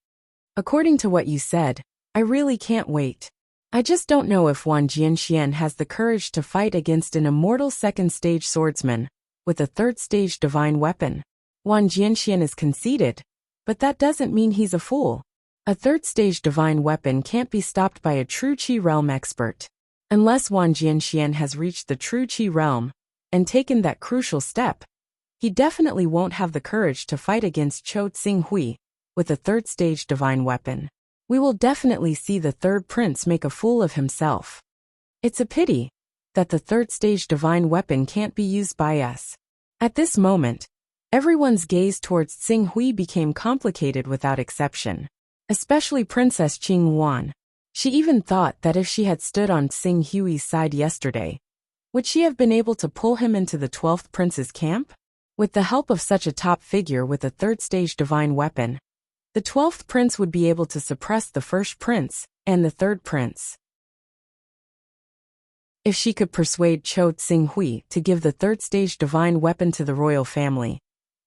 S1: According to what you said, I really can't wait. I just don't know if Wang Jianxian has the courage to fight against an immortal second-stage swordsman with a third-stage divine weapon. Wang Jianxian is conceited, but that doesn't mean he's a fool. A third-stage divine weapon can't be stopped by a true Qi realm expert. Unless Wang Jianxian has reached the true Qi realm and taken that crucial step, he definitely won't have the courage to fight against Chou Tsinghui with a third-stage divine weapon. We will definitely see the third prince make a fool of himself. It's a pity that the third-stage divine weapon can't be used by us. At this moment, everyone's gaze towards Tsinghui became complicated without exception, especially Princess Qinghuan. She even thought that if she had stood on Tsinghui's side yesterday, would she have been able to pull him into the 12th prince's camp? With the help of such a top figure with a third-stage divine weapon, the 12th prince would be able to suppress the first prince and the third prince. If she could persuade Chou Tsinghui to give the third-stage divine weapon to the royal family,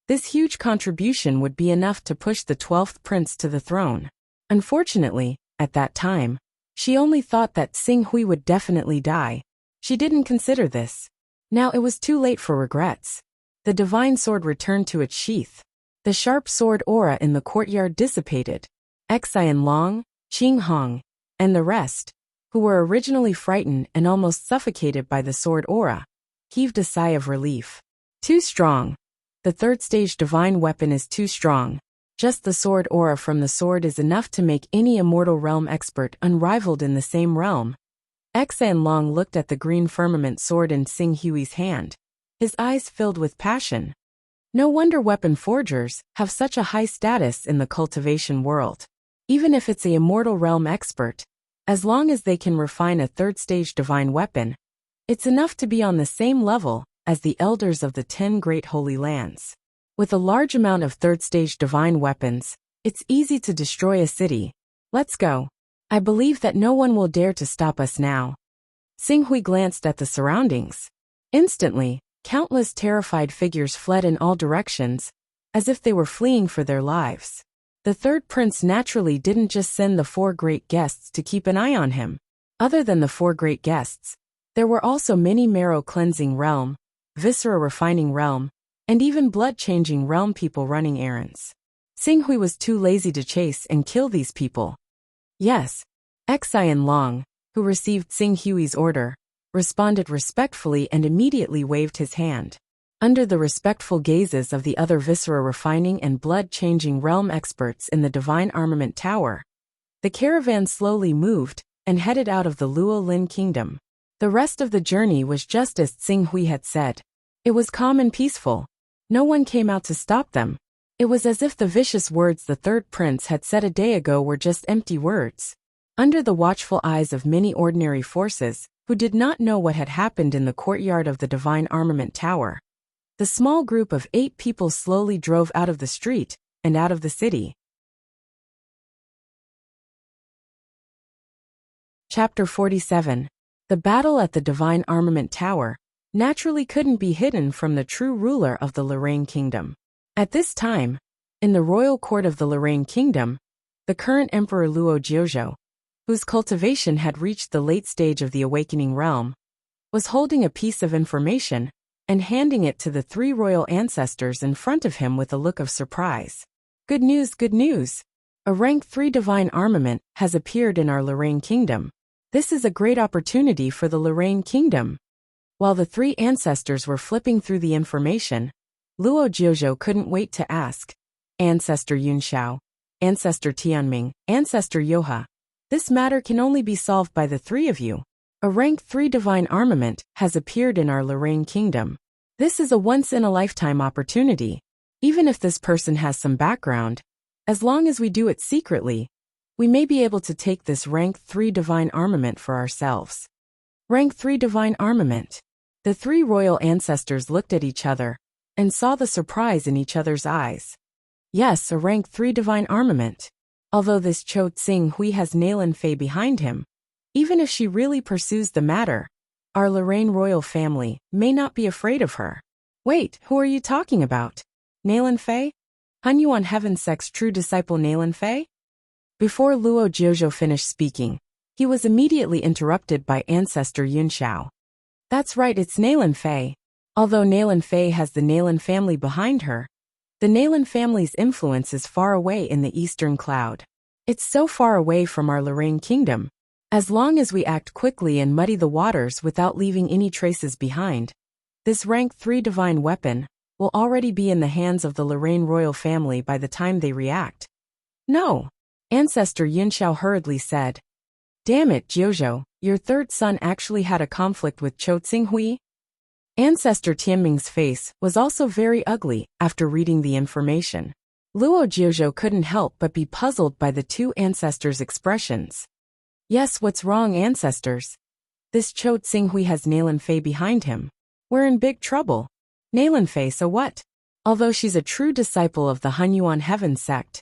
S1: this huge contribution would be enough to push the 12th prince to the throne. Unfortunately, at that time, she only thought that Tsinghui would definitely die. She didn't consider this. Now it was too late for regrets. The divine sword returned to its sheath. The sharp sword aura in the courtyard dissipated. Xian Long, Qing Hong, and the rest, who were originally frightened and almost suffocated by the sword aura, heaved a sigh of relief. Too strong. The third-stage divine weapon is too strong. Just the sword aura from the sword is enough to make any immortal realm expert unrivaled in the same realm. Xian Long looked at the green firmament sword in Tsinghui's hand. His eyes filled with passion. No wonder weapon forgers have such a high status in the cultivation world. Even if it's a immortal realm expert, as long as they can refine a third-stage divine weapon, it's enough to be on the same level as the elders of the 10 great holy lands. With a large amount of third-stage divine weapons, it's easy to destroy a city. Let's go. I believe that no one will dare to stop us now. Tsinghui glanced at the surroundings. Instantly, countless terrified figures fled in all directions, as if they were fleeing for their lives. The third prince naturally didn't just send the 4 great guests to keep an eye on him. Other than the 4 great guests, there were also many marrow-cleansing realm, viscera-refining realm, and even blood-changing realm people running errands. Tsinghui was too lazy to chase and kill these people. Yes, Xian Long, who received Tsinghui's order, responded respectfully and immediately waved his hand. Under the respectful gazes of the other viscera-refining and blood-changing realm experts in the Divine Armament Tower, the caravan slowly moved and headed out of the Luo Lin Kingdom. The rest of the journey was just as Tsinghui had said. It was calm and peaceful. No one came out to stop them. It was as if the vicious words the third prince had said a day ago were just empty words. Under the watchful eyes of many ordinary forces, who did not know what had happened in the courtyard of the Divine Armament Tower, the small group of 8 people slowly drove out of the street and out of the city. Chapter 47. The battle at the Divine Armament Tower naturally couldn't be hidden from the true ruler of the Lorraine Kingdom. At this time, in the royal court of the Lorraine Kingdom, the current Emperor Luo Jiuzhou, whose cultivation had reached the late stage of the awakening realm, was holding a piece of information and handing it to the 3 royal ancestors in front of him with a look of surprise. Good news, good news! A rank 3 divine armament has appeared in our Lorraine Kingdom. This is a great opportunity for the Lorraine Kingdom. While the 3 ancestors were flipping through the information, Luo Jiuzhou couldn't wait to ask, Ancestor Yunxiao, Ancestor Tianming, Ancestor Yoha, this matter can only be solved by the 3 of you. A rank 3 divine armament has appeared in our Lorraine Kingdom. This is a once-in-a-lifetime opportunity. Even if this person has some background, as long as we do it secretly, we may be able to take this rank 3 divine armament for ourselves. Rank 3 divine armament. The 3 royal ancestors looked at each other and saw the surprise in each other's eyes. Yes, a rank 3 divine armament. Although this Chou Tsinghui has Nalan Fei behind him, Even if she really pursues the matter, our Lorraine royal family may not be afraid of her. Wait, who are you talking about? Nalan Fei? Hunyuan Heaven Sect's true disciple Nalan Fei? Before Luo Jiuzhou finished speaking, he was immediately interrupted by ancestor Yunxiao. That's right, it's Nalan Fei. Although Nalan Fei has the Nalan family behind her, the Nalan family's influence is far away in the eastern cloud. It's so far away from our Lorraine kingdom. As long as we act quickly and muddy the waters without leaving any traces behind, this rank 3 divine weapon will already be in the hands of the Lorraine royal family by the time they react. No, ancestor Yunxiao hurriedly said. Damn it, Jiuzhou, your third son actually had a conflict with Chou Tsinghui? Ancestor Tianming's face was also very ugly after reading the information. Luo Jiuzhou couldn't help but be puzzled by the two ancestors' expressions. Yes, what's wrong, ancestors? This Chou Tsinghui has Nalan Fei behind him. We're in big trouble. Nalan Fei, so what? Although she's a true disciple of the Hunyuan Heaven Sect,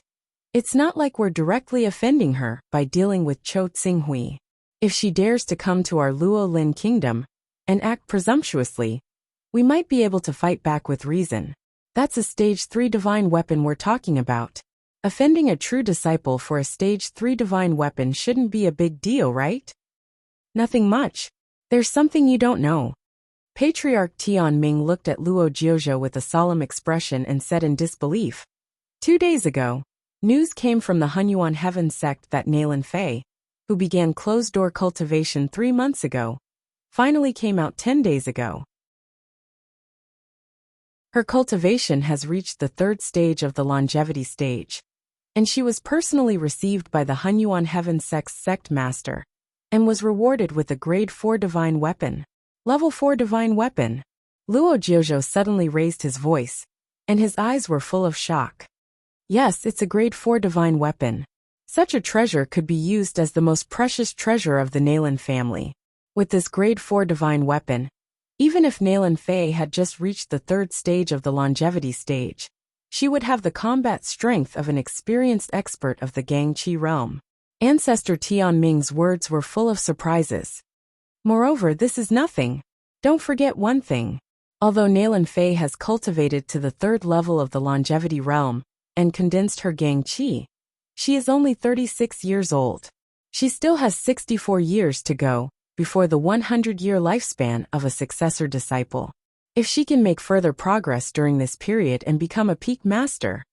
S1: it's not like we're directly offending her by dealing with Chou Tsinghui. If she dares to come to our Luo Lin kingdom and act presumptuously, we might be able to fight back with reason. That's a stage 3 divine weapon we're talking about. Offending a true disciple for a stage 3 divine weapon shouldn't be a big deal, right? Nothing much. There's something you don't know. Patriarch Tianming looked at Luo Jiuzhou with a solemn expression and said in disbelief. 2 days ago, news came from the Hunyuan Heaven Sect that Nalan Fei, who began closed-door cultivation 3 months ago, finally came out 10 days ago. Her cultivation has reached the 3rd stage of the longevity stage, and she was personally received by the Hunyuan Heaven Sect's sect master, and was rewarded with a grade 4 divine weapon. Level 4 divine weapon. Luo Jiuzhou suddenly raised his voice, and his eyes were full of shock. Yes, it's a grade 4 divine weapon. Such a treasure could be used as the most precious treasure of the Nalan family. With this grade 4 divine weapon, even if Nalan Fei had just reached the 3rd stage of the longevity stage, she would have the combat strength of an experienced expert of the Gangqi realm. Ancestor Tianming's words were full of surprises. Moreover, this is nothing. Don't forget one thing. Although Nalan Fei has cultivated to the 3rd level of the longevity realm and condensed her Gangqi, she is only 36 years old. She still has 64 years to go before the 100-year lifespan of a successor disciple. If she can make further progress during this period and become a peak master.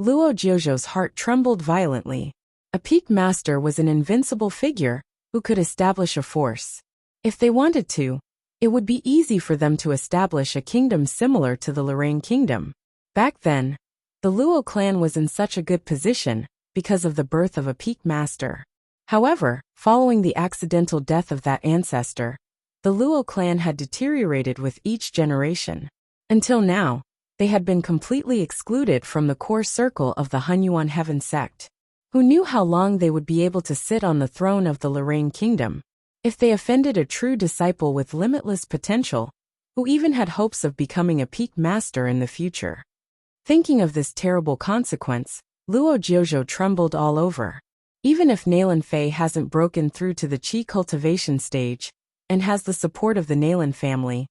S1: Luo Jiuzhou's heart trembled violently. A peak master was an invincible figure who could establish a force. If they wanted to, it would be easy for them to establish a kingdom similar to the Lorraine kingdom. Back then, the Luo clan was in such a good position because of the birth of a peak master. However, following the accidental death of that ancestor, the Luo clan had deteriorated with each generation. Until now, they had been completely excluded from the core circle of the Hunyuan Heaven Sect. Who knew how long they would be able to sit on the throne of the Lorraine kingdom? If they offended a true disciple with limitless potential, who even had hopes of becoming a peak master in the future. Thinking of this terrible consequence, Luo Jiuzhou trembled all over. Even if Nalan Fei hasn't broken through to the qi cultivation stage, and has the support of the Nalan family,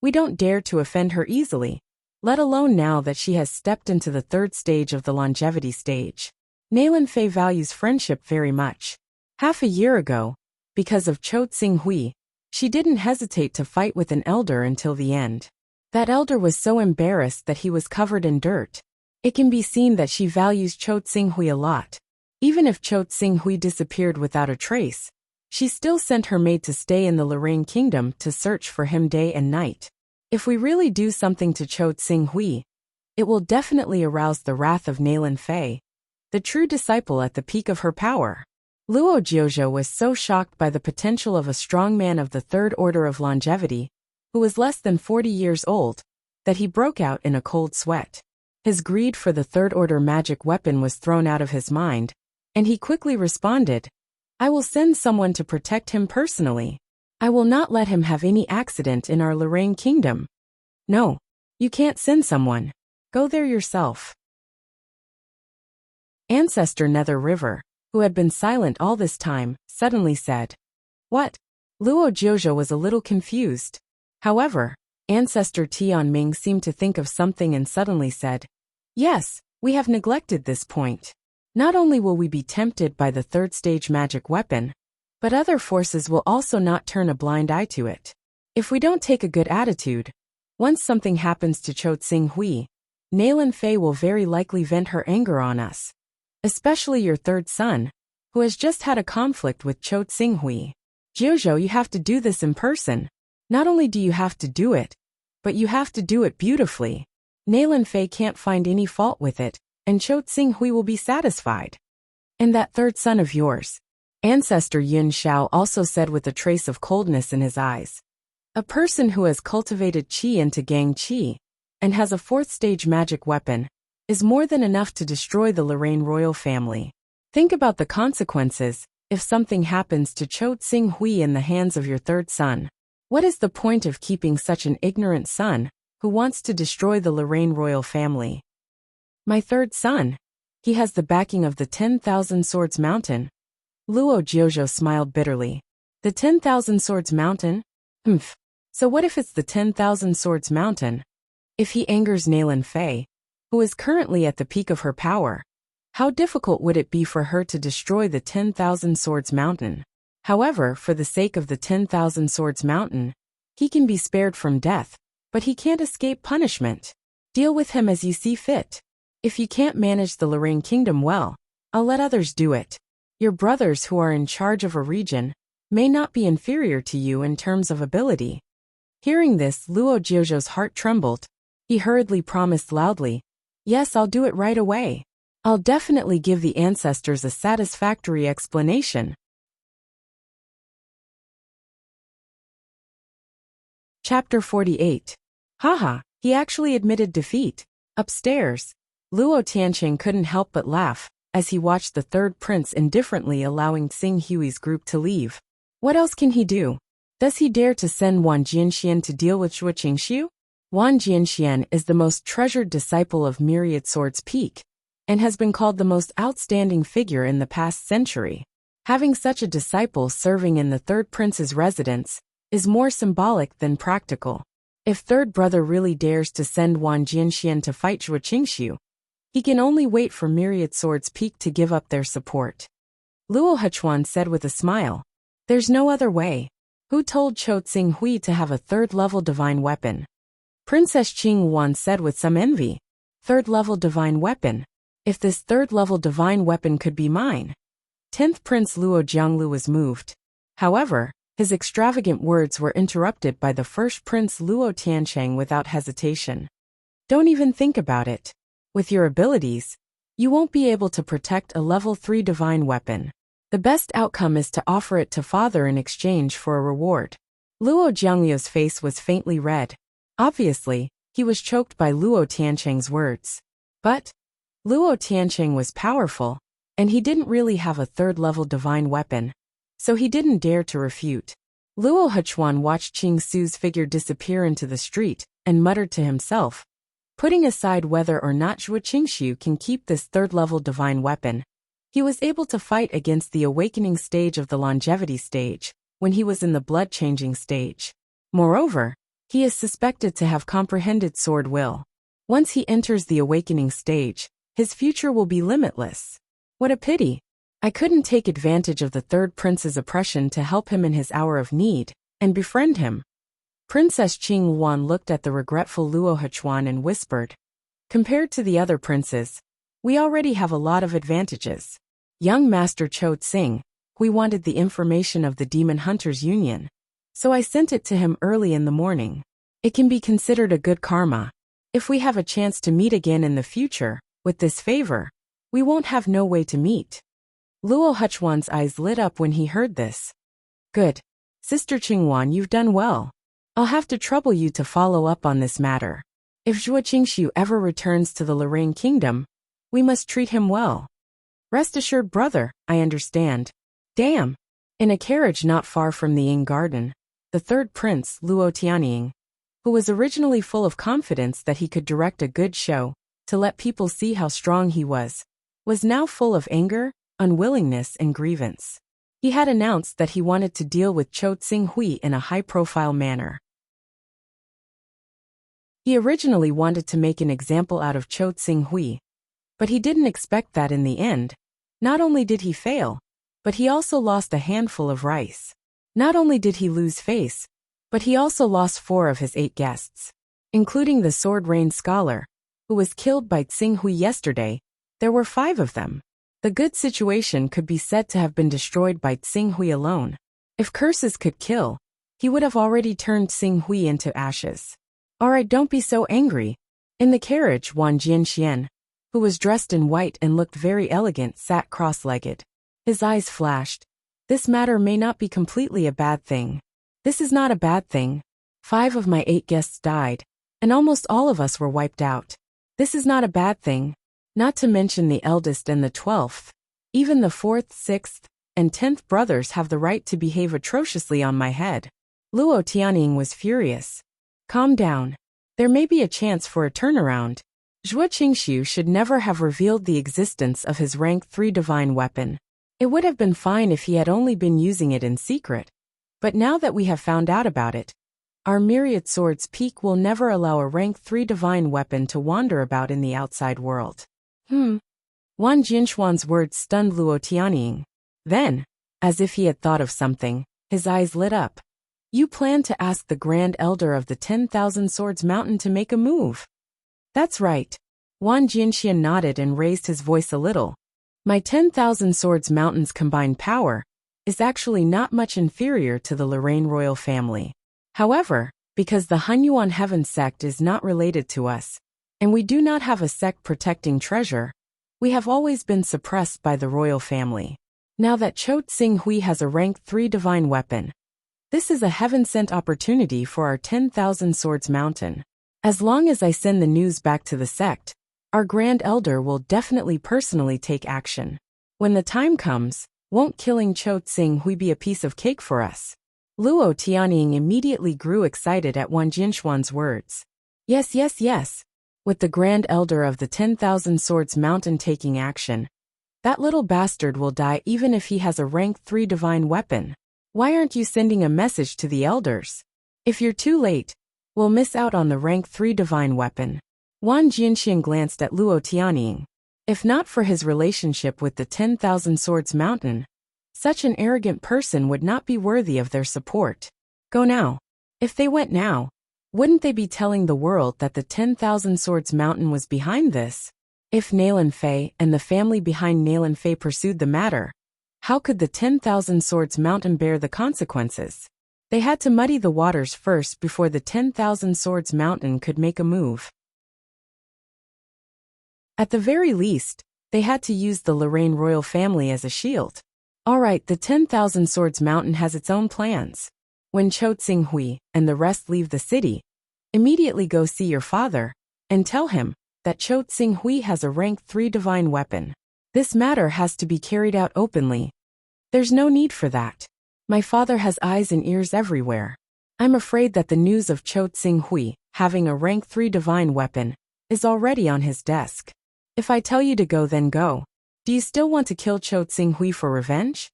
S1: we don't dare to offend her easily, let alone now that she has stepped into the 3rd stage of the longevity stage. Nalan Fei values friendship very much. Half a year ago, because of Chou Tsinghui, she didn't hesitate to fight with an elder until the end. That elder was so embarrassed that he was covered in dirt. It can be seen that she values Chou Tsinghui a lot. Even if Chou Tsinghui disappeared without a trace, she still sent her maid to stay in the Lorraine kingdom to search for him day and night. If we really do something to Chou Tsinghui, it will definitely arouse the wrath of Nalan Fei, the true disciple at the peak of her power. Luo Jiuzhou was so shocked by the potential of a strong man of the 3rd order of longevity, who was less than 40 years old, that he broke out in a cold sweat. His greed for the 3rd order magic weapon was thrown out of his mind, and he quickly responded, I will send someone to protect him personally. I will not let him have any accident in our Lorraine kingdom. No, you can't send someone. Go there yourself. Ancestor Nether River, who had been silent all this time, suddenly said, What? Luo Jiuzhou was a little confused. However, Ancestor Tianming seemed to think of something and suddenly said, "Yes, we have neglected this point. Not only will we be tempted by the third stage magic weapon, but other forces will also not turn a blind eye to it. If we don't take a good attitude, once something happens to Chou Xinghui, Nailin Fei will very likely vent her anger on us. Especially your third son, who has just had a conflict with Chou Xinghui. Jiuzhou, you have to do this in person. Not only do you have to do it, but you have to do it beautifully. Nailin Fei can't find any fault with it, and Chou Xinghui will be satisfied. And that third son of yours," Ancestor Yun Xiao also said with a trace of coldness in his eyes. "A person who has cultivated qi into gang qi, and has a fourth stage magic weapon, is more than enough to destroy the Lorraine royal family. Think about the consequences if something happens to Chou Xinghui in the hands of your third son. What is the point of keeping such an ignorant son who wants to destroy the Lorraine royal family?" "My third son? He has the backing of the 10,000 Swords Mountain." Luo Jiuzhou smiled bitterly. "The 10,000 Swords Mountain? Humph. So what if it's the 10,000 Swords Mountain? If he angers Nailin Fei, who is currently at the peak of her power, how difficult would it be for her to destroy the 10,000 Swords Mountain? However, for the sake of the 10,000 Swords Mountain, he can be spared from death, but he can't escape punishment. Deal with him as you see fit. If you can't manage the Lorraine Kingdom well, I'll let others do it. Your brothers who are in charge of a region may not be inferior to you in terms of ability." Hearing this, Luo Jiuzhou's heart trembled. He hurriedly promised loudly, "Yes, I'll do it right away. I'll definitely give the ancestors a satisfactory explanation." Chapter 48. Haha, he actually admitted defeat. Upstairs, Luo Tianqing couldn't help but laugh as he watched the third prince indifferently allowing Xing Hui's group to leave. What else can he do? Does he dare to send Wang Jianxian to deal with Zhuo Qingxiu? Wang Jianxian is the most treasured disciple of Myriad Swords Peak, and has been called the most outstanding figure in the past century. Having such a disciple serving in the third prince's residence is more symbolic than practical. If third brother really dares to send Wang Jianxian to fight Zhuo Qingxiu, he can only wait for Myriad Swords Peak to give up their support. Luo Hunyuan said with a smile, "There's no other way. Who told Chou Xinghui to have a third-level divine weapon?" Princess Qinghuan said with some envy, "Third-level divine weapon? If this third-level divine weapon could be mine." 10th Prince Luo Jianglu was moved. However, his extravagant words were interrupted by the first Prince Luo Tianqing without hesitation. "Don't even think about it. With your abilities, you won't be able to protect a level 3 divine weapon. The best outcome is to offer it to father in exchange for a reward." Luo Jiangliu's face was faintly red. Obviously, he was choked by Luo Tianqing's words. But Luo Tianqing was powerful, and he didn't really have a third-level divine weapon, so he didn't dare to refute. Luo Hunyuan watched Qing Su's figure disappear into the street and muttered to himself, putting aside whether or not Zhuo Qingxiu can keep this third-level divine weapon, he was able to fight against the awakening stage of the longevity stage when he was in the blood-changing stage. Moreover, he is suspected to have comprehended sword will. Once he enters the awakening stage, his future will be limitless. What a pity. I couldn't take advantage of the third prince's oppression to help him in his hour of need and befriend him. Princess Qinghuan looked at the regretful Luo Hunyuan and whispered, "Compared to the other princes, we already have a lot of advantages. Young Master Chou Xing, we wanted the information of the Demon Hunters Union, so I sent it to him early in the morning. It can be considered a good karma. If we have a chance to meet again in the future, with this favor, we won't have no way to meet." Luo Hunyuan's eyes lit up when he heard this. "Good. Sister Qinghuan, you've done well. I'll have to trouble you to follow up on this matter. If Zhuo Qingxiu ever returns to the Lorraine Kingdom, we must treat him well." "Rest assured, brother, I understand." Damn. In a carriage not far from the Ying Garden, the third prince, Luo Tianying, who was originally full of confidence that he could direct a good show to let people see how strong he was now full of anger, unwillingness, and grievance. He had announced that he wanted to deal with Cho Tsing-hui in a high-profile manner. He originally wanted to make an example out of Cho Tsing-hui, but he didn't expect that in the end. Not only did he fail, but he also lost a handful of rice. Not only did he lose face, but he also lost 4 of his 8 guests, including the Sword Rain scholar, who was killed by Tsing-hui yesterday. There were 5 of them. The good situation could be said to have been destroyed by Tsing-hui alone. If curses could kill, he would have already turned Tsing-hui into ashes. Alright, don't be so angry. In the carriage, Wang Jianxian, who was dressed in white and looked very elegant, sat cross-legged. His eyes flashed. This matter may not be completely a bad thing. This is not a bad thing. 5 of my 8 guests died, and almost all of us were wiped out. This is not a bad thing. Not to mention the eldest and the 12th. Even the 4th, 6th, and 10th brothers have the right to behave atrociously on my head. Luo Tianying was furious. Calm down. There may be a chance for a turnaround. Zhuo Qingxiu should never have revealed the existence of his rank 3 divine weapon. It would have been fine if he had only been using it in secret. But now that we have found out about it, our myriad swords peak will never allow a rank 3 divine weapon to wander about in the outside world. Wan Jinshuan's words stunned Luo Tianying. Then, as if he had thought of something, his eyes lit up. You plan to ask the Grand Elder of the 10,000 Swords Mountain to make a move? That's right. Wang Jianxian nodded and raised his voice a little. My 10,000 Swords Mountain's combined power is actually not much inferior to the Lorraine royal family. However, because the Hunyuan Heaven sect is not related to us, and we do not have a sect protecting treasure, we have always been suppressed by the royal family. Now that Cho Tsing-hui has a rank 3 divine weapon, this is a heaven-sent opportunity for our 10,000 Swords Mountain. As long as I send the news back to the sect, our Grand Elder will definitely personally take action. When the time comes, won't killing Cho Tsing-hui be a piece of cake for us? Luo Tianying immediately grew excited at Wang Jinshuan's words. Yes, yes, yes. With the Grand Elder of the 10,000 Swords Mountain taking action, that little bastard will die even if he has a rank 3 divine weapon. Why aren't you sending a message to the elders? If you're too late, we'll miss out on the rank 3 divine weapon. Wang Jianxian glanced at Luo Tianying. If not for his relationship with the 10,000 Swords Mountain, such an arrogant person would not be worthy of their support. Go now. If they went now, wouldn't they be telling the world that the 10,000 Swords Mountain was behind this? If Nailan Fei and the family behind Nailan Fei pursued the matter, how could the 10,000 Swords Mountain bear the consequences? They had to muddy the waters first before the 10,000 Swords Mountain could make a move. At the very least, they had to use the Lorraine royal family as a shield. Alright, the 10,000 Swords Mountain has its own plans. When Cho Tsing-hui and the rest leave the city, immediately go see your father, and tell him that Cho Tsing-hui has a rank 3 divine weapon. This matter has to be carried out openly. There's no need for that. My father has eyes and ears everywhere. I'm afraid that the news of Cho Tsing-hui having a rank 3 divine weapon is already on his desk. If I tell you to go, then go. Do you still want to kill Cho Tsing-hui for revenge?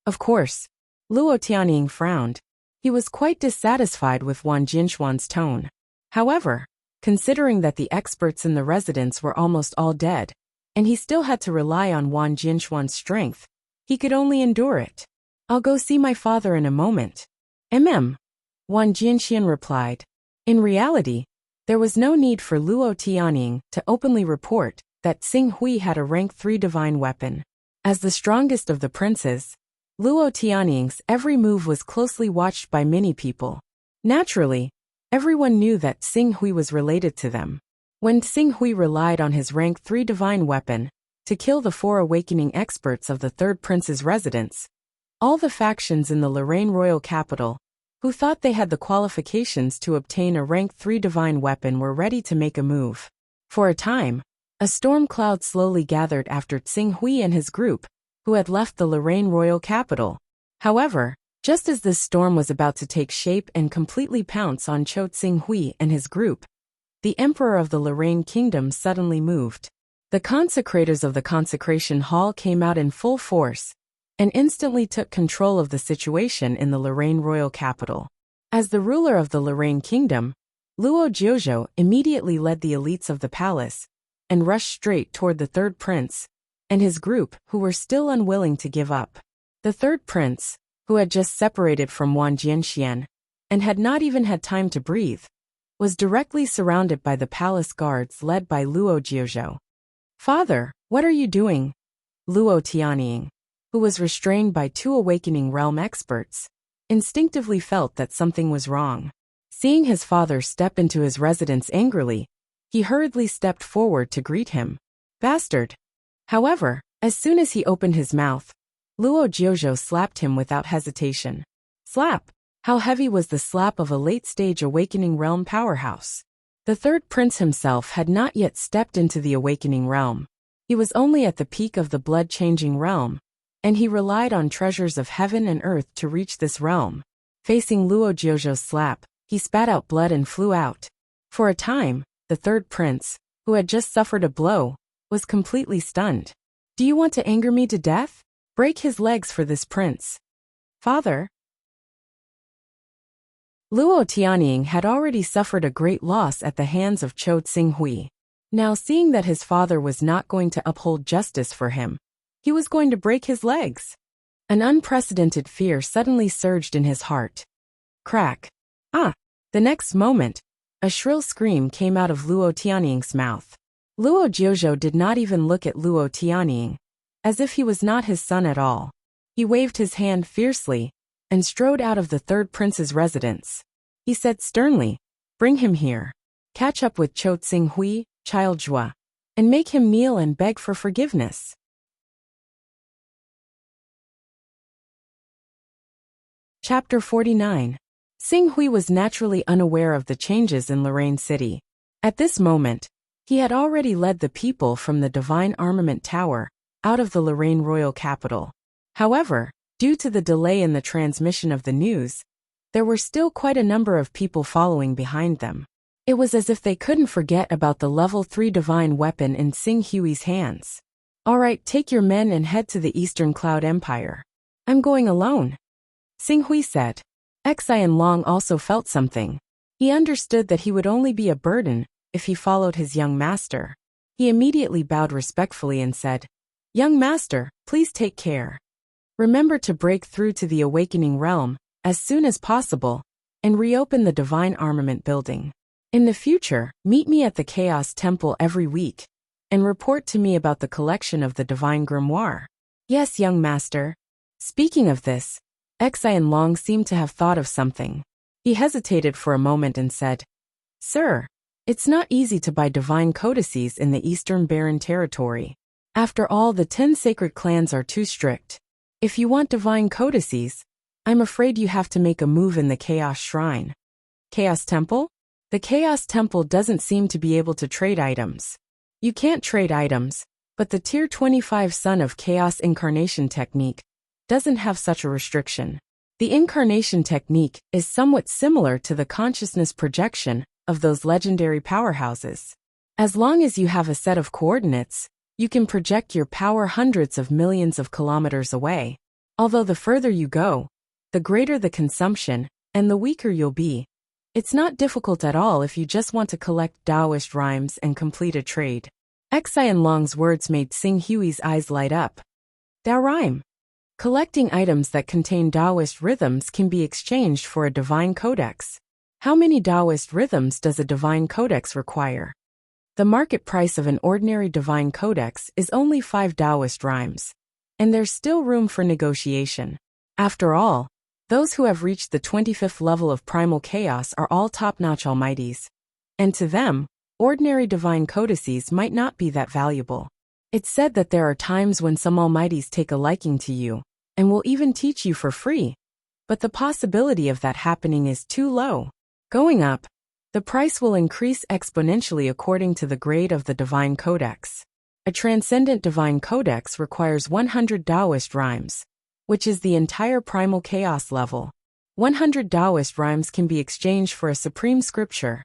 S1: Of course. Luo Tianying frowned. He was quite dissatisfied with Wang Jinshuan's tone. However, considering that the experts in the residence were almost all dead, and he still had to rely on Wang Jinshuan's strength, he could only endure it. I'll go see my father in a moment. Wang Jianxian replied. In reality, there was no need for Luo Tianying to openly report that Tsing-hui had a rank 3 divine weapon. As the strongest of the princes, Luo Tianying's every move was closely watched by many people. Naturally, everyone knew that Tsing-hui was related to them. When Tsing-hui relied on his rank 3 divine weapon to kill the 4 awakening experts of the 3rd prince's residence, all the factions in the Lorraine royal capital, who thought they had the qualifications to obtain a rank 3 divine weapon, were ready to make a move. For a time, a storm cloud slowly gathered after Tsing-hui and his group, who had left the Lorraine royal capital. However, just as this storm was about to take shape and completely pounce on Cho Tsing-hui and his group, the emperor of the Lorraine kingdom suddenly moved. The consecrators of the consecration hall came out in full force, and instantly took control of the situation in the Lorraine royal capital. As the ruler of the Lorraine kingdom, Luo Jiuzhou immediately led the elites of the palace and rushed straight toward the third prince and his group, who were still unwilling to give up. The third prince, who had just separated from Wang Jianxian and had not even had time to breathe, was directly surrounded by the palace guards led by Luo Jiuzhou. "Father, what are you doing?" Luo Tianying, who was restrained by two awakening realm experts, instinctively felt that something was wrong. Seeing his father step into his residence angrily, he hurriedly stepped forward to greet him. "Bastard!" However, as soon as he opened his mouth, Luo Jiuzhou slapped him without hesitation. Slap! How heavy was the slap of a late-stage awakening realm powerhouse. The third prince himself had not yet stepped into the awakening realm. He was only at the peak of the blood-changing realm, and he relied on treasures of heaven and earth to reach this realm. Facing Luo Jiuzhou's slap, he spat out blood and flew out. For a time, the third prince, who had just suffered a blow, was completely stunned. "Do you want to anger me to death? Break his legs for this prince." "Father." Luo Tianying had already suffered a great loss at the hands of Chou Tsinghui. Now, seeing that his father was not going to uphold justice for him, he was going to break his legs. An unprecedented fear suddenly surged in his heart. Crack! Ah! The next moment, a shrill scream came out of Luo Tianying's mouth. Luo Jiuzhou did not even look at Luo Tianying, as if he was not his son at all. He waved his hand fiercely and strode out of the third prince's residence. He said sternly, "Bring him here. Catch up with Chou Tsinghui, Child Zhua, and make him kneel and beg for forgiveness." Chapter 49. Tsinghui was naturally unaware of the changes in Lorraine City. At this moment, he had already led the people from the Divine Armament Tower out of the Lorraine royal capital. However, due to the delay in the transmission of the news, there were still quite a number of people following behind them. It was as if they couldn't forget about the level 3 divine weapon in Tsinghui's hands. "All right, take your men and head to the Eastern Cloud Empire. I'm going alone," Tsinghui said. Xian Long also felt something. He understood that he would only be a burden if he followed his young master. He immediately bowed respectfully and said, "Young master, please take care. Remember to break through to the awakening realm as soon as possible and reopen the Divine Armament building. In the future, meet me at the Chaos Temple every week and report to me about the collection of the Divine Grimoire." "Yes, young master." Speaking of this, Xian Long seemed to have thought of something. He hesitated for a moment and said, "Sir, it's not easy to buy divine codices in the Eastern Barren territory. After all, the 10 sacred clans are too strict. If you want divine codices, I'm afraid you have to make a move in the Chaos Shrine." "Chaos Temple?" "The Chaos Temple doesn't seem to be able to trade items." "You can't trade items, but the Tier 25 Son of Chaos Incarnation technique doesn't have such a restriction. The incarnation technique is somewhat similar to the consciousness projection of those legendary powerhouses. As long as you have a set of coordinates, you can project your power hundreds of millions of kilometers away. Although the further you go, the greater the consumption, and the weaker you'll be. It's not difficult at all if you just want to collect Taoist rhymes and complete a trade." Xian Long's words made Tsinghui's eyes light up. "Dao rhyme? Collecting items that contain Taoist rhythms can be exchanged for a divine codex. How many Taoist rhythms does a divine codex require?" "The market price of an ordinary divine codex is only 5 Taoist rhymes, and there's still room for negotiation. After all, those who have reached the 25th level of primal chaos are all top-notch almighties, and to them, ordinary divine codices might not be that valuable. It's said that there are times when some almighties take a liking to you, and will even teach you for free, but the possibility of that happening is too low. Going up, the price will increase exponentially according to the grade of the divine codex. A transcendent divine codex requires 100 Taoist rhymes, which is the entire primal chaos level. 100 Taoist rhymes can be exchanged for a supreme scripture."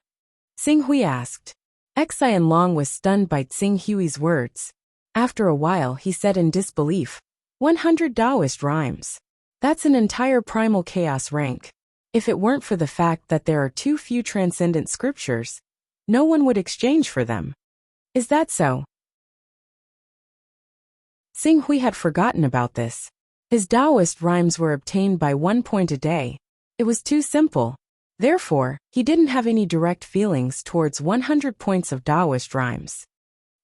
S1: Tsinghui asked. Xian Long was stunned by Tsinghui's words. After a while, he said in disbelief, 100 Taoist rhymes. That's an entire primal chaos rank. If it weren't for the fact that there are too few transcendent scriptures, no one would exchange for them. Is that so? Xing Hui had forgotten about this. His Taoist rhymes were obtained by 1 point a day. It was too simple. Therefore, he didn't have any direct feelings towards 100 points of Taoist rhymes.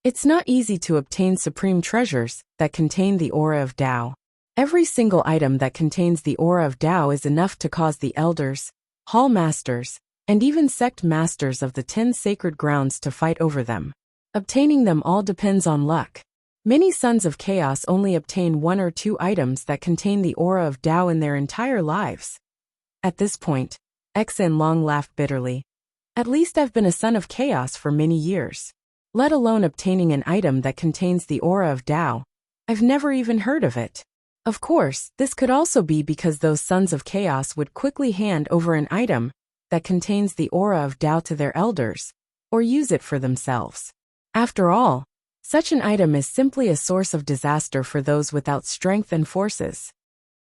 S1: It's not easy to obtain supreme treasures that contain the aura of Tao. Every single item that contains the aura of Tao is enough to cause the elders, hall masters, and even sect masters of the 10 sacred grounds to fight over them. Obtaining them all depends on luck. Many sons of chaos only obtain 1 or 2 items that contain the aura of Tao in their entire lives. At this point, Xen Long laughed bitterly. At least I've been a son of chaos for many years. Let alone obtaining an item that contains the aura of Tao. I've never even heard of it. Of course, this could also be because those sons of chaos would quickly hand over an item that contains the aura of Tao to their elders, or use it for themselves. After all, such an item is simply a source of disaster for those without strength and forces.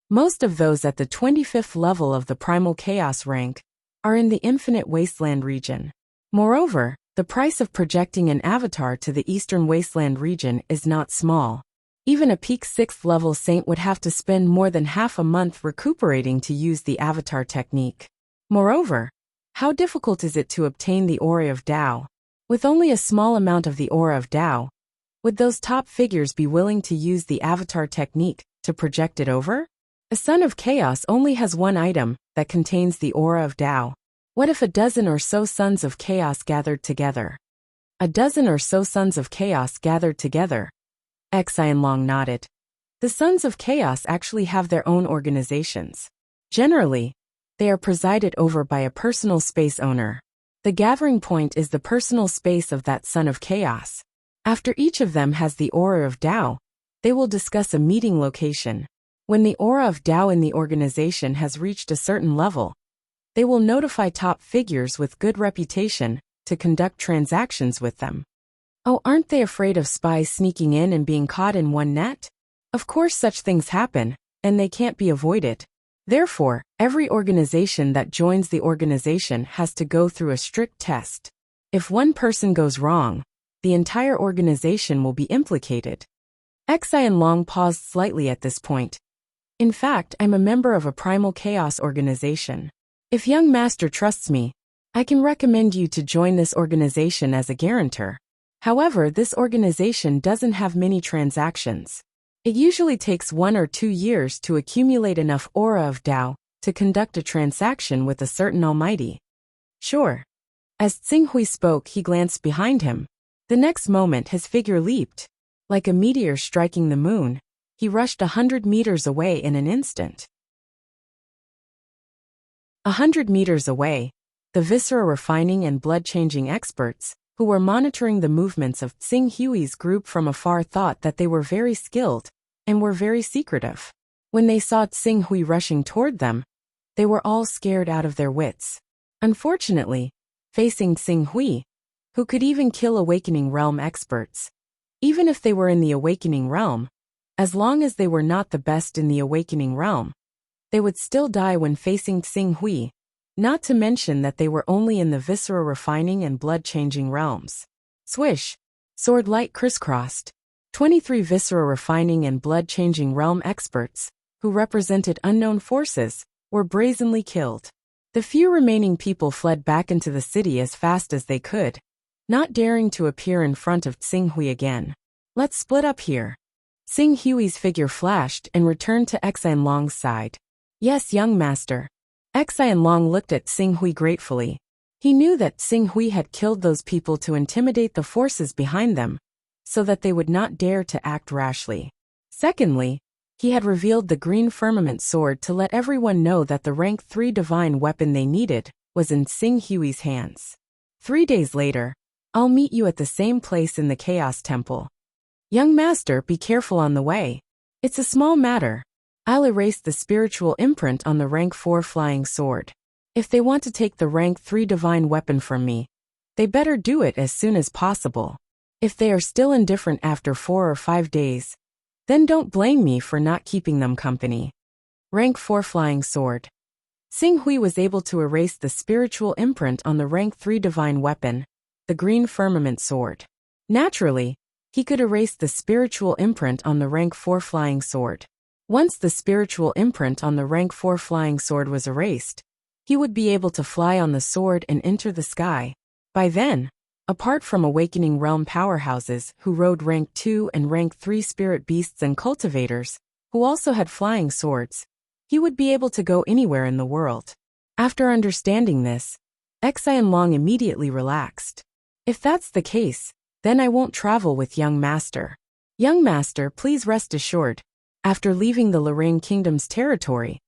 S1: Most of those at the 25th level of the primal chaos rank are in the infinite wasteland region. Moreover, the price of projecting an avatar to the eastern wasteland region is not small. Even a peak 6th level saint would have to spend more than half a month recuperating to use the avatar technique. Moreover, how difficult is it to obtain the aura of Tao? With only a small amount of the aura of Tao, would those top figures be willing to use the avatar technique to project it over? A son of chaos only has 1 item that contains the aura of Tao. What if a dozen or so sons of chaos gathered together? A dozen or so sons of chaos gathered together. Xian Long nodded. The sons of chaos actually have their own organizations. Generally, they are presided over by a personal space owner. The gathering point is the personal space of that son of chaos. After each of them has the aura of Tao, they will discuss a meeting location. When the aura of Tao in the organization has reached a certain level, they will notify top figures with good reputation to conduct transactions with them. Oh, aren't they afraid of spies sneaking in and being caught in one net? Of course such things happen, and they can't be avoided. Therefore, every organization that joins the organization has to go through a strict test. If one person goes wrong, the entire organization will be implicated. Xian Long paused slightly at this point. In fact, I'm a member of a primal chaos organization. If young master trusts me, I can recommend you to join this organization as a guarantor. However, this organization doesn't have many transactions. It usually takes 1 or 2 years to accumulate enough aura of Tao to conduct a transaction with a certain almighty. Sure. As Xing Hui spoke, he glanced behind him. The next moment his figure leaped. Like a meteor striking the moon, he rushed 100 meters away in an instant. 100 meters away, the viscera refining and blood-changing experts, who were monitoring the movements of Xing Hui's group from afar, thought that they were very skilled and were very secretive. When they saw Xing Hui rushing toward them, they were all scared out of their wits. Unfortunately, facing Xing Hui, who could even kill Awakening Realm experts, even if they were in the Awakening Realm, as long as they were not the best in the Awakening Realm, they would still die when facing Xing Hui, not to mention that they were only in the viscera refining and blood-changing realms. Swish! Sword light crisscrossed. 23 viscera refining and blood-changing realm experts, who represented unknown forces, were brazenly killed. The few remaining people fled back into the city as fast as they could, not daring to appear in front of Xing Hui again. Let's split up here. Xing Hui's figure flashed and returned to Xian Long's side. Yes, young master. Xian Long looked at Xing Hui gratefully. He knew that Xing Hui had killed those people to intimidate the forces behind them, so that they would not dare to act rashly. Secondly, he had revealed the green firmament sword to let everyone know that the rank 3 divine weapon they needed was in Xing Hui's hands. 3 days later, I'll meet you at the same place in the Chaos Temple. Young master, be careful on the way. It's a small matter. I'll erase the spiritual imprint on the rank 4 flying sword. If they want to take the rank 3 divine weapon from me, they better do it as soon as possible. If they are still indifferent after 4 or 5 days, Then don't blame me for not keeping them company. Rank 4 Flying Sword. Xing Hui was able to erase the spiritual imprint on the rank 3 divine weapon, the green firmament sword. Naturally, he could erase the spiritual imprint on the rank 4 Flying Sword. Once the spiritual imprint on the rank 4 Flying Sword was erased, he would be able to fly on the sword and enter the sky. By then, apart from Awakening Realm powerhouses who rode rank 2 and rank 3 spirit beasts and cultivators, who also had flying swords, he would be able to go anywhere in the world. After understanding this, Xian Long immediately relaxed. If that's the case, then I won't travel with young master. Young master, please rest assured, after leaving the Lorraine Kingdom's territory,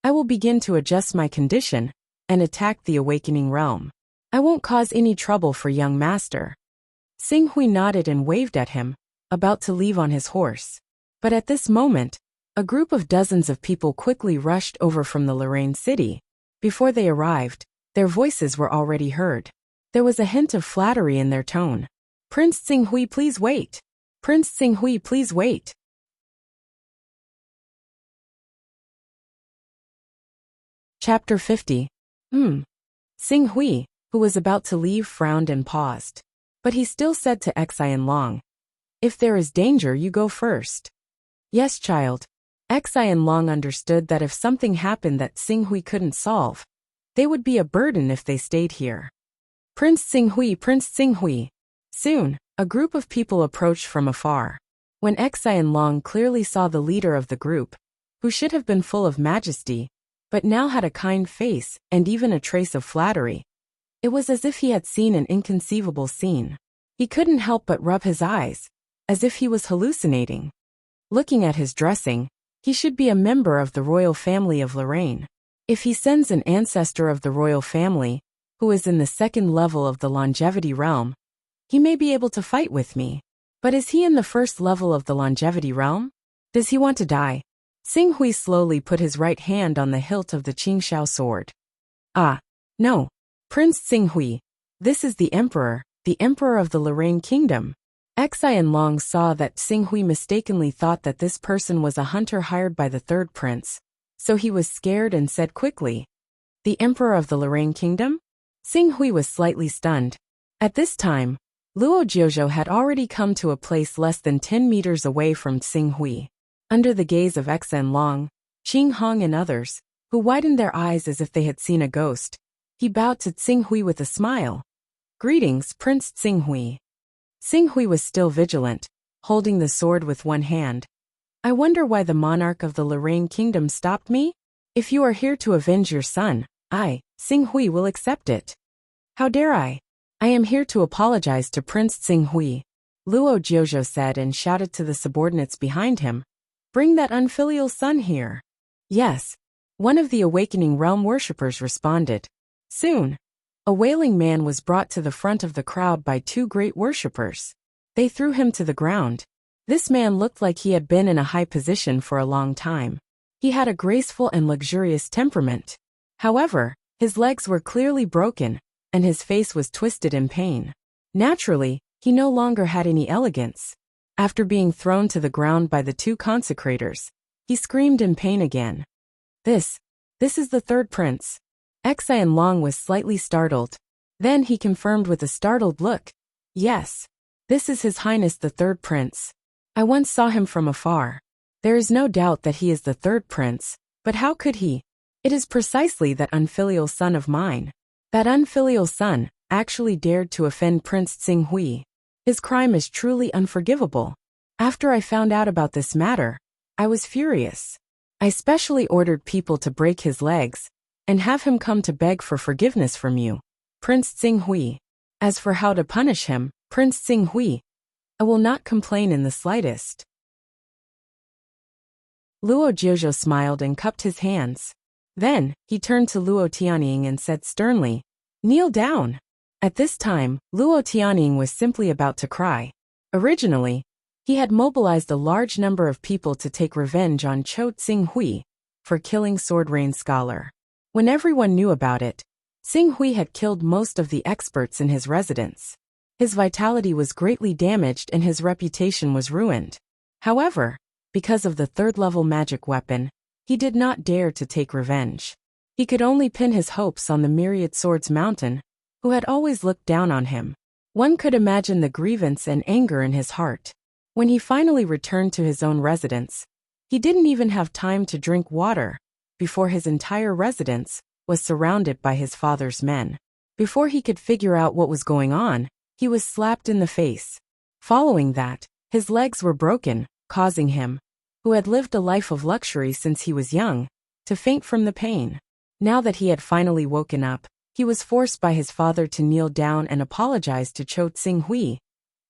S1: I will begin to adjust my condition and attack the Awakening Realm. I won't cause any trouble for young master. Xing Hui nodded and waved at him, about to leave on his horse. But at this moment, a group of dozens of people quickly rushed over from the Lorraine city. Before they arrived, their voices were already heard. There was a hint of flattery in their tone. Prince Xing Hui, please wait. Prince Xing Hui, please wait. Chapter 50. Xing Hui, who was about to leave, frowned and paused. But he still said to Xian Long, "If there is danger, you go first." "Yes, child." Xian Long understood that if something happened that Xing Hui couldn't solve, they would be a burden if they stayed here. Prince Xing Hui, Prince Xing Hui. Soon, a group of people approached from afar. When Xian Long clearly saw the leader of the group, who should have been full of majesty, but now had a kind face and even a trace of flattery, it was as if he had seen an inconceivable scene. He couldn't help but rub his eyes, as if he was hallucinating. Looking at his dressing, he should be a member of the royal family of Lorraine. If he sends an ancestor of the royal family, who is in the second level of the longevity realm, he may be able to fight with me. But is he in the first level of the longevity realm? Does he want to die? Xing Hui slowly put his right hand on the hilt of the Qingxiao sword. "Ah, no. Prince Xing Hui, this is the emperor of the Lorraine Kingdom." Xian Long saw that Xing Hui mistakenly thought that this person was a hunter hired by the third prince, so he was scared and said quickly, "The emperor of the Lorraine Kingdom?" Xing Hui was slightly stunned. At this time, Luo Jiuzhou had already come to a place less than 10 meters away from Xing Hui. Under the gaze of Xian Long, Qing Hong and others, who widened their eyes as if they had seen a ghost, he bowed to Xing Hui with a smile. "Greetings, Prince Xing Hui." Xing Hui was still vigilant, holding the sword with one hand. "I wonder why the monarch of the Lorraine Kingdom stopped me? If you are here to avenge your son, I, Xing Hui, will accept it." "How dare I? I am here to apologize to Prince Xing Hui," Luo Jiuzhou said and shouted to the subordinates behind him, "Bring that unfilial son here." "Yes," one of the Awakening Realm worshippers responded. Soon, a wailing man was brought to the front of the crowd by two great worshippers. They threw him to the ground. This man looked like he had been in a high position for a long time. He had a graceful and luxurious temperament. However, his legs were clearly broken, and his face was twisted in pain. Naturally, he no longer had any elegance. After being thrown to the ground by the two consecrators, he screamed in pain again. This is the third prince." Xian Long was slightly startled. Then he confirmed with a startled look. "Yes. This is His Highness the third prince. I once saw him from afar. There is no doubt that he is the third prince, but how could he? It is precisely that unfilial son of mine. That unfilial son actually dared to offend Prince Xing Hui. His crime is truly unforgivable. After I found out about this matter, I was furious. I specially ordered people to break his legs and have him come to beg for forgiveness from you, Prince Xing Hui. As for how to punish him, Prince Xing Hui, I will not complain in the slightest." Luo Jiuzhou smiled and cupped his hands. Then, he turned to Luo Tianying and said sternly, "Kneel down." At this time, Luo Tianying was simply about to cry. Originally, he had mobilized a large number of people to take revenge on Cho Xing Hui for killing Sword Rain Scholar. When everyone knew about it, Xing Hui had killed most of the experts in his residence. His vitality was greatly damaged and his reputation was ruined. However, because of the third-level magic weapon, he did not dare to take revenge. He could only pin his hopes on the myriad swords mountain, who had always looked down on him. One could imagine the grievance and anger in his heart. When he finally returned to his own residence, he didn't even have time to drink water before his entire residence was surrounded by his father's men. Before he could figure out what was going on, he was slapped in the face. Following that, his legs were broken, causing him, who had lived a life of luxury since he was young, to faint from the pain. Now that he had finally woken up, he was forced by his father to kneel down and apologize to Cho Tsing-hui,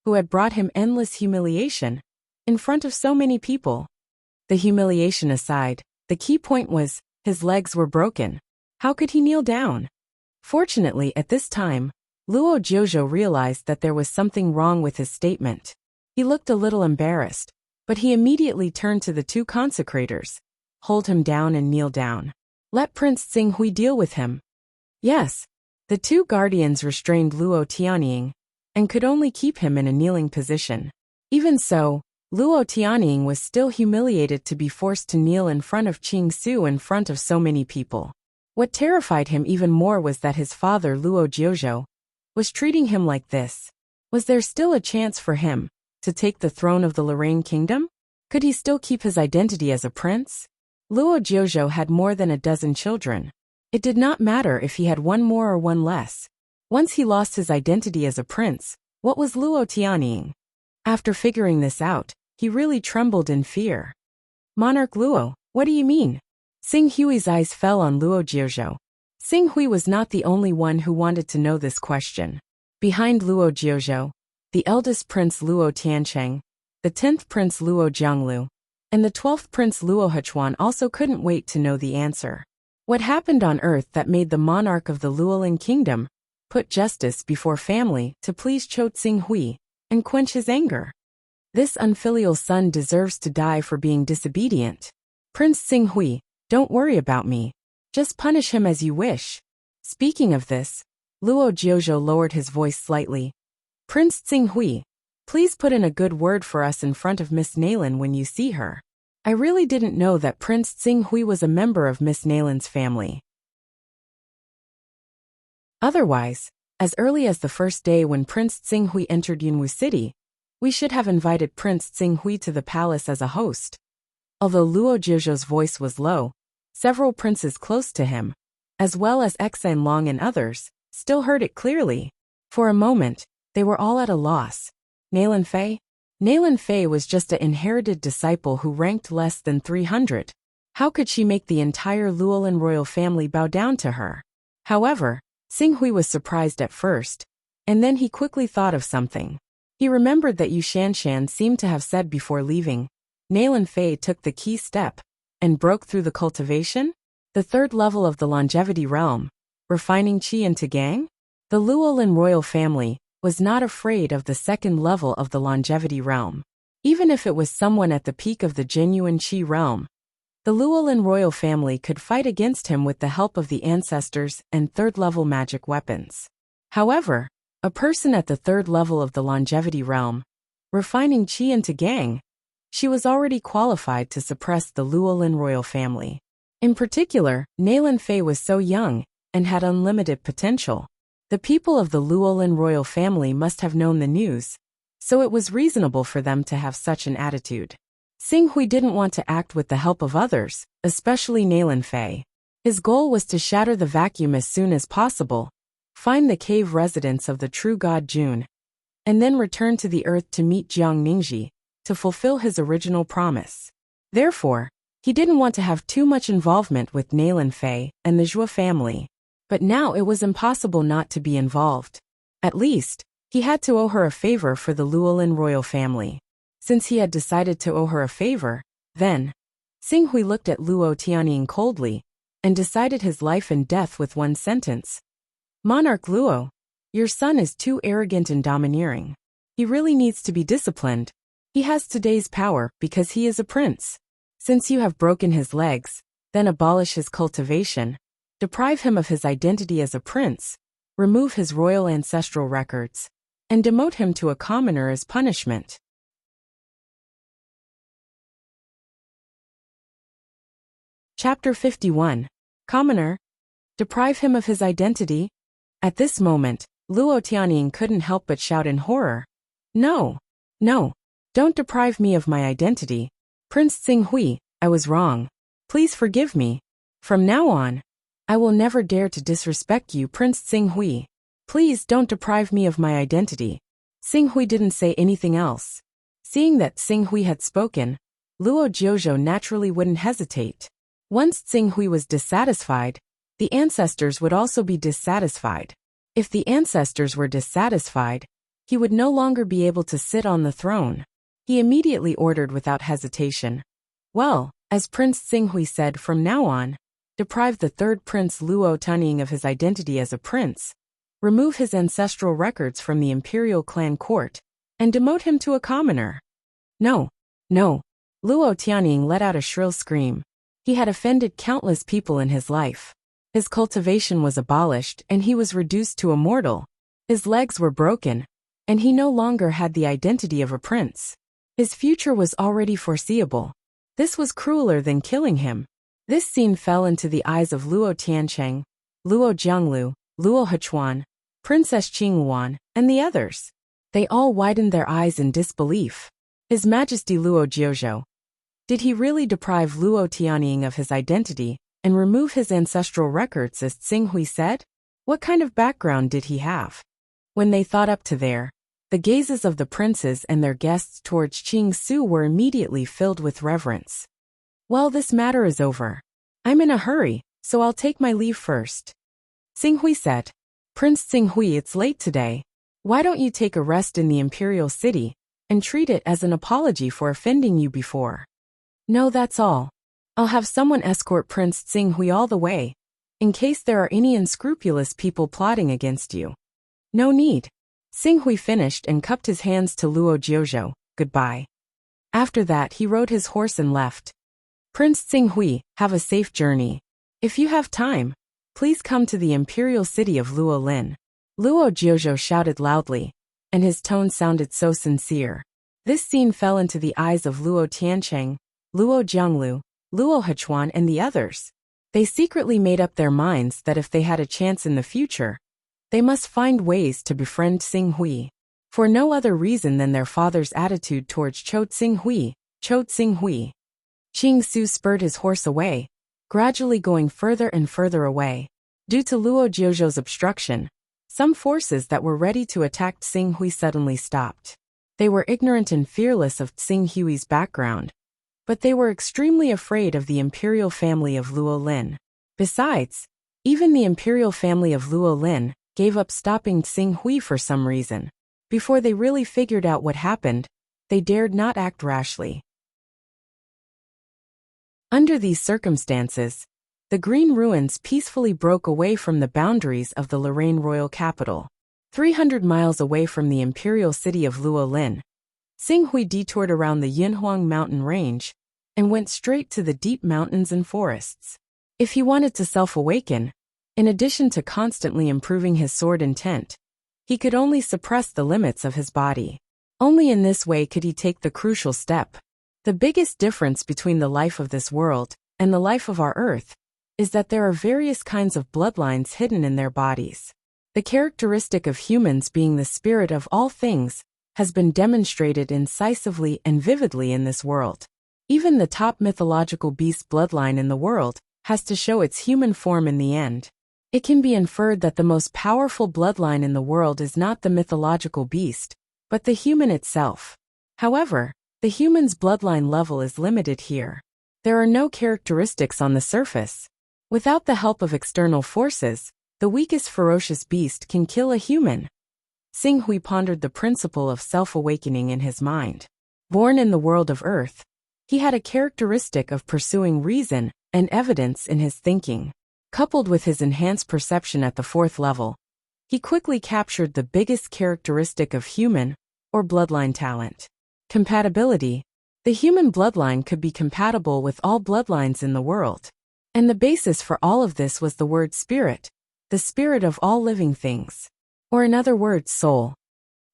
S1: who had brought him endless humiliation in front of so many people. The humiliation aside, the key point was, his legs were broken. How could he kneel down? Fortunately, at this time, Luo Jiuzhou realized that there was something wrong with his statement. He looked a little embarrassed, but he immediately turned to the two consecrators. Hold him down and kneel down. Let Prince Tsing-hui deal with him. Yes. The two guardians restrained Luo Tianying, and could only keep him in a kneeling position. Even so, Luo Tianying was still humiliated to be forced to kneel in front of Qing Su in front of so many people. What terrified him even more was that his father Luo Jiuzhou was treating him like this. Was there still a chance for him to take the throne of the Lorraine kingdom? Could he still keep his identity as a prince? Luo Jiuzhou had more than a dozen children. It did not matter if he had one more or one less. Once he lost his identity as a prince, what was Luo Tianying? After figuring this out, he really trembled in fear. Monarch Luo, what do you mean? Xing Hui's eyes fell on Luo Jiuzhou. Xing Hui was not the only one who wanted to know this question. Behind Luo Jiuzhou, the eldest prince Luo Tiancheng, the 10th prince Luo Jianglu, and the 12th prince Luo Huchuan also couldn't wait to know the answer. What happened on earth that made the monarch of the Luolin kingdom put justice before family to please Cho Tsing-hui and quench his anger? This unfilial son deserves to die for being disobedient. Prince Tsing-hui, don't worry about me. Just punish him as you wish. Speaking of this, Luo Jiuzhou lowered his voice slightly. Prince Tsing-hui, please put in a good word for us in front of Miss Naylan when you see her. I really didn't know that Prince Tsing-hui was a member of Miss Naylan's family. Otherwise, as early as the first day when Prince Tsing-hui entered Yunwu City, we should have invited Prince Tsing-hui to the palace as a host. Although Luo Jiuzhou's voice was low, several princes close to him, as well as Exan Long and others, still heard it clearly. For a moment, they were all at a loss. Naylan Fei? Naylan Fei was just an inherited disciple who ranked less than 300. How could she make the entire Luolin royal family bow down to her? However, Tsing-hui was surprised at first, and then he quickly thought of something. He remembered that Yu Shanshan seemed to have said before leaving, Naylan Fei took the key step and broke through the cultivation, the third level of the longevity realm, refining qi into gang. The Luolin royal family was not afraid of the second level of the longevity realm. Even if it was someone at the peak of the genuine qi realm, the Luolin royal family could fight against him with the help of the ancestors and third-level magic weapons. However, a person at the third level of the longevity realm, refining qi into gang, she was already qualified to suppress the Luolin royal family. In particular, Naylan Fei was so young and had unlimited potential. The people of the Luolin royal family must have known the news, so it was reasonable for them to have such an attitude. Tsing-hui didn't want to act with the help of others, especially Naylan Fei. His goal was to shatter the vacuum as soon as possible, find the cave residence of the true god Jun, and then return to the earth to meet Jiang Ningji, to fulfill his original promise. Therefore, he didn't want to have too much involvement with Naylan Fei and the Zhou family. But now it was impossible not to be involved. At least, he had to owe her a favor for the Luolin royal family. Since he had decided to owe her a favor, then, Tsing-hui looked at Luo Tianying coldly, and decided his life and death with one sentence. Monarch Luo, your son is too arrogant and domineering. He really needs to be disciplined. He has today's power because he is a prince. Since you have broken his legs, then abolish his cultivation, deprive him of his identity as a prince, remove his royal ancestral records, and demote him to a commoner as punishment. Chapter 51. Commoner. Deprive him of his identity? At this moment, Luo Tianying couldn't help but shout in horror. No! No! Don't deprive me of my identity. Prince Xinghui, I was wrong. Please forgive me. From now on, I will never dare to disrespect you, Prince Xinghui. Please don't deprive me of my identity. Xinghui didn't say anything else. Seeing that Xinghui had spoken, Luo Jiuzhou naturally wouldn't hesitate. Once Xinghui was dissatisfied, the ancestors would also be dissatisfied. If the ancestors were dissatisfied, he would no longer be able to sit on the throne. He immediately ordered without hesitation. Well, as Prince Xinghui said, from now on, deprive the third Prince Luo Tianying of his identity as a prince, remove his ancestral records from the imperial clan court, and demote him to a commoner. No, no. Luo Tianying let out a shrill scream. He had offended countless people in his life. His cultivation was abolished and he was reduced to a mortal. His legs were broken, and he no longer had the identity of a prince. His future was already foreseeable. This was crueler than killing him. This scene fell into the eyes of Luo Tiancheng, Luo Jianglu, Luo Hunyuan, Princess Qingluan, and the others. They all widened their eyes in disbelief. His Majesty Luo Jiuzhou. Did he really deprive Luo Tianying of his identity and remove his ancestral records as Xinghui said? What kind of background did he have? When they thought up to there, the gazes of the princes and their guests towards Qing Su were immediately filled with reverence. Well, this matter is over. I'm in a hurry, so I'll take my leave first. Xinghui said. Prince Xinghui, it's late today. Why don't you take a rest in the imperial city and treat it as an apology for offending you before? No, that's all. I'll have someone escort Prince Xinghui all the way, in case there are any unscrupulous people plotting against you. No need. Xinghui finished and cupped his hands to Luo Jiuzhou. Goodbye. After that he rode his horse and left. Prince Xinghui, have a safe journey. If you have time, please come to the imperial city of Luolin. Luo Jiuzhou shouted loudly, and his tone sounded so sincere. This scene fell into the eyes of Luo Tiancheng, Luo Jianglu, Luo Hunyuan, and the others. They secretly made up their minds that if they had a chance in the future, they must find ways to befriend Xinghui. For no other reason than their father's attitude towards Cho Xinghui. Qing Su spurred his horse away, gradually going further and further away. Due to Luo Jiuzhou's obstruction, some forces that were ready to attack Xinghui suddenly stopped. They were ignorant and fearless of Xinghui's background, but they were extremely afraid of the imperial family of Luolin. Besides, even the imperial family of Luolin gave up stopping Xinghui for some reason. Before they really figured out what happened, they dared not act rashly. Under these circumstances, the Green Ruins peacefully broke away from the boundaries of the Lorraine royal capital. 300 miles away from the imperial city of Luolin, Xinghui detoured around the Yinhuang mountain range and went straight to the deep mountains and forests. If he wanted to self-awaken, in addition to constantly improving his sword intent, he could only suppress the limits of his body. Only in this way could he take the crucial step. The biggest difference between the life of this world and the life of our Earth is that there are various kinds of bloodlines hidden in their bodies. The characteristic of humans being the spirit of all things has been demonstrated incisively and vividly in this world. Even the top mythological beast bloodline in the world has to show its human form in the end. It can be inferred that the most powerful bloodline in the world is not the mythological beast, but the human itself. However, the human's bloodline level is limited here. There are no characteristics on the surface. Without the help of external forces, the weakest ferocious beast can kill a human. Xinghui pondered the principle of self-awakening in his mind. Born in the world of Earth, he had a characteristic of pursuing reason and evidence in his thinking. Coupled with his enhanced perception at the 4th level, he quickly captured the biggest characteristic of human or bloodline talent. Compatibility. The human bloodline could be compatible with all bloodlines in the world. And the basis for all of this was the word spirit, the spirit of all living things. Or in other words, soul.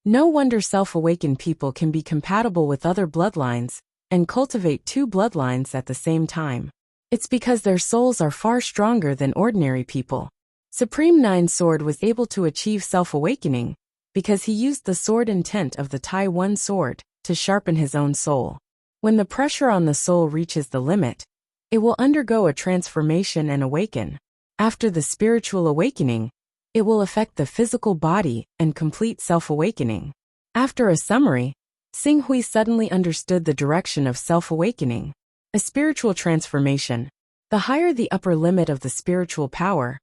S1: No wonder self-awakened people can be compatible with other bloodlines and cultivate 2 bloodlines at the same time. It's because their souls are far stronger than ordinary people. Supreme Nine Sword was able to achieve self-awakening because he used the sword intent of the Tai One sword to sharpen his own soul. When the pressure on the soul reaches the limit, it will undergo a transformation and awaken. After the spiritual awakening, it will affect the physical body and complete self-awakening. After a summary, Xing Hui suddenly understood the direction of self-awakening. A spiritual transformation. The higher the upper limit of the spiritual power,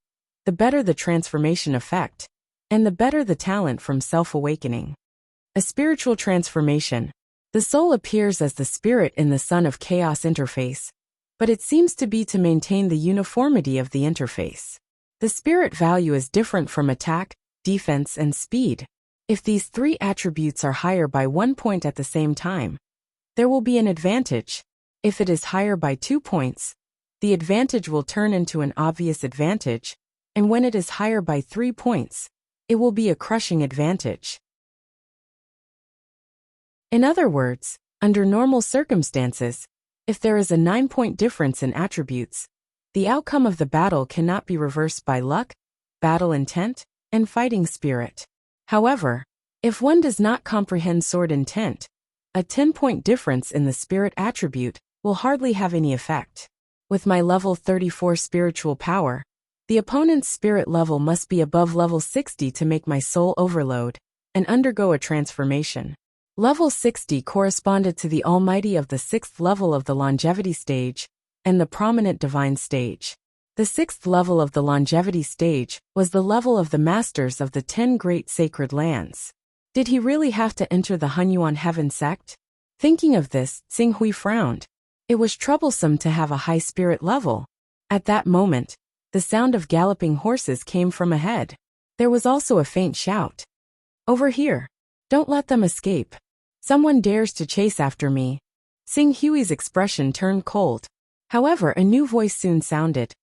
S1: the better the transformation effect, and the better the talent from self-awakening. A spiritual transformation. The soul appears as the spirit in the Son of Chaos interface, but it seems to be to maintain the uniformity of the interface. The spirit value is different from attack, defense, and speed. If these three attributes are higher by 1 point at the same time, there will be an advantage. If it is higher by 2 points, the advantage will turn into an obvious advantage, and when it is higher by 3 points, it will be a crushing advantage. In other words, under normal circumstances, if there is a 9-point difference in attributes, the outcome of the battle cannot be reversed by luck, battle intent, and fighting spirit. However, if one does not comprehend sword intent, a 10-point difference in the spirit attribute will hardly have any effect. With my level 34 spiritual power, the opponent's spirit level must be above level 60 to make my soul overload and undergo a transformation. Level 60 corresponded to the Almighty of the 6th level of the longevity stage and the prominent divine stage. The 6th level of the longevity stage was the level of the masters of the 10 great sacred lands. Did he really have to enter the Hunyuan heaven sect? Thinking of this, Xing Hui frowned. It was troublesome to have a high spirit level. At that moment, the sound of galloping horses came from ahead. There was also a faint shout. "Over here! Don't let them escape. Someone dares to chase after me." Xing Hui's expression turned cold. However, a new voice soon sounded.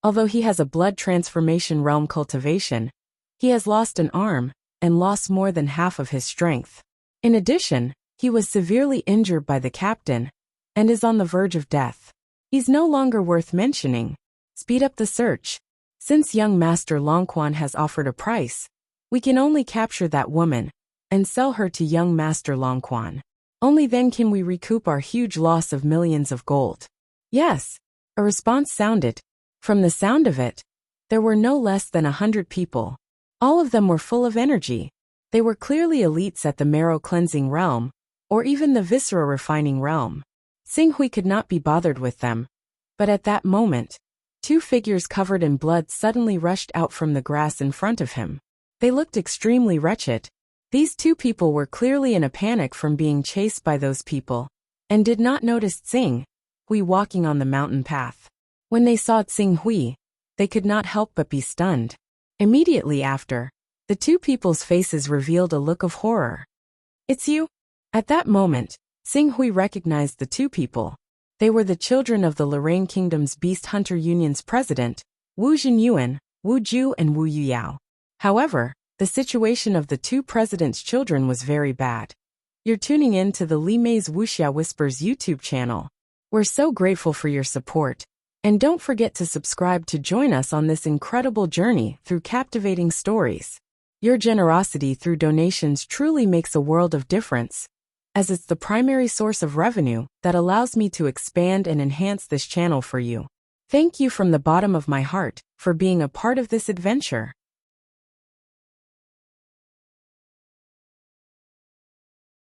S1: Although he has a blood transformation realm cultivation, he has lost an arm and lost more than half of his strength. In addition, he was severely injured by the captain and is on the verge of death. He's no longer worth mentioning. Speed up the search. Since young Master Longquan has offered a price, we can only capture that woman and sell her to young Master Longquan. Only then can we recoup our huge loss of millions of gold. Yes, a response sounded. From the sound of it, there were no less than 100 people. All of them were full of energy. They were clearly elites at the marrow cleansing realm, or even the viscera refining realm. Xing Hui could not be bothered with them, but at that moment, 2 figures covered in blood suddenly rushed out from the grass in front of him. They looked extremely wretched. These 2 people were clearly in a panic from being chased by those people, and did not notice Xing Hui walking on the mountain path. When they saw Xing Hui, they could not help but be stunned. Immediately after, the 2 people's faces revealed a look of horror. "It's you?" At that moment, Xing Hui recognized the 2 people. They were the children of the Lorraine Kingdom's Beast Hunter Union's president, Wu Hunyuan, Wu Ju, and Wu Yuyao. However, the situation of the 2 presidents' children was very bad. You're tuning in to the Li Mei's Wuxia Whispers YouTube channel. We're so grateful for your support. And don't forget to subscribe to join us on this incredible journey through captivating stories. Your generosity through donations truly makes a world of difference, as it's the primary source of revenue that allows me to expand and enhance this channel for you. Thank you from the bottom of my heart for being a part of this adventure.